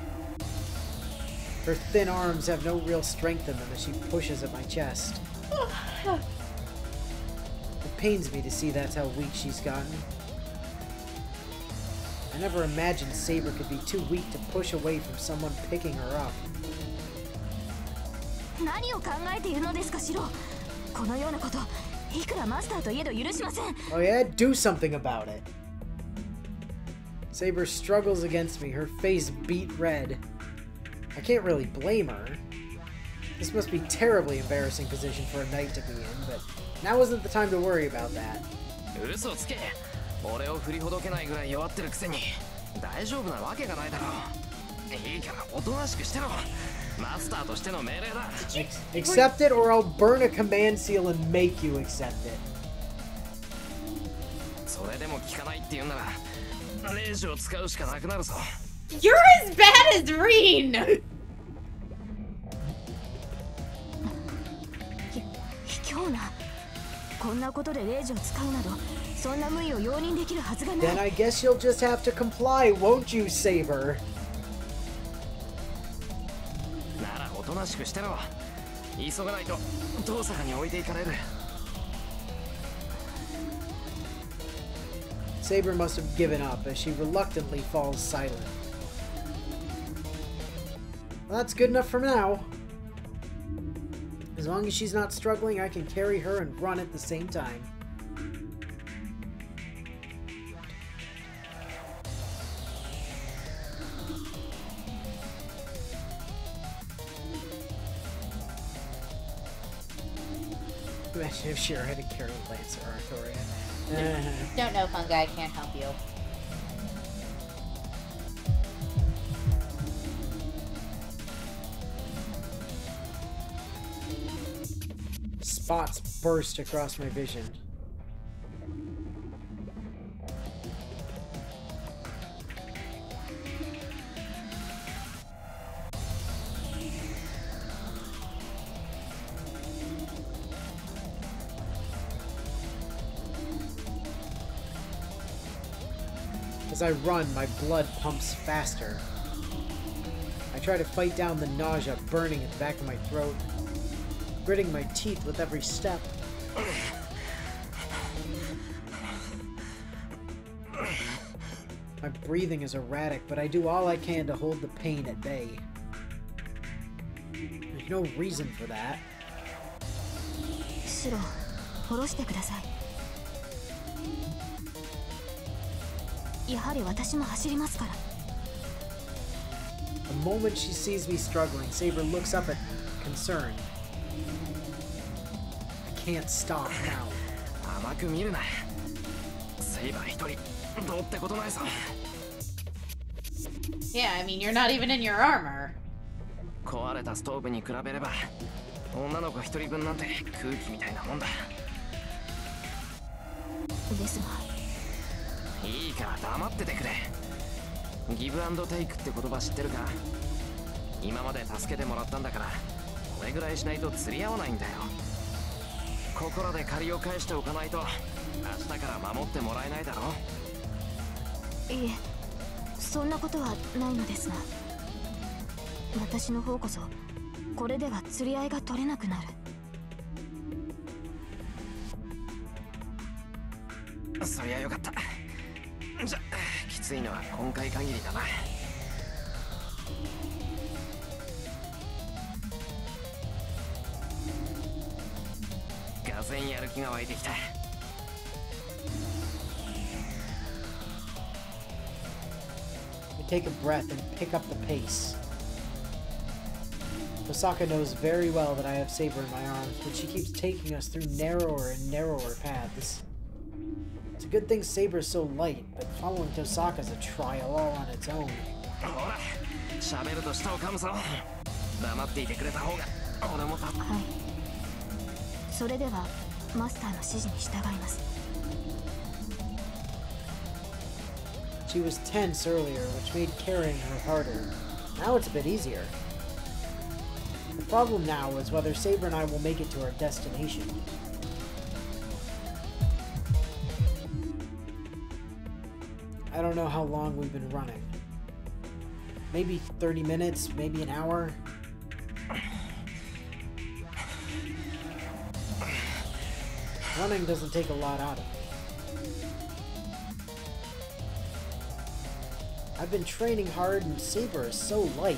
Her thin arms have no real strength in them as she pushes at my chest. It pains me to see that's how weak she's gotten. I never imagined Saber could be too weak to push away from someone picking her up. 何を考えているのですか、シロ。このようなこと、いくらマスターといえど許しません。Oh yeah? Do something about it. Saber struggles against me, her face beat red. I can't really blame her. This must be a terribly embarrassing position for a knight to be in, but now isn't the time to worry about that. 嘘つけ。俺を振りほどけないぐらい弱ってるくせに大丈夫なわけがないだろう。いいからおとなしくしてろ。マスターとしての命令だ。Accept it or I'll burn a command seal and make you accept it. それでも聞かないって言うならレイジを使うしかなくなるぞ。You're as bad as Reen! 卑怯な。こんなことでレイジを使うなど、そんな無意を容認できるはずがない。 Then I guess you'll just have to comply, won't you, Saber? ならおとなしくしてろ。急がないと遠坂に置いていかれる。Saber must have given up as she reluctantly falls silent. Well, that's good enough for now. As long as she's not struggling, I can carry her and run at the same time. Imagine if Shira had to carry Lancer Arthoria. Don't know, Fungi, can't help you. Spots burst across my vision. As I run, my blood pumps faster. I try to fight down the nausea burning at the back of my throat, gritting my teeth with every step. My breathing is erratic, but I do all I can to hold the pain at bay. There's no reason for that. シロ、下ろしてください。やはり私も走りますから。 The moment she sees me struggling, Saber looks up at concerned. I can't stop now. 甘く見るな。セイバー一人どうってことないさ。 Yeah, I mean, you're not even in your armor. 壊れたストーブに比べれば女の子一人分なんて空気みたいなもんだ。ですが、いいから黙っててくれ。ギブアンドテイクって言葉知ってるか？今まで助けてもらったんだからこれぐらいしないと釣り合わないんだよ。ここらで借りを返しておかないと明日から守ってもらえないだろ。いえ、そんなことはないのですが、私の方こそこれでは釣り合いが取れなくなる。そりゃよかった。じゃ、きついのは今回限りだな。がぜんやる気が湧いてきた。We take a breath and pick up the pace. Osaka knows very well that I have Saber in my arms, but she keeps taking us through narrower and narrower paths. It's a good thing Saber is so light, but following Tosaka's a trial all on its own. ほら、喋ると舌を噛むぞ。黙っていてくれた方が俺もはい。それではマスターの指示に従います。She was tense earlier, which made carrying her harder. Now it's a bit easier. The problem now is whether Saber and I will make it to our destination. I don't know how long we've been running. Maybe 30 minutes, maybe an hour. Running doesn't take a lot out of me. I've been training hard and Saber is so light.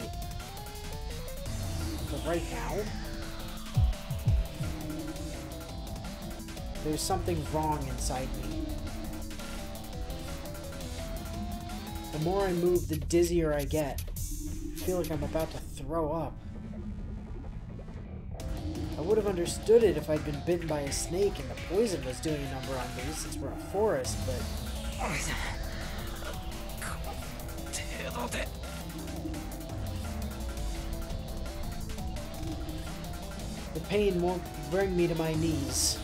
But right now, there's something wrong inside me. The more I move, the dizzier I get. I feel like I'm about to throw up. I would have understood it if I'd been bitten by a snake and the poison was doing a number on me since we're a forest, but... The pain won't bring me to my knees.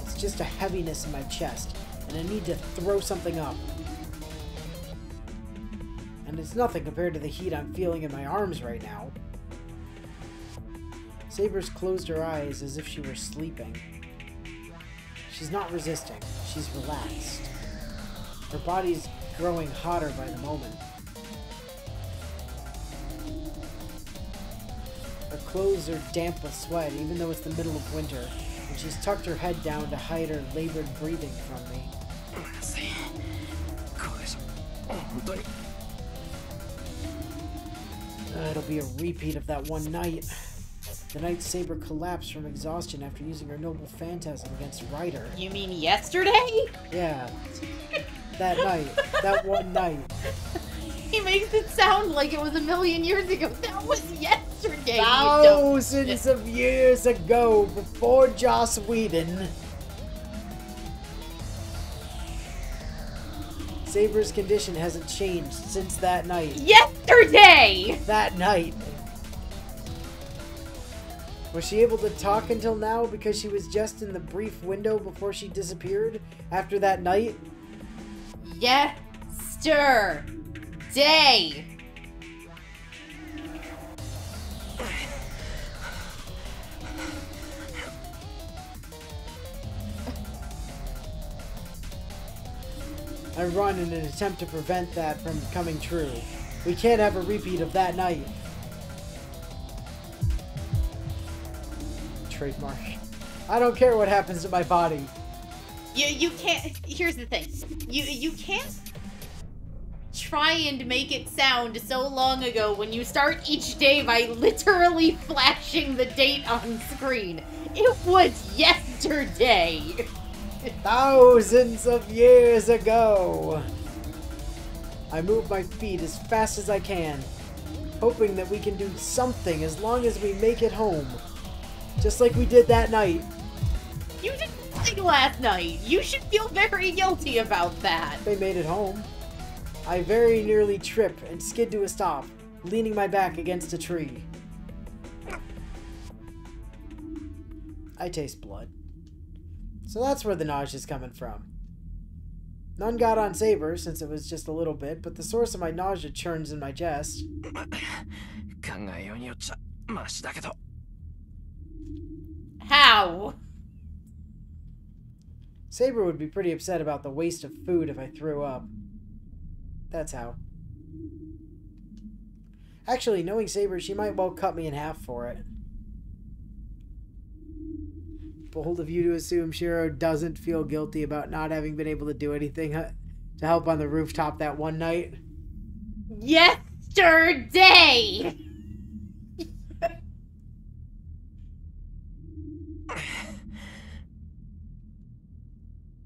It's just a heaviness in my chest, and I need to throw something up. And it's nothing compared to the heat I'm feeling in my arms right now. Saber's closed her eyes as if she were sleeping. She's not resisting. She's relaxed. Her body's growing hotter by the moment. Her clothes are damp with sweat, even though it's the middle of winter, and she's tucked her head down to hide her labored breathing from me. It'll be a repeat of that one night. The night Saber collapsed from exhaustion after using her noble phantasm against Ryder. You mean yesterday? Yeah. That night. That one night. He makes it sound like it was a million years ago. That was yesterday. Thousands of years ago, before Joss Whedon. Saber's condition hasn't changed since that night. Yesterday! That night. Was she able to talk until now because she was just in the brief window before she disappeared after that night? Yesterday! I run in an attempt to prevent that from coming true. We can't have a repeat of that night. Trademark. I don't care what happens to my body. You can't. Here's the thing. You can't try and make it sound so long ago when you start each day by literally flashing the date on screen. It was yesterday. Thousands of years ago. I move my feet as fast as I can, hoping that we can do something as long as we make it home. Just like we did that night. You did nothing last night. You should feel very guilty about that. They made it home. I very nearly trip and skid to a stop, leaning my back against a tree. I taste blood. So that's where the nausea's coming from. None got on Saber, since it was just a little bit, but the source of my nausea churns in my chest. How? Saber would be pretty upset about the waste of food if I threw up. That's how. Actually, knowing Saber, she might well cut me in half for it. bold of you to assume Shiro doesn't feel guilty about not having been able to do anything to help on the rooftop that one night. Yesterday!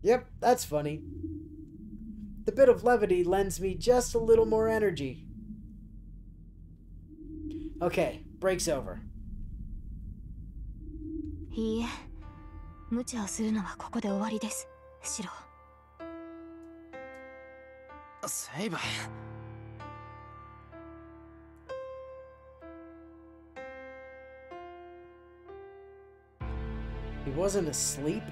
Yep, that's funny. The bit of levity lends me just a little more energy. Okay, break's over. いいえ、無茶をするのはここで終わりです、シロ。セイバー。He wasn't asleep?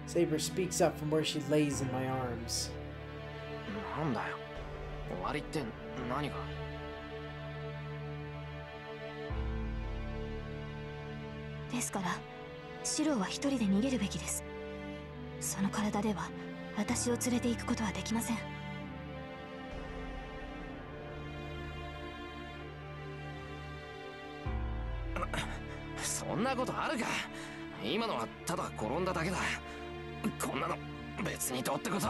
Saber speaks up from where she lays in my arms. なんだよ。終わりって何が？ですから、シロは一人で逃げるべきです。その体では私を連れて行くことはできません。そんなことあるか。今のはただ転んだだけだ。こんなの別にどうってこと。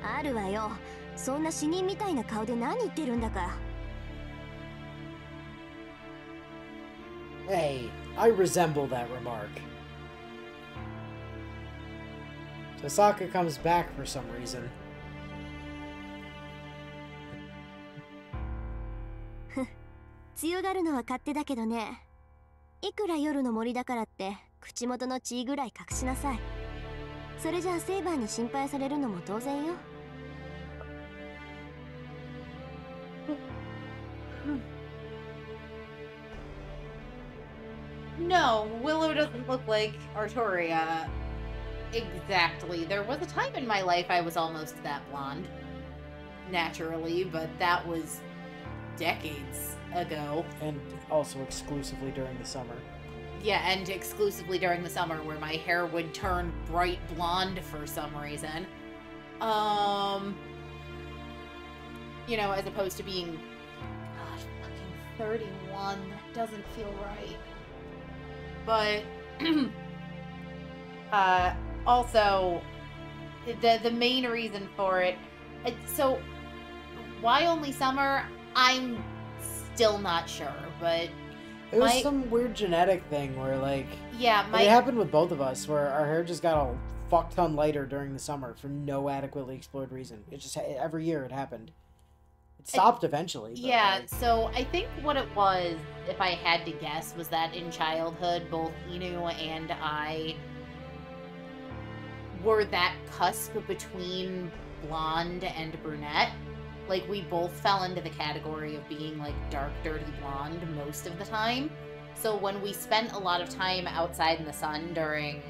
あるわよ。そんな死人みたいな顔で何言ってるんだか。Hey, I resemble that remark. Tosaka comes back for some reason. 強がるのは勝手だけどね。いくら夜の森だからって口元の血ぐらい隠しなさい。それじゃあセイバーに心配されるのも当然よ。No, Willow doesn't look like Artoria. Exactly. There was a time in my life I was almost that blonde. Naturally, but that was decades ago. And also exclusively during the summer. Yeah, and exclusively during the summer where my hair would turn bright blonde for some reason. You know, as opposed to being, God, fucking 31. That doesn't feel right. But, also, the main reason for it, so, why only summer? I'm still not sure, but... It was some weird genetic thing where, like... Yeah, it happened with both of us, where our hair just got a fuck ton lighter during the summer for no adequately explored reason. It just, every year it happened. It stopped eventually. Yeah, so I think what it was, if I had to guess, was that in childhood, both Inu and I were that cusp between blonde and brunette. Like, we both fell into the category of being, like, dark, dirty blonde most of the time. So when we spent a lot of time outside in the sun during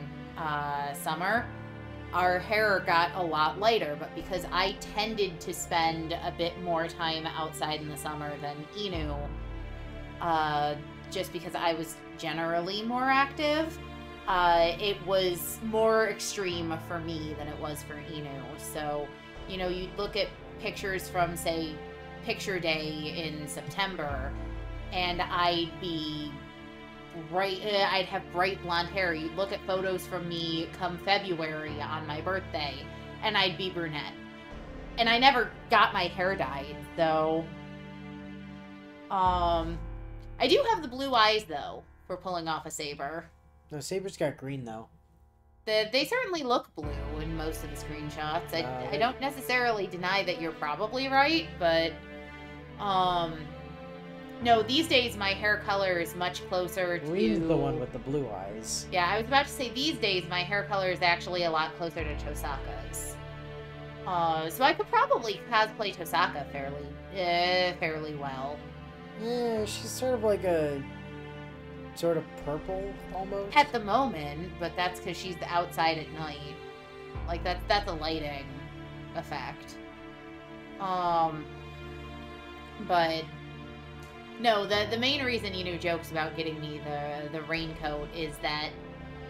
summer, our hair got a lot lighter. But because I tended to spend a bit more time outside in the summer than Inu, just because I was generally more active, it was more extreme for me than it was for Inu. So, you know, you'd look at pictures from, say, picture day in September, and I'd be bright, I'd have bright blonde hair. You'd look at photos from me come February on my birthday, and I'd be brunette. And I never got my hair dyed, so... I do have the blue eyes, though, for pulling off a saber. No, Saber's got green, though. They certainly look blue in most of the screenshots. I don't necessarily deny that you're probably right, but... No, these days my hair color is much closer to... Green's the one with the blue eyes. Yeah, I was about to say these days my hair color is actually a lot closer to Tosaka's. So I could probably cosplay Tosaka fairly well. Yeah, she's sort of like a... sort of purple, almost? At the moment, but that's because she's outside at night. Like, that's a lighting effect. But... No, the main reason Inu jokes about getting me the raincoat is that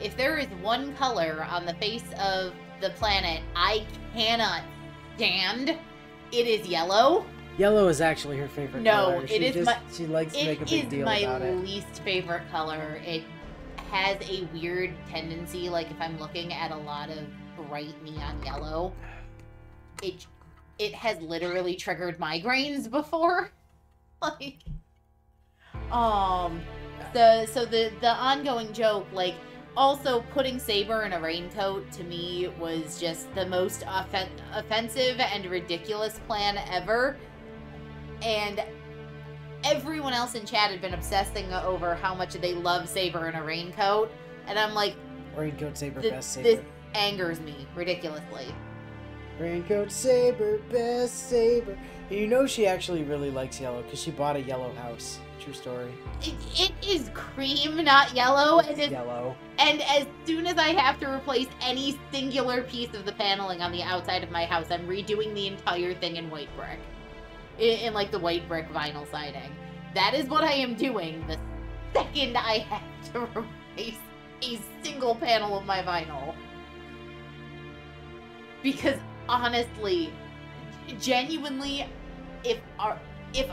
if there is one color on the face of the planet I cannot stand, it is yellow. Yellow is actually her favorite No, color. it is She likes to make a big deal about It is it. my least favorite color. It has a weird tendency, like if I'm looking at a lot of bright neon yellow, it has literally triggered migraines before. Like, the ongoing joke, like, also putting Saber in a raincoat to me was just the most offensive and ridiculous plan ever. And everyone else in chat had been obsessing over how much they love Saber in a raincoat. And I'm like, Raincoat Saber, best Saber. this angers me ridiculously. Raincoat Saber, best Saber. And you know she actually really likes yellow because she bought a yellow house. True story. It is cream, not yellow. It's yellow. And as soon as I have to replace any singular piece of the paneling on the outside of my house, I'm redoing the entire thing in white brick. In like the white brick vinyl siding. That is what I am doing the second I have to replace a single panel of my vinyl. Because honestly, genuinely, if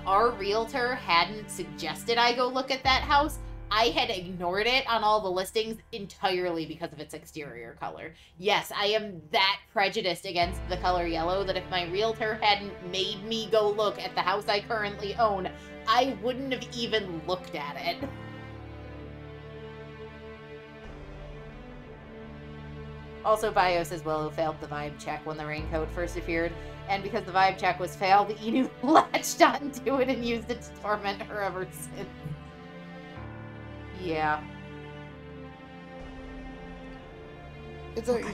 our realtor hadn't suggested I go look at that house, I had ignored it on all the listings entirely because of its exterior color. Yes, I am that prejudiced against the color yellow that if my realtor hadn't made me go look at the house I currently own, I wouldn't have even looked at it. Also, Bios as well failed the vibe check when the raincoat first appeared, and because the vibe check was failed, Inu latched onto it and used it to torment her ever since. Yeah.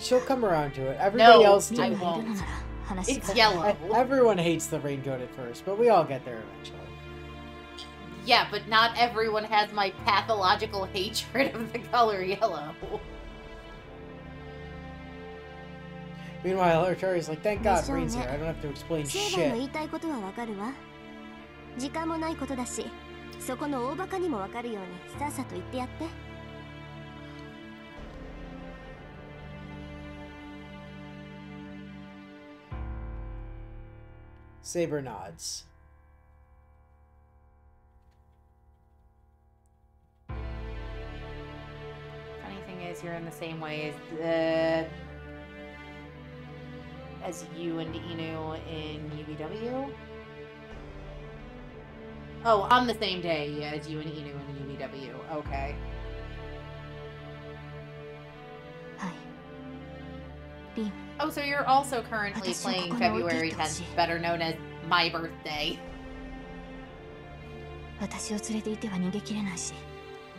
She'll come around to it. Everybody else I did. won't. It's yellow. Everyone hates the raincoat at first, but we all get there eventually. Yeah, but not everyone has my pathological hatred of the color yellow. Meanwhile, Arturi's like, thank God Rain's here. I don't have to explain セイバーの shit. 言いたいことはわかるわ。時間もないことだし、そこの大バカにもわかるようにさっさと言ってやって。Saber nods. Funny thing is, you're in the same way as you and Inu in UBW. Oh, on the same day as you and Inu in UBW. Okay. はい。リン、 Oh, so you're also currently 私を playing ここに置いて February いってほしい。 10th, better known as my birthday. 私を連れていては逃げきれないし。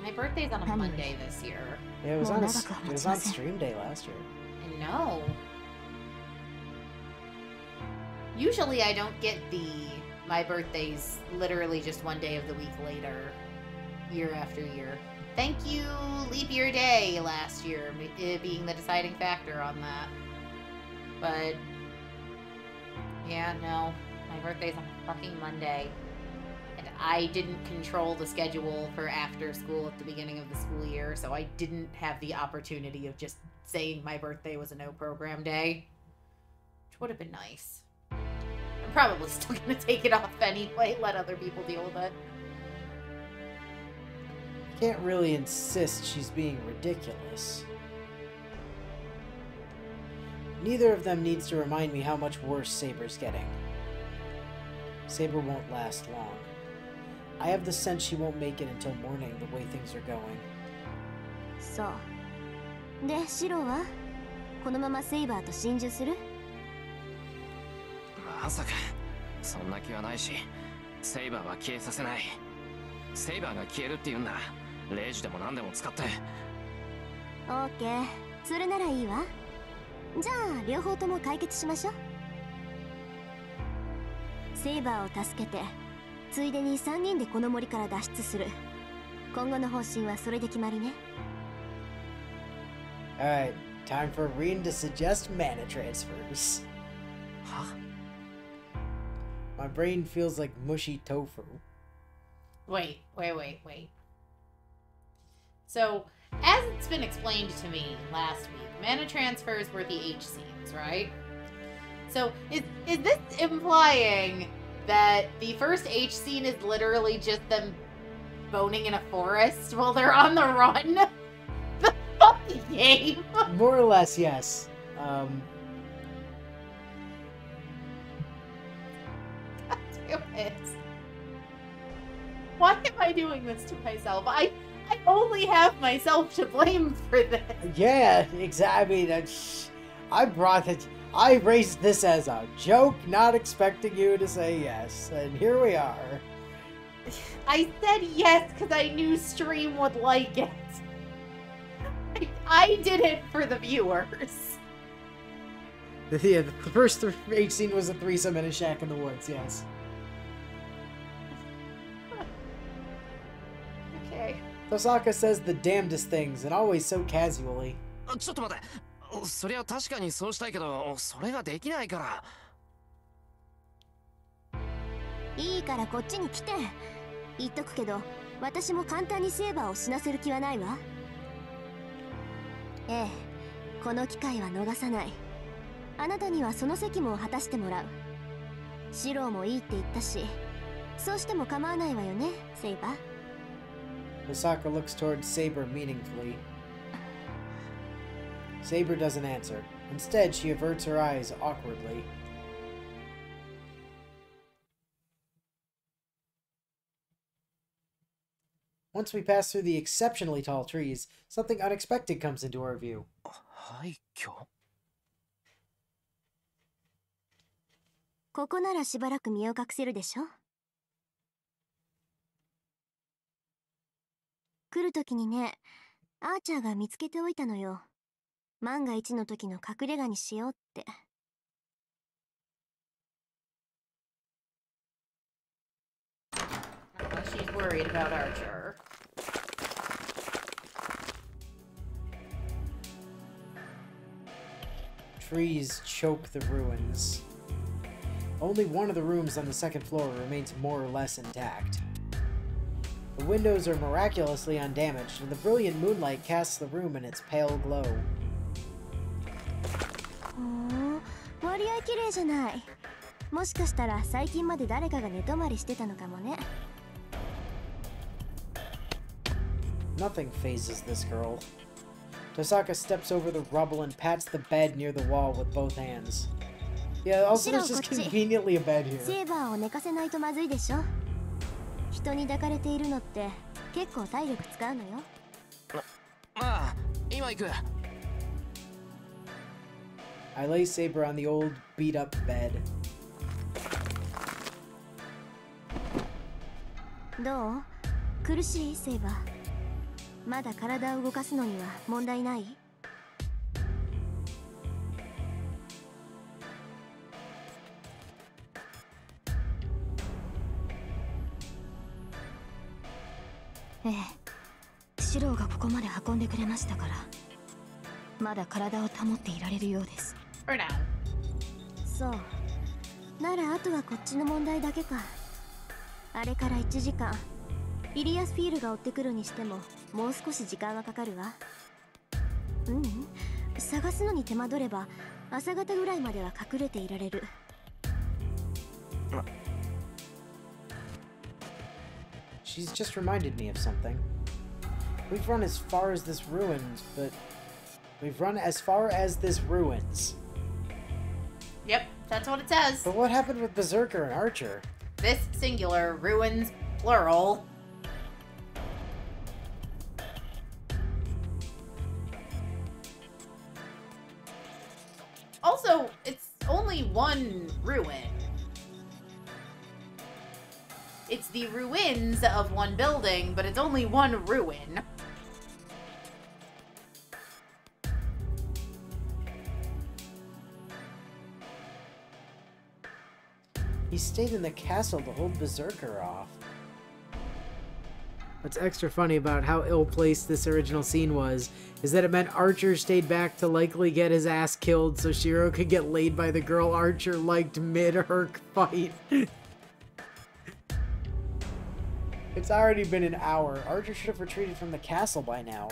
My birthday's on a Anyway. Monday this year. Yeah, it was Well, on never come, it was it's on nothing. stream day last year. I know. Usually I don't get my birthday's literally just one day of the week later, year after year. Thank you, Leap Year Day last year, being the deciding factor on that. But, yeah, no, my birthday's on a fucking Monday. And I didn't control the schedule for after school at the beginning of the school year, so I didn't have the opportunity of just saying my birthday was a no-program day. Which would have been nice. I'm probably still gonna take it off anyway, let other people deal with it. Can't really insist she's being ridiculous. Neither of them needs to remind me how much worse Saber's getting. Saber won't last long. I have the sense she won't make it until morning the way things are going. そう。で、シロはこのままセイバーと心中する？まさかそんな気はないし、セイバーは消えさせない。セイバーが消えるって言うんならレイジでも何でも使って。オーケー、それならいいわ。じゃあ両方とも解決しましょう。セイバーを助けて、ついでに3人でこの森から脱出する。今後の方針はそれで決まりね。Alright, time for Reen to suggest mana transfers. は？ My brain feels like mushy tofu. Wait. So, as it's been explained to me last week, mana transfers were the H scenes, right? So, is this implying that the first H scene is literally just them boning in a forest while they're on the run. The fucking game. More or less, yes. God damn it. Why am I doing this to myself? I only have myself to blame for this. Yeah, exactly. I raised this as a joke, not expecting you to say yes, and here we are. I said yes because I knew stream would like it. I did it for the viewers. Yeah, the first H scene was a threesome in a shack in the woods, yes. Okay. Tosaka says the damnedest things, and always so casually. ちょっと待って。そりゃ確かにそうしたいけど、それができないから。いいからこっちに来て。言っとくけど、私も簡単にセーバーを死なせる気はないわ。ええ、この機会は逃さない。あなたにはその責務を果たしてもらう。シローもいいって言ったし、そうしても構わないわよね、セイバー。Osaka looks towards Saber meaningfully. Saber doesn't answer. Instead, she averts her eyes awkwardly. Once we pass through the exceptionally tall trees, something unexpected comes into our view. 廃墟？ここならしばらく身を隠せるでしょ。来るときにね、アーチャーが見つけておいたのよ。万が一の時の隠れ家にしようって。She's worried about Archer. Trees choke the ruins. Only one of the rooms on the second floor remains more or less intact. The windows are miraculously undamaged, and the brilliant moonlight casts the room in its pale glow. 割合綺麗じゃない。もしかしたら最近まで誰かが寝泊まりしてたのかもね。Nothing phases this girl. Tosaka steps over the rubble and pats the bed near the wall with both hands. Yeah, also there's just conveniently a bed here. セーバーを寝かせないとまずいでしょ。人に抱かれているのって結構体力使うのよ。ああ、今行く。I lay Saber on the old, beat-up bed. どう？苦しいセーバー。まだ体を動かすのには問題ない？ええ、シローがここまで運んでくれましたから、まだ体を保っていられるようです。For now. そう。ならあとはこっちの問題だけか。あれから1時間。イリアスフィールが追ってくるにしてももう少し時間はかかるわ。探すのに手間取れば朝方ぐらいまでは隠れていられる。She's just reminded me of something. We've run as far as this ruins, but... We've run as far as this ruins. Yep, that's what it says. But what happened with Berserker and Archer? This singular, ruins plural. Also, it's only one ruin. It's the ruins of one building, but it's only one ruin. He stayed in the castle to hold Berserker off. What's extra funny about how ill-placed this original scene was is that it meant Archer stayed back to likely get his ass killed so Shiro could get laid by the girl Archer liked mid-Herc fight. It's already been an hour. Archer should have retreated from the castle by now.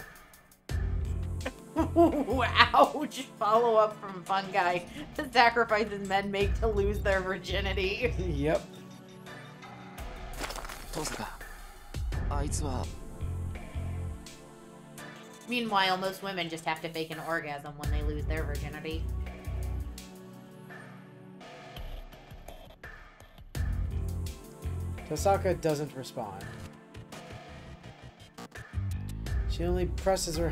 Ouch! Follow up from Fungi. The sacrifices men make to lose their virginity. Yep. 父さかあいつは Meanwhile, most women just have to fake an orgasm when they lose their virginity. Tosaka doesn't respond. She only presses her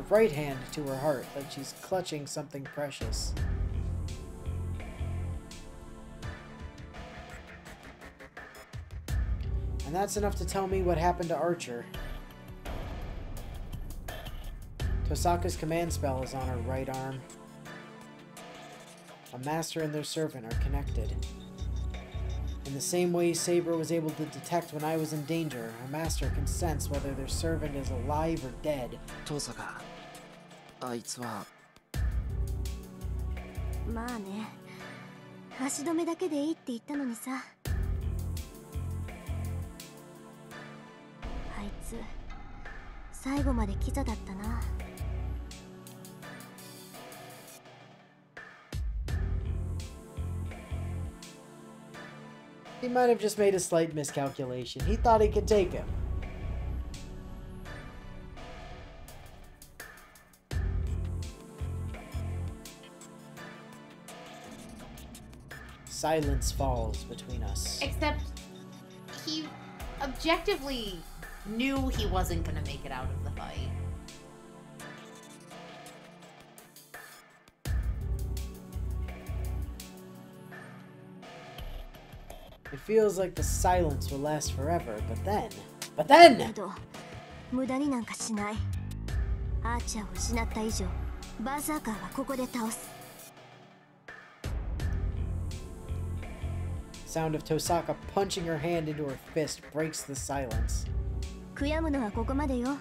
right hand to her heart, like she's clutching something precious. And that's enough to tell me what happened to Archer. Tosaka's command spell is on her right arm. A master and their servant are connected. In the same way Saber was able to detect when I was in danger, a master can sense whether their servant is alive or dead. 父さかあいつはまあね、足止めだけでいいって言ったのにさ。あいつ最後までキザだったな。He might have just made a slight miscalculation. He thought he could take him. Silence falls between us. Except he objectively knew he wasn't going to make it out of the fight. It feels like the silence will last forever, but then! けど無駄になんかしない。アーチャーを失った以上、バーサーカーはここで倒す。Sound of Tosaka punching her hand into her fist breaks the silence. 悔やむのはここまでよ。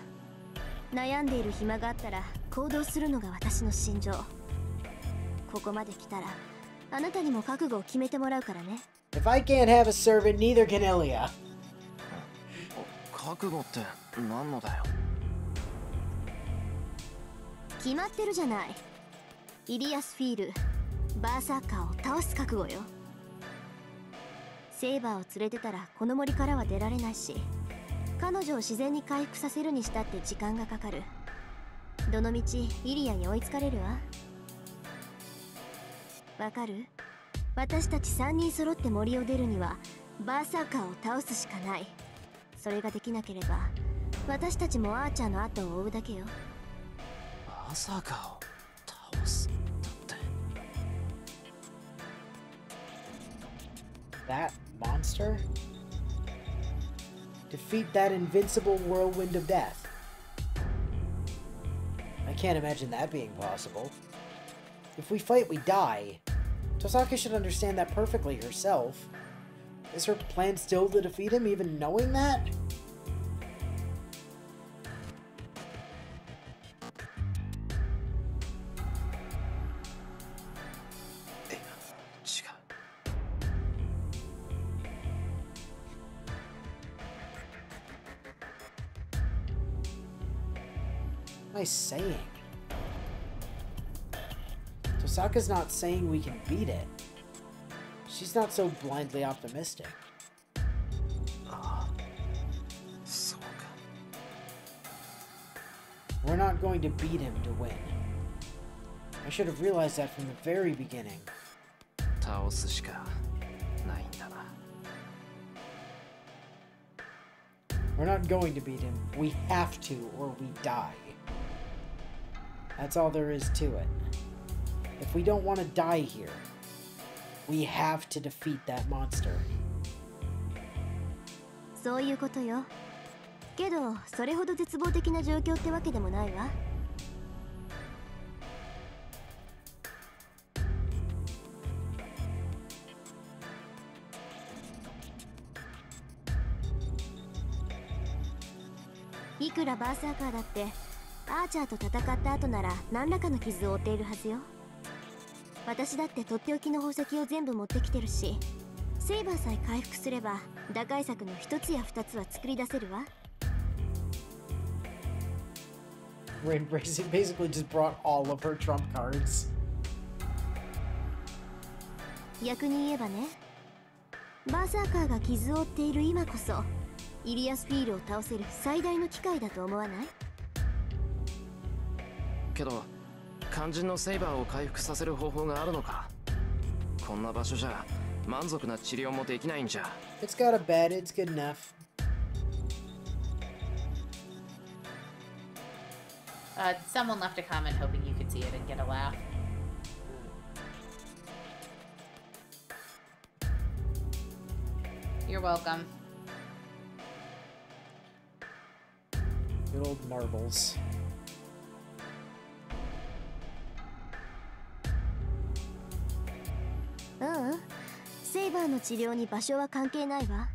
悩んでいる暇があったら行動するのが私の信条。ここまで来たらあなたにも覚悟を決めてもらうからね。If I can't have a servant, neither can Ilya. 覚悟って何のだよ。決まってるじゃない。イリアスフィール、バーサーカーを倒す覚悟よ。セイバーを連れてたらこの森からは出られないし、彼女を自然に回復させるにしたって時間がかかる。どのみちイリアに追いつかれるわ。わかる？私たち3人揃って森を出るにはバーサーカーを倒すしかない。それができなければ私たちもアーチャーの後を追うだけよ。バーサーカーを倒すだって。That monster? Defeat that invincible whirlwind of death. I can't imagine that being possible. If we fight, we die. Tosaka should understand that perfectly herself. Is her plan still to defeat him, even knowing that? What am I saying? Tosaka's not saying we can beat it. She's not so blindly optimistic.そうか。We're not going to beat him to win. I should have realized that from the very beginning. 倒すしかないんだな。We're not going to beat him. We have to, or we die. That's all there is to it. If we don't want to die here, we have to defeat that monster. そういうことよ。けどそれほど絶望的な状況ってわけでもないわ。いくらバーサーカーだってアーチャーと戦った後なら何らかの傷を負っているはずよ。私だってとっておきの宝石を全部持ってきてるし、セイバーさえ回復すれば打開策の一つや二つは作り出せるわ。Rain basically just brought all of her trump cards. 逆に言えばね、バーサーカーが傷を負っている今こそイリアスフィールを倒せる最大の機会だと思わない？けど肝心のセイバーを回復させる方法があるのか？こんな場所じゃ満足な治療もできないんじゃ。 It's got a bed, it's good enough. Someone left a comment hoping you could see it and get a laugh. You're welcome. Good old marbles. ううん、セイバーの治療に場所は関係ないわ。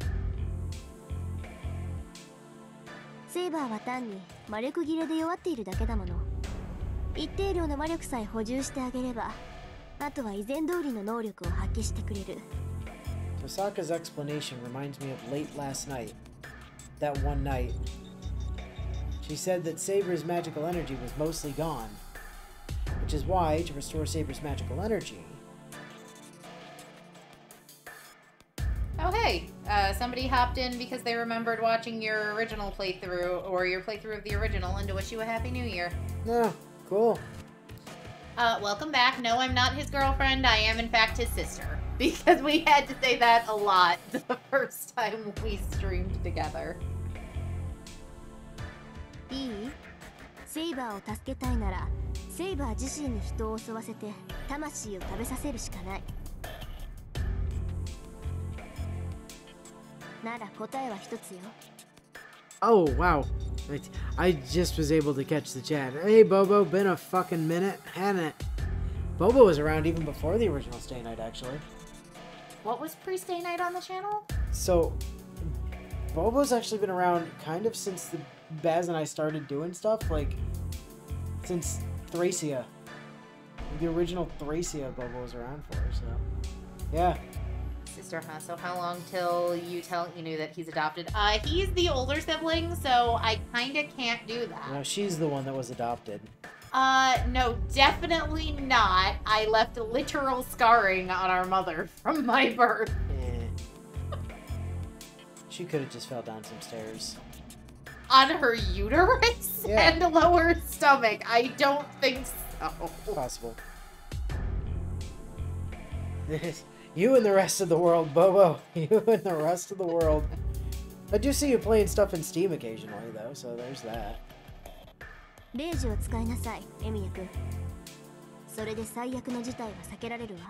セイバーは単に魔力切れで弱っているだけだもの。一定量の魔力さえ補充してあげれば、あとは以前通りの能力を発揮してくれる。Tosaka's explanation reminds me of late last night. That one night. She said that Saber's magical energy was mostly gone. Which is why, to restore Saber's magical energy... Oh, hey! Somebody hopped in because they remembered watching your original playthrough, or your playthrough of the original, and to wish you a Happy New Year. Oh, cool. Welcome back. No, I'm not his girlfriend. I am, in fact, his sister. Because we had to say that a lot the first time we streamed together. いい？セイバーを助けたいなら、セイバー自身に人を襲わせて魂を食べさせるしかない。なら答えは一つよ。Oh, wow. I just was able to catch the chat. Hey, Bobo, been a fucking minute, hadn't it? Bobo was around even before the original Stay Night, actually. What was pre-Stay Night on the channel? So, Bobo's actually been around kind of since the Baz and I started doing stuff, like, since Thracia. The original Thracia Bobo was around for, so, yeah. Sister, huh? So how long till you tell Inu that he's adopted? He's the older sibling, so I kinda can't do that. No, she's the one that was adopted. No, definitely not. I left literal scarring on our mother from my birth. Eh. She could have just fell down some stairs. On her uterus Yeah. and lower stomach. I don't think so. Possible. You and the rest of the world, Bobo. You and the rest of the world. I do see you playing stuff in Steam occasionally, though, so there's that. レイジを使いなさい、エミヤ君。それで最悪の事態は避けられるわ。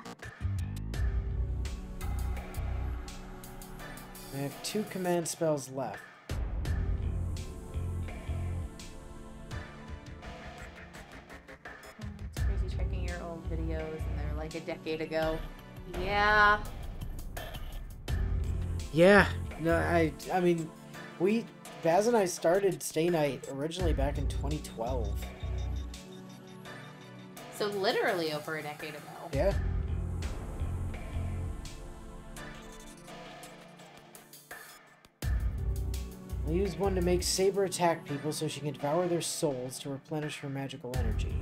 I have 2 command spells left. It's crazy checking your old videos and they're like a decade ago. Yeah. Yeah. No, I mean, Baz and I started Stay Night originally back in 2012. So literally over a decade ago. Yeah. I used one to make Saber attack people so she can devour their souls to replenish her magical energy.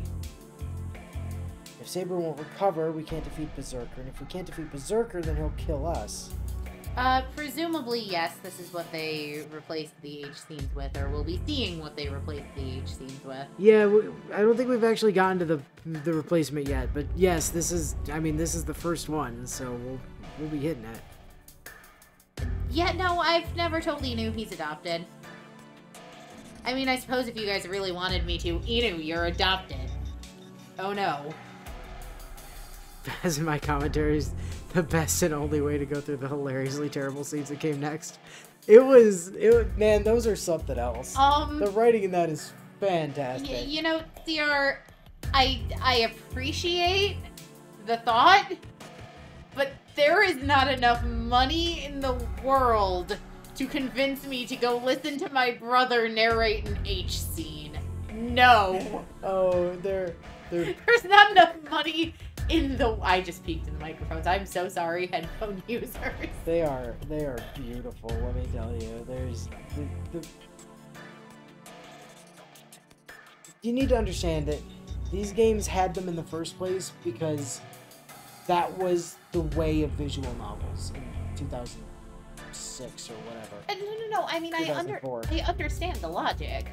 If Saber won't recover, we can't defeat Berserker, and if we can't defeat Berserker, then he'll kill us. Presumably, yes, this is what they replaced the H scenes with, or we'll be seeing what they replaced the H scenes with. Yeah, I don't think we've actually gotten to the replacement yet, but yes, this is the first one, so we'll be hitting it. Yeah, no, I've never totally knew he's adopted. I mean, I suppose if you guys really wanted me to, Inu, you're adopted. Oh no. As in my commentary is the best and only way to go through the hilariously terrible scenes that came next. Man, those are something else. The writing in that is fantastic. You know, CR, I appreciate the thought, but there is not enough money in the world to convince me to go listen to my brother narrate an H scene. No. Oh, they're There's not enough money in the... I just peeked in the microphones. I'm so sorry, headphone users. They are beautiful, let me tell you. There's you need to understand that these games had them in the first place because that was the way of visual novels. 2006 or whatever. No. I mean, I 2004. understand the logic.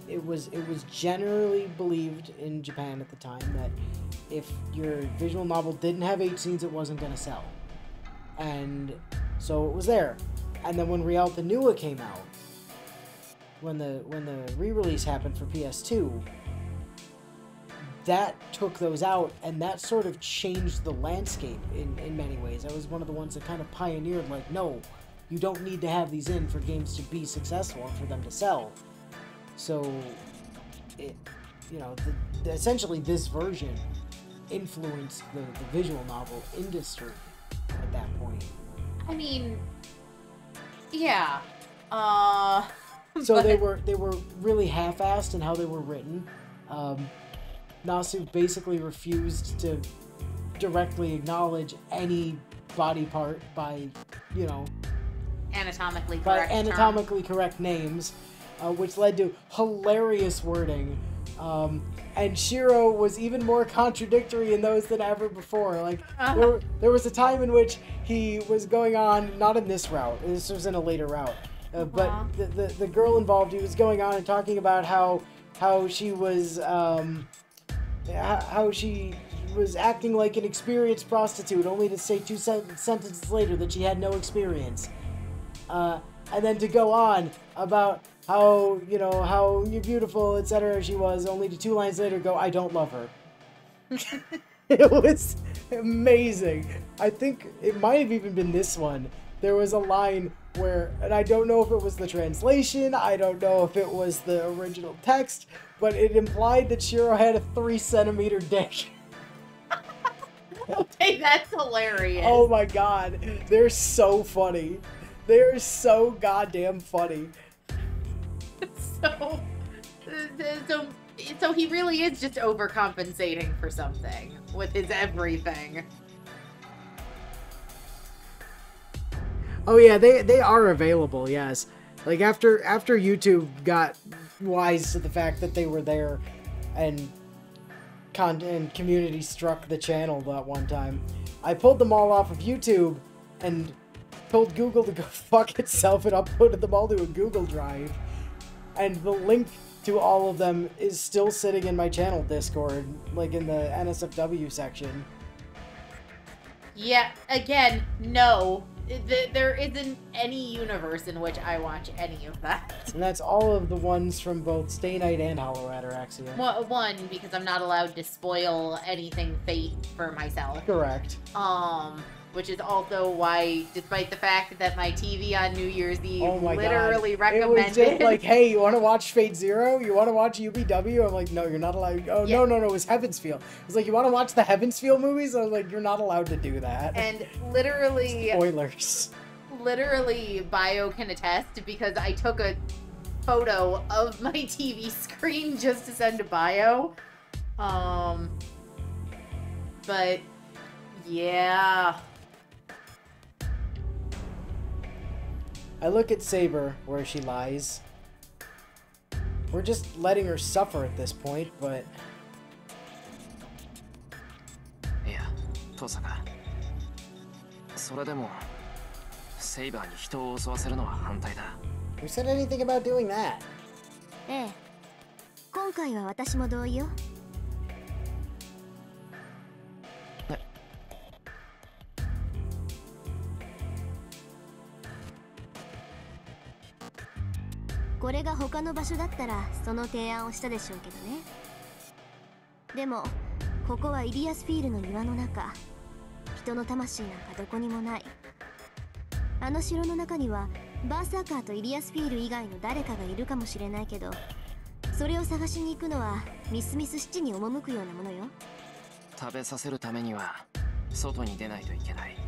It was generally believed in Japan at the time that if your visual novel didn't have 8 scenes, it wasn't going to sell. And so it was there. And then when Rialta Nua came out, when the re-release happened for PS2, that took those out, and that sort of changed the landscape in many ways. I was one of the ones that kind of pioneered, like, no, you don't need to have these in for games to be successful and for them to sell. So, essentially this version influenced the visual novel industry at that point. I mean, yeah. So they were really half-assed in how they were written. Nasu basically refused to directly acknowledge any body part by, anatomically correct names, which led to hilarious wording. And Shiro was even more contradictory in those than ever before. Like, there was a time in which he was going on, not in this route, this was in a later route, but the girl involved, he was going on and talking about how she was, how she was acting like an experienced prostitute, only to say 2 sentences later that she had no experience. And then to go on about how beautiful, etc. she was, only to 2 lines later go, I don't love her. It was amazing. I think it might have even been this one. There was a line where, and I don't know if it was the translation, I don't know if it was the original text, but it implied that Shiro had a 3-centimeter dick. Hey, that's hilarious. Oh my god. They're so funny. They're so goddamn funny. So he really is just overcompensating for something with his everything. Oh yeah, they are available, yes. Like after YouTube got wise to the fact that they were there and community struck the channel that one time, I pulled them all off of YouTube and told Google to go fuck itself and uploaded them all to a Google Drive. And the link to all of them is still sitting in my channel Discord, like in the NSFW section. Yeah, again, no. There isn't any universe in which I watch any of that. And that's all of the ones from both Stay Night and Hollow Ataraxia. One, because I'm not allowed to spoil anything Fate for myself. Correct. Which is also why, despite the fact that my TV on New Year's Eve literally recommended... It was just like, hey, you want to watch Fate Zero? You want to watch UBW? I'm like, no, you're not allowed. Oh, yeah. No, it was Heavensfield. It's like, you want to watch the Heavensfield movies? I was like, you're not allowed to do that. And literally... Spoilers. Literally, Bio can attest, because I took a photo of my TV screen just to send to Bio. But, yeah... I look at Saber, where she lies. We're just letting her suffer at this point, but... Yeah, Tosaka. それでも、セイバーに人を襲わせるのは反対だ。 Who said anything about doing that? ええ。今回は私も同意よ。これが他の場所だったらその提案をしたでしょうけどね。でもここはイリアスフィールの岩の中、人の魂なんかどこにもない。あの城の中にはバーサーカーとイリアスフィール以外の誰かがいるかもしれないけど、それを探しに行くのはミスミス七に赴くようなものよ。食べさせるためには外に出ないといけない。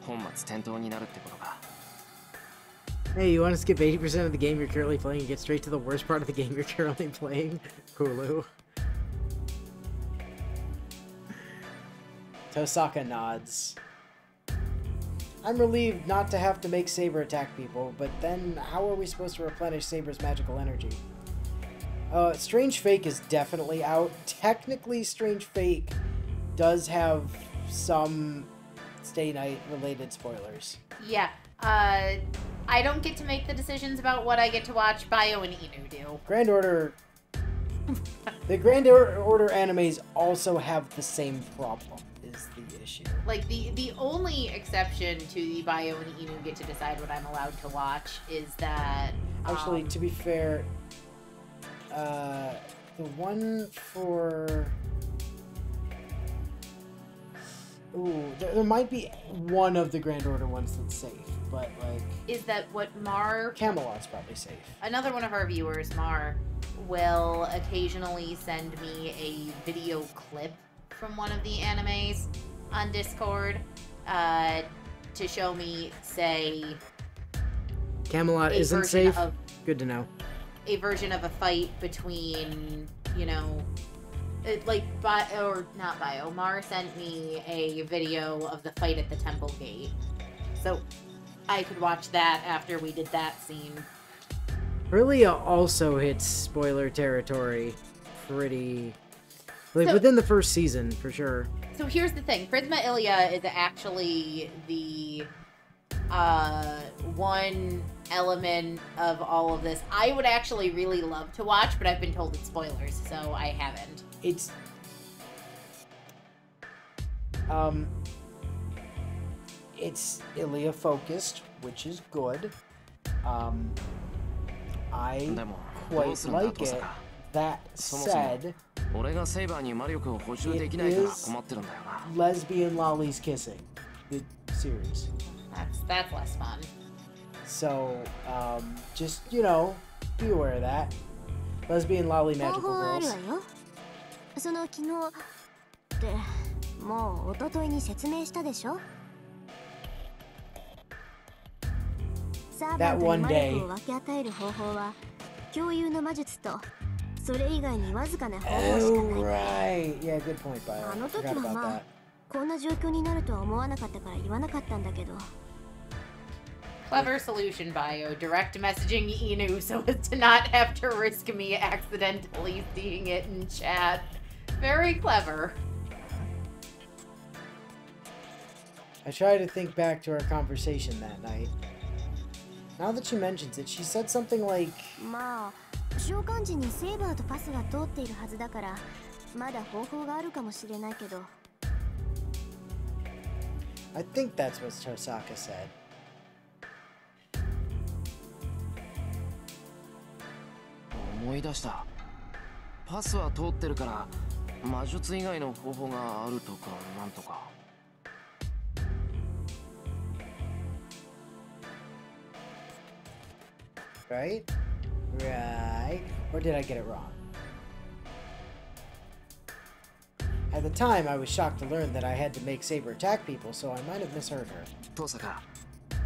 本末転倒になるってことか。 Hey, you want to skip 80% of the game you're currently playing and get straight to the worst part of the game you're currently playing? Hulu. Tosaka nods. I'm relieved not to have to make Saber attack people, but then how are we supposed to replenish Saber's magical energy? Strange Fake is definitely out. Technically, Strange Fake does have some Stay Night related spoilers. Yeah. I don't get to make the decisions about what I get to watch. Bio and Inu do. Grand Order. The Grand Order animes also have the same problem, is the issue. Like, the only exception to the Bio and Inu get to decide what I'm allowed to watch is that... Actually, to be fair, the one for... Ooh, there might be one of the Grand Order ones that's safe, but, like... Is that what Mar... Camelot's probably safe. Another one of our viewers, Mar, will occasionally send me a video clip from one of the animes on Discord to show me, say... Camelot isn't safe? Good to know. A version of a fight between, you know... not Bio. Mar sent me a video of the fight at the temple gate. So I could watch that after we did that scene. Hylia also hits spoiler territory pretty... Like, So- within the first season, for sure. So here's the thing. Prisma Ilia is actually the one element of all of this I would actually really love to watch, but I've been told it's spoilers, so I haven't. It's... It's Ilia focused, which is good. I でもど quite うするんだ like トサ it. カ That そもそも said, 俺がセイバーに魔力を補充できないから困ってるんだよな lesbian lollies kissing. The series. That's less fun. So, just, you know, be aware of that. Lesbian lolly 方 magical 法ある girls. わよ。その昨日ってもう一昨日に説明したでしょ。サーバントに魔力を分け与える方法は共有の魔術とそれ以外にわずかな方法しか Oh, ない。 right. Yeah, good point, Bio. あの時 Forgot は about まあ that. こんな状況になるとは思わなかったから言わなかったんだけど。 Clever solution, Bio. Direct messaging Inu so as to not have to risk me accidentally seeing it in chat. Very clever. I try to think back to our conversation that night. Now that she mentions it, she said something like, まあ召喚時にセーバーとパスが通っているはずだからまだ方法があるかもしれないけど。 I think that's what Tosaka said. 思い出したパスは通ってるから魔術以外の方法があるとかなんとか Right? Right. Or did I get it wrong? At the time, I was shocked to learn that I had to make Saber attack people, so I might have misheard her. トサカ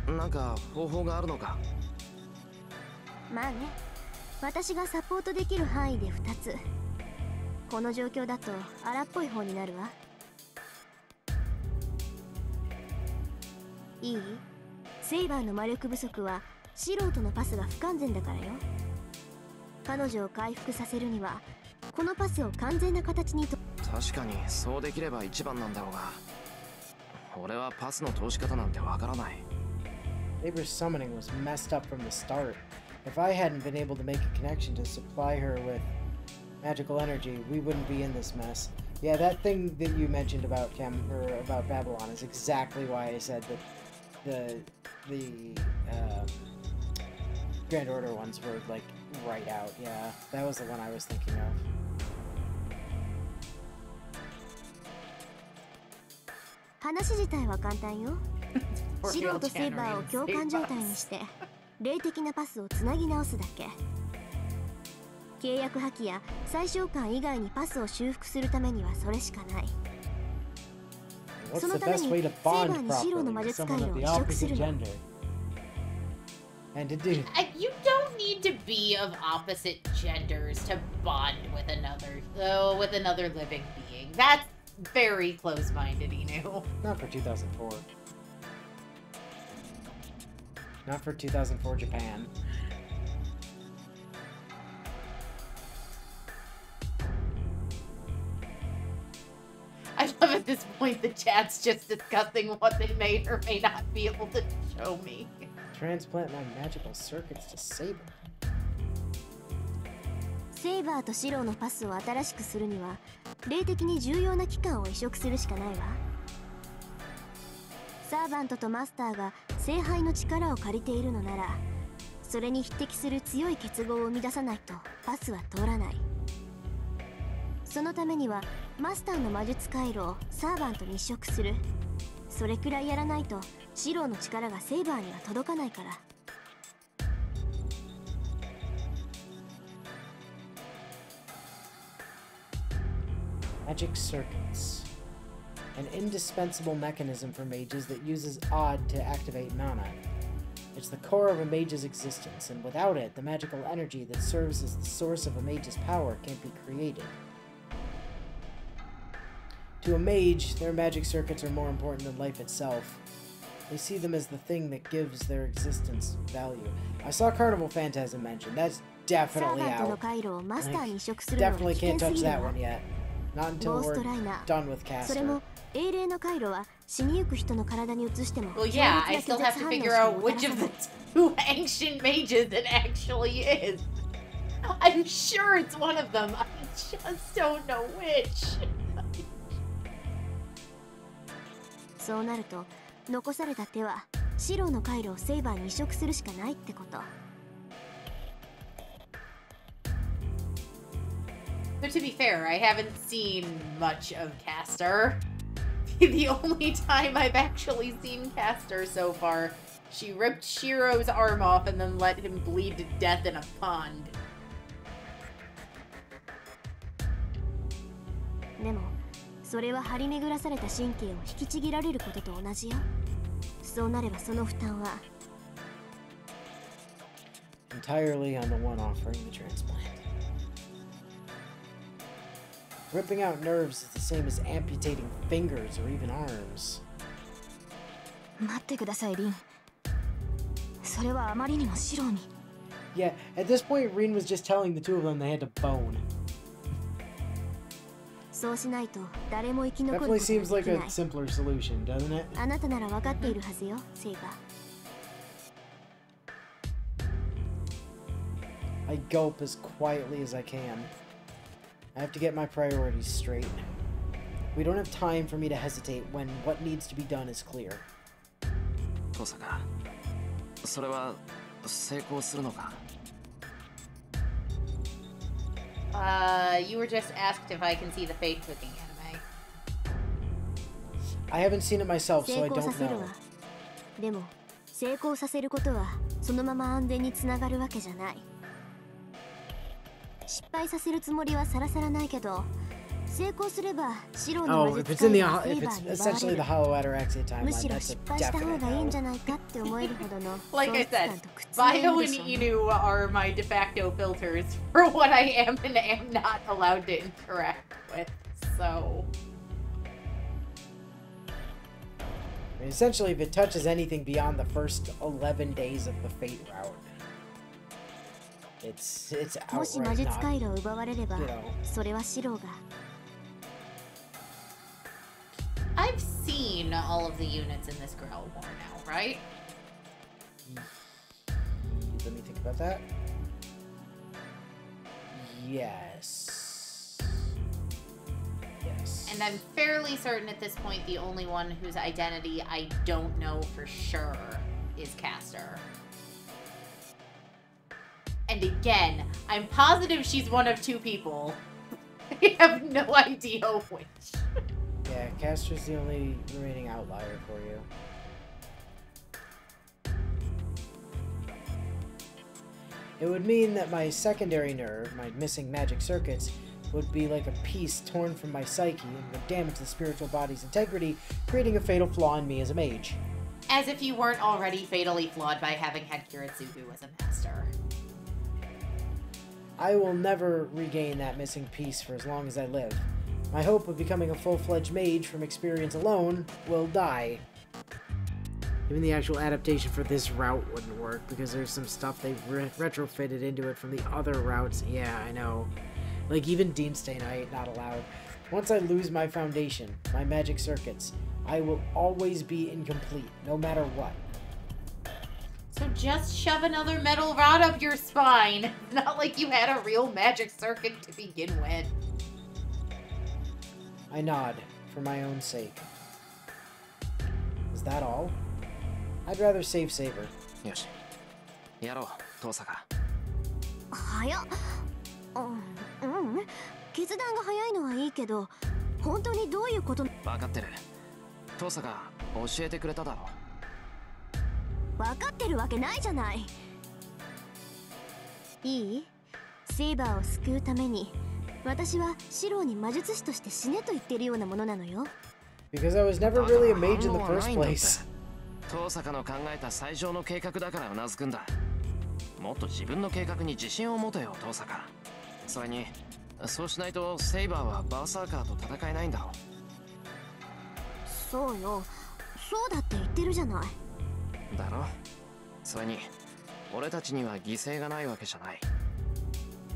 なんか方法があるのか まあね私がサポートできる範囲で2つ。この状況だと荒っぽい方になるわ。いい？セイバーの魔力不足は素人のパスが不完全だからよ。彼女を回復させるにはこのパスを完全な形にと。確かにそうできれば一番なんだろうが俺はパスの通し方なんてわからない Saber's summoning was messed up from the start. If I hadn't been able to make a connection to supply her with magical energy, we wouldn't be in this mess. Yeah, that thing that you mentioned about about Babylon is exactly why I said that the Grand Order ones were like right out. Yeah, that was the one I was thinking of. 話自体は簡単よ。素人セイバーを共感状態にして霊的なパスをつなぎ直すだけ。契約破棄や最小間以外にパスを修復するためにはそれしかない。 What's その the ため best に way セ to イバ bond ーに白の魔 properly with 術 someone 回 of 路を the 移植す opposite るの。 gender? And to do You don't need to be of opposite genders to bond with another living being. That's very close-minded, Inu. not for 2004. Not for 2004 Japan. I love at this point, the chat's just discussing what they may or may not be able to show me. Transplant my magical circuits to Saber. セイバーとシローのパスを新しくするには霊的に重要な器官を移植するしかないわ。サーバントとマスターが聖杯の力を借りているのなら、それに匹敵する強い結合を生み出さないとパスは通らない。そのためにはマスターの魔術回路をサーバントに移植する。それくらいやらないとシローの力がセイバーには届かないから。Magic circuits. An indispensable mechanism for mages that uses odd to activate mana. It's the core of a mage's existence, and without it, the magical energy that serves as the source of a mage's power can't be created. To a mage, their magic circuits are more important than life itself. They see them as the thing that gives their existence value. I saw Carnival Phantasm mentioned. That's definitely out. Definitely can't touch that one yet. Not until we're done with Caster. Well, yeah, I still have to figure out which of the two ancient mages it actually is. I'm sure it's one of them. I just don't know which. そうなると残された手はシローの回路をセイバーに移植するしかないってこと。But to be fair, I haven't seen much of Caster. The only time I've actually seen Caster so far, she ripped Shiro's arm off and then let him bleed to death in a pond. でも、それは張り巡らされた神経を引きちぎられることと同じよ。そうなればその負担は entirely on the one offering the transplant. Ripping out nerves is the same as amputating fingers or even arms. 待ってください、リン。それはあまりにもシローに。Yeah, at this point, Rin was just telling the two of them they had to bone. そうしないと誰も生き残ること Definitely が seems で like きな a い。 simpler solution, doesn't it? あなたなら分かっているはずよ、セイバー。I gulp as quietly as I can. I have to get my priorities straight. We don't have time for me to hesitate when what needs to be done is clear. トサカ、それは成功するのか? You were just asked if I can see the fate cooking anime. I haven't seen it myself, 成 so I 功さ don't せる know. わ。でも成功させることはそのまま安全につながるわけじゃない。失敗させるつもりはさらさらないけど、成功すればシローの Oh, 魔 if 術 it's in the 回路がセイ if バ it's ーに奪わ essentially れ the る。 Hollow Ataraxia む timeline, しろ that's 失 a 敗した方 definite がいいん no. じゃないかって思えるほどの Like I 喪失 said, 感と苦痛があ Bio る and でしょうね。 Inu are my de facto filters for what I am and am not allowed to interact with, so... I mean, essentially, if it touches anything beyond the first 11 days of the Fate route, it's もし魔 outright 術 not, 回路を奪われれば you know. それはシローが。 I've seen all of the units in this Grail War now, right? Let me think about that. Yes. Yes. And I'm fairly certain at this point the only one whose identity I don't know for sure is Caster. And again, I'm positive she's one of two people. I have no idea which. Yeah, Caster's the only remaining outlier for you. It would mean that my secondary nerve, my missing magic circuits, would be like a piece torn from my psyche and would damage the spiritual body's integrity, creating a fatal flaw in me as a mage. As if you weren't already fatally flawed by having had Kiritsugu as a master. I will never regain that missing piece for as long as I live. My hope of becoming a full-fledged mage from experience alone will die. Even the actual adaptation for this route wouldn't work because there's some stuff they retrofitted into it from the other routes. Yeah, I know. Like, even Dean Stay Night, not allowed. Once I lose my foundation, my magic circuits, I will always be incomplete, no matter what. So just shove another metal rod up your spine. Not like you had a real magic circuit to begin with. I nod, for my own sake. Is that all? I'd rather save Saber. よしやろう遠坂。早っ。決断が早いのはいいけど、本当にどういうこと？分かってる。遠坂教えてくれただろ。分かってるわけないじゃない。いい？セイバーを救うために、私はシローに魔術師として死ねと言っているようなものなのよ。Because I was never really a mage in the first place. 遠坂の考えた最上の計画だからうなずくんだ。もっと自分の計画に自信を持てよ遠坂。それにそうしないとセイバーはバーサーカーと戦えないんだろ。そうよ、そうだって言ってるじゃない。だろ。それに俺たちには犠牲がないわけじゃない。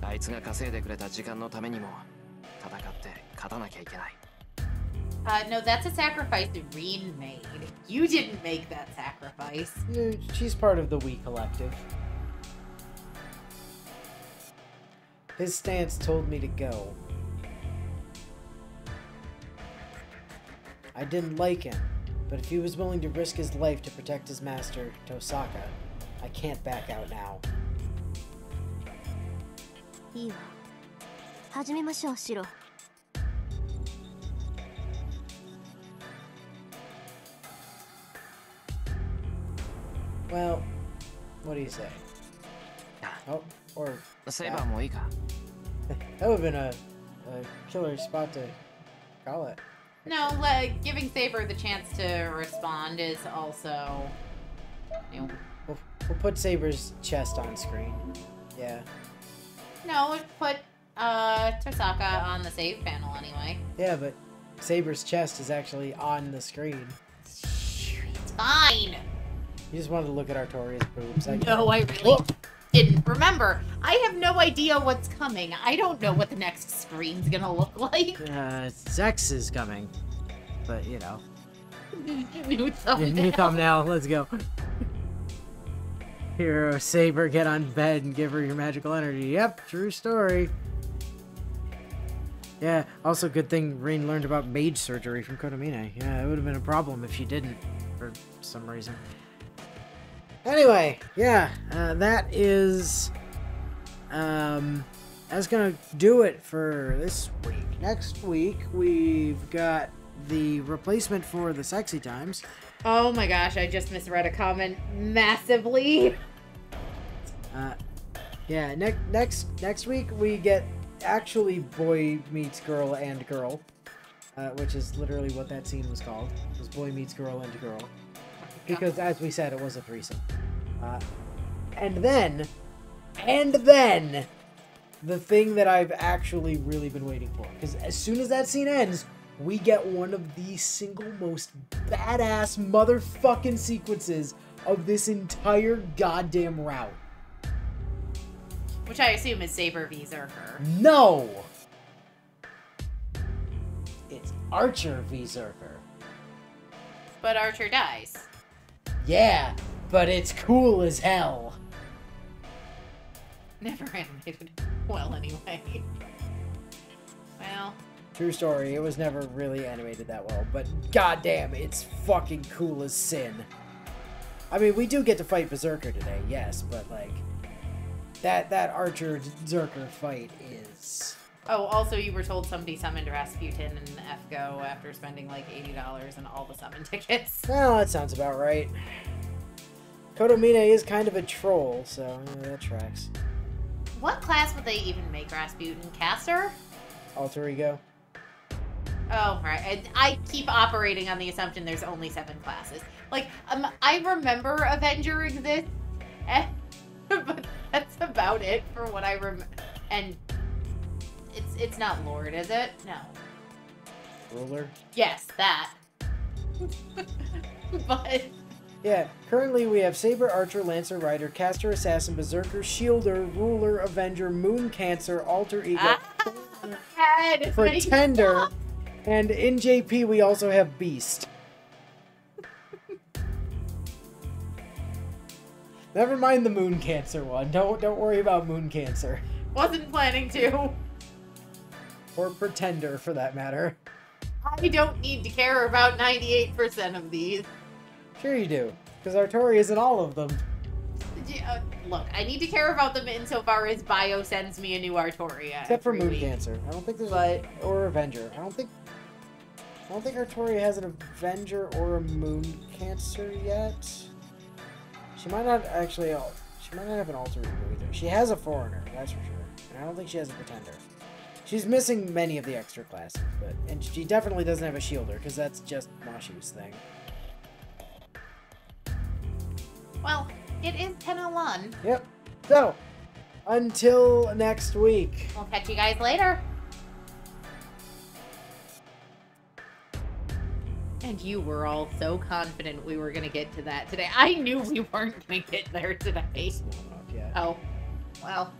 あいつが稼いでくれた時間のためにも戦って勝たなきゃいけない。No, that's a sacrifice Reen made. You didn't make that sacrifice. She's part of the We Collective. His stance told me to go. I didn't like him, but if he was willing to risk his life to protect his master, Tosaka, I can't back out now. いいわ。始めましょう、シロ。Well, what do you say? Oh, or セイバーもいいか。 that would have been a killer spot to call it. No, like, giving Saber the chance to respond is also, you know... We'll put Saber's chest on screen. Yeah. No, it put Tosaka on the save panel anyway. Yeah, but Saber's chest is actually on the screen. It's fine. You just wanted to look at Artoria's boobs. No, I really didn't. Remember, I have no idea what's coming. I don't know what the next screen's gonna look like. Sex is coming. But, you know. New thumbnail. New thumbnail. Let's go. Hero Saber, get on bed and give her your magical energy. Yep, true story. Yeah, also good thing Reen learned about mage surgery from Kotomine. Yeah, it would have been a problem if she didn't, for some reason. Anyway, yeah, that is, that's gonna do it for this week. Next week, we've got the replacement for the Sexy Times. Oh my gosh, I just misread a comment massively. Yeah, next week we get actually Boy Meets Girl and Girl, which is literally what that scene was called. It was Boy Meets Girl and Girl. Because, as we said, it was a threesome. And then, the thing that I've actually really been waiting for. Because as soon as that scene ends, we get one of the single most badass motherfucking sequences of this entire goddamn route. Which I assume is Saber v. Zerker. No! It's Archer v. Zerker. But Archer dies. Yeah, but it's cool as hell. Never animated well, anyway. Well. True story, it was never really animated that well, but goddamn, it's fucking cool as sin. I mean, we do get to fight Berserker today, yes, but like, that Archer-Zerker fight is... Oh, also you were told somebody summoned Rasputin and FGO after spending like $80 on all the summon tickets. Well, that sounds about right. Kotomine is kind of a troll, so that tracks. What class would they even make Rasputin? Caster? Alter Ego. Oh, right. I keep operating on the assumption there's only 7 classes. Like, I remember Avenger exists, but that's about it for what I remember. And it's not Lord, is it? No. Ruler? Yes, that. But... Yeah, currently we have Saber, Archer, Lancer, Rider, Caster, Assassin, Berserker, Shielder, Ruler, Avenger, Moon Cancer, Alter Ego, Pretender, And in JP, we also have Beast. Never mind the Moon Cancer one. Don't worry about Moon Cancer. Wasn't planning to. Or Pretender, for that matter. I don't need to care about 98% of these. Sure you do, because Artori isn't all of them. Look, I need to care about them insofar as Bio sends me a new Artoria. Except for every Moon week. Cancer. I don't think there's or Avenger. I don't think Artoria has an Avenger or a Moon Cancer yet. She might not actually. She might not have an alter ego either. She has a Foreigner, that's for sure. And I don't think she has a Pretender. She's missing many of the extra classes, and she definitely doesn't have a Shielder, because that's just Mashu's thing. Well, it is 10:01. Yep. So, until next week. We'll catch you guys later. And you were all so confident we were going to get to that today. I knew we weren't going to get there today. It's not up yet. Oh, well.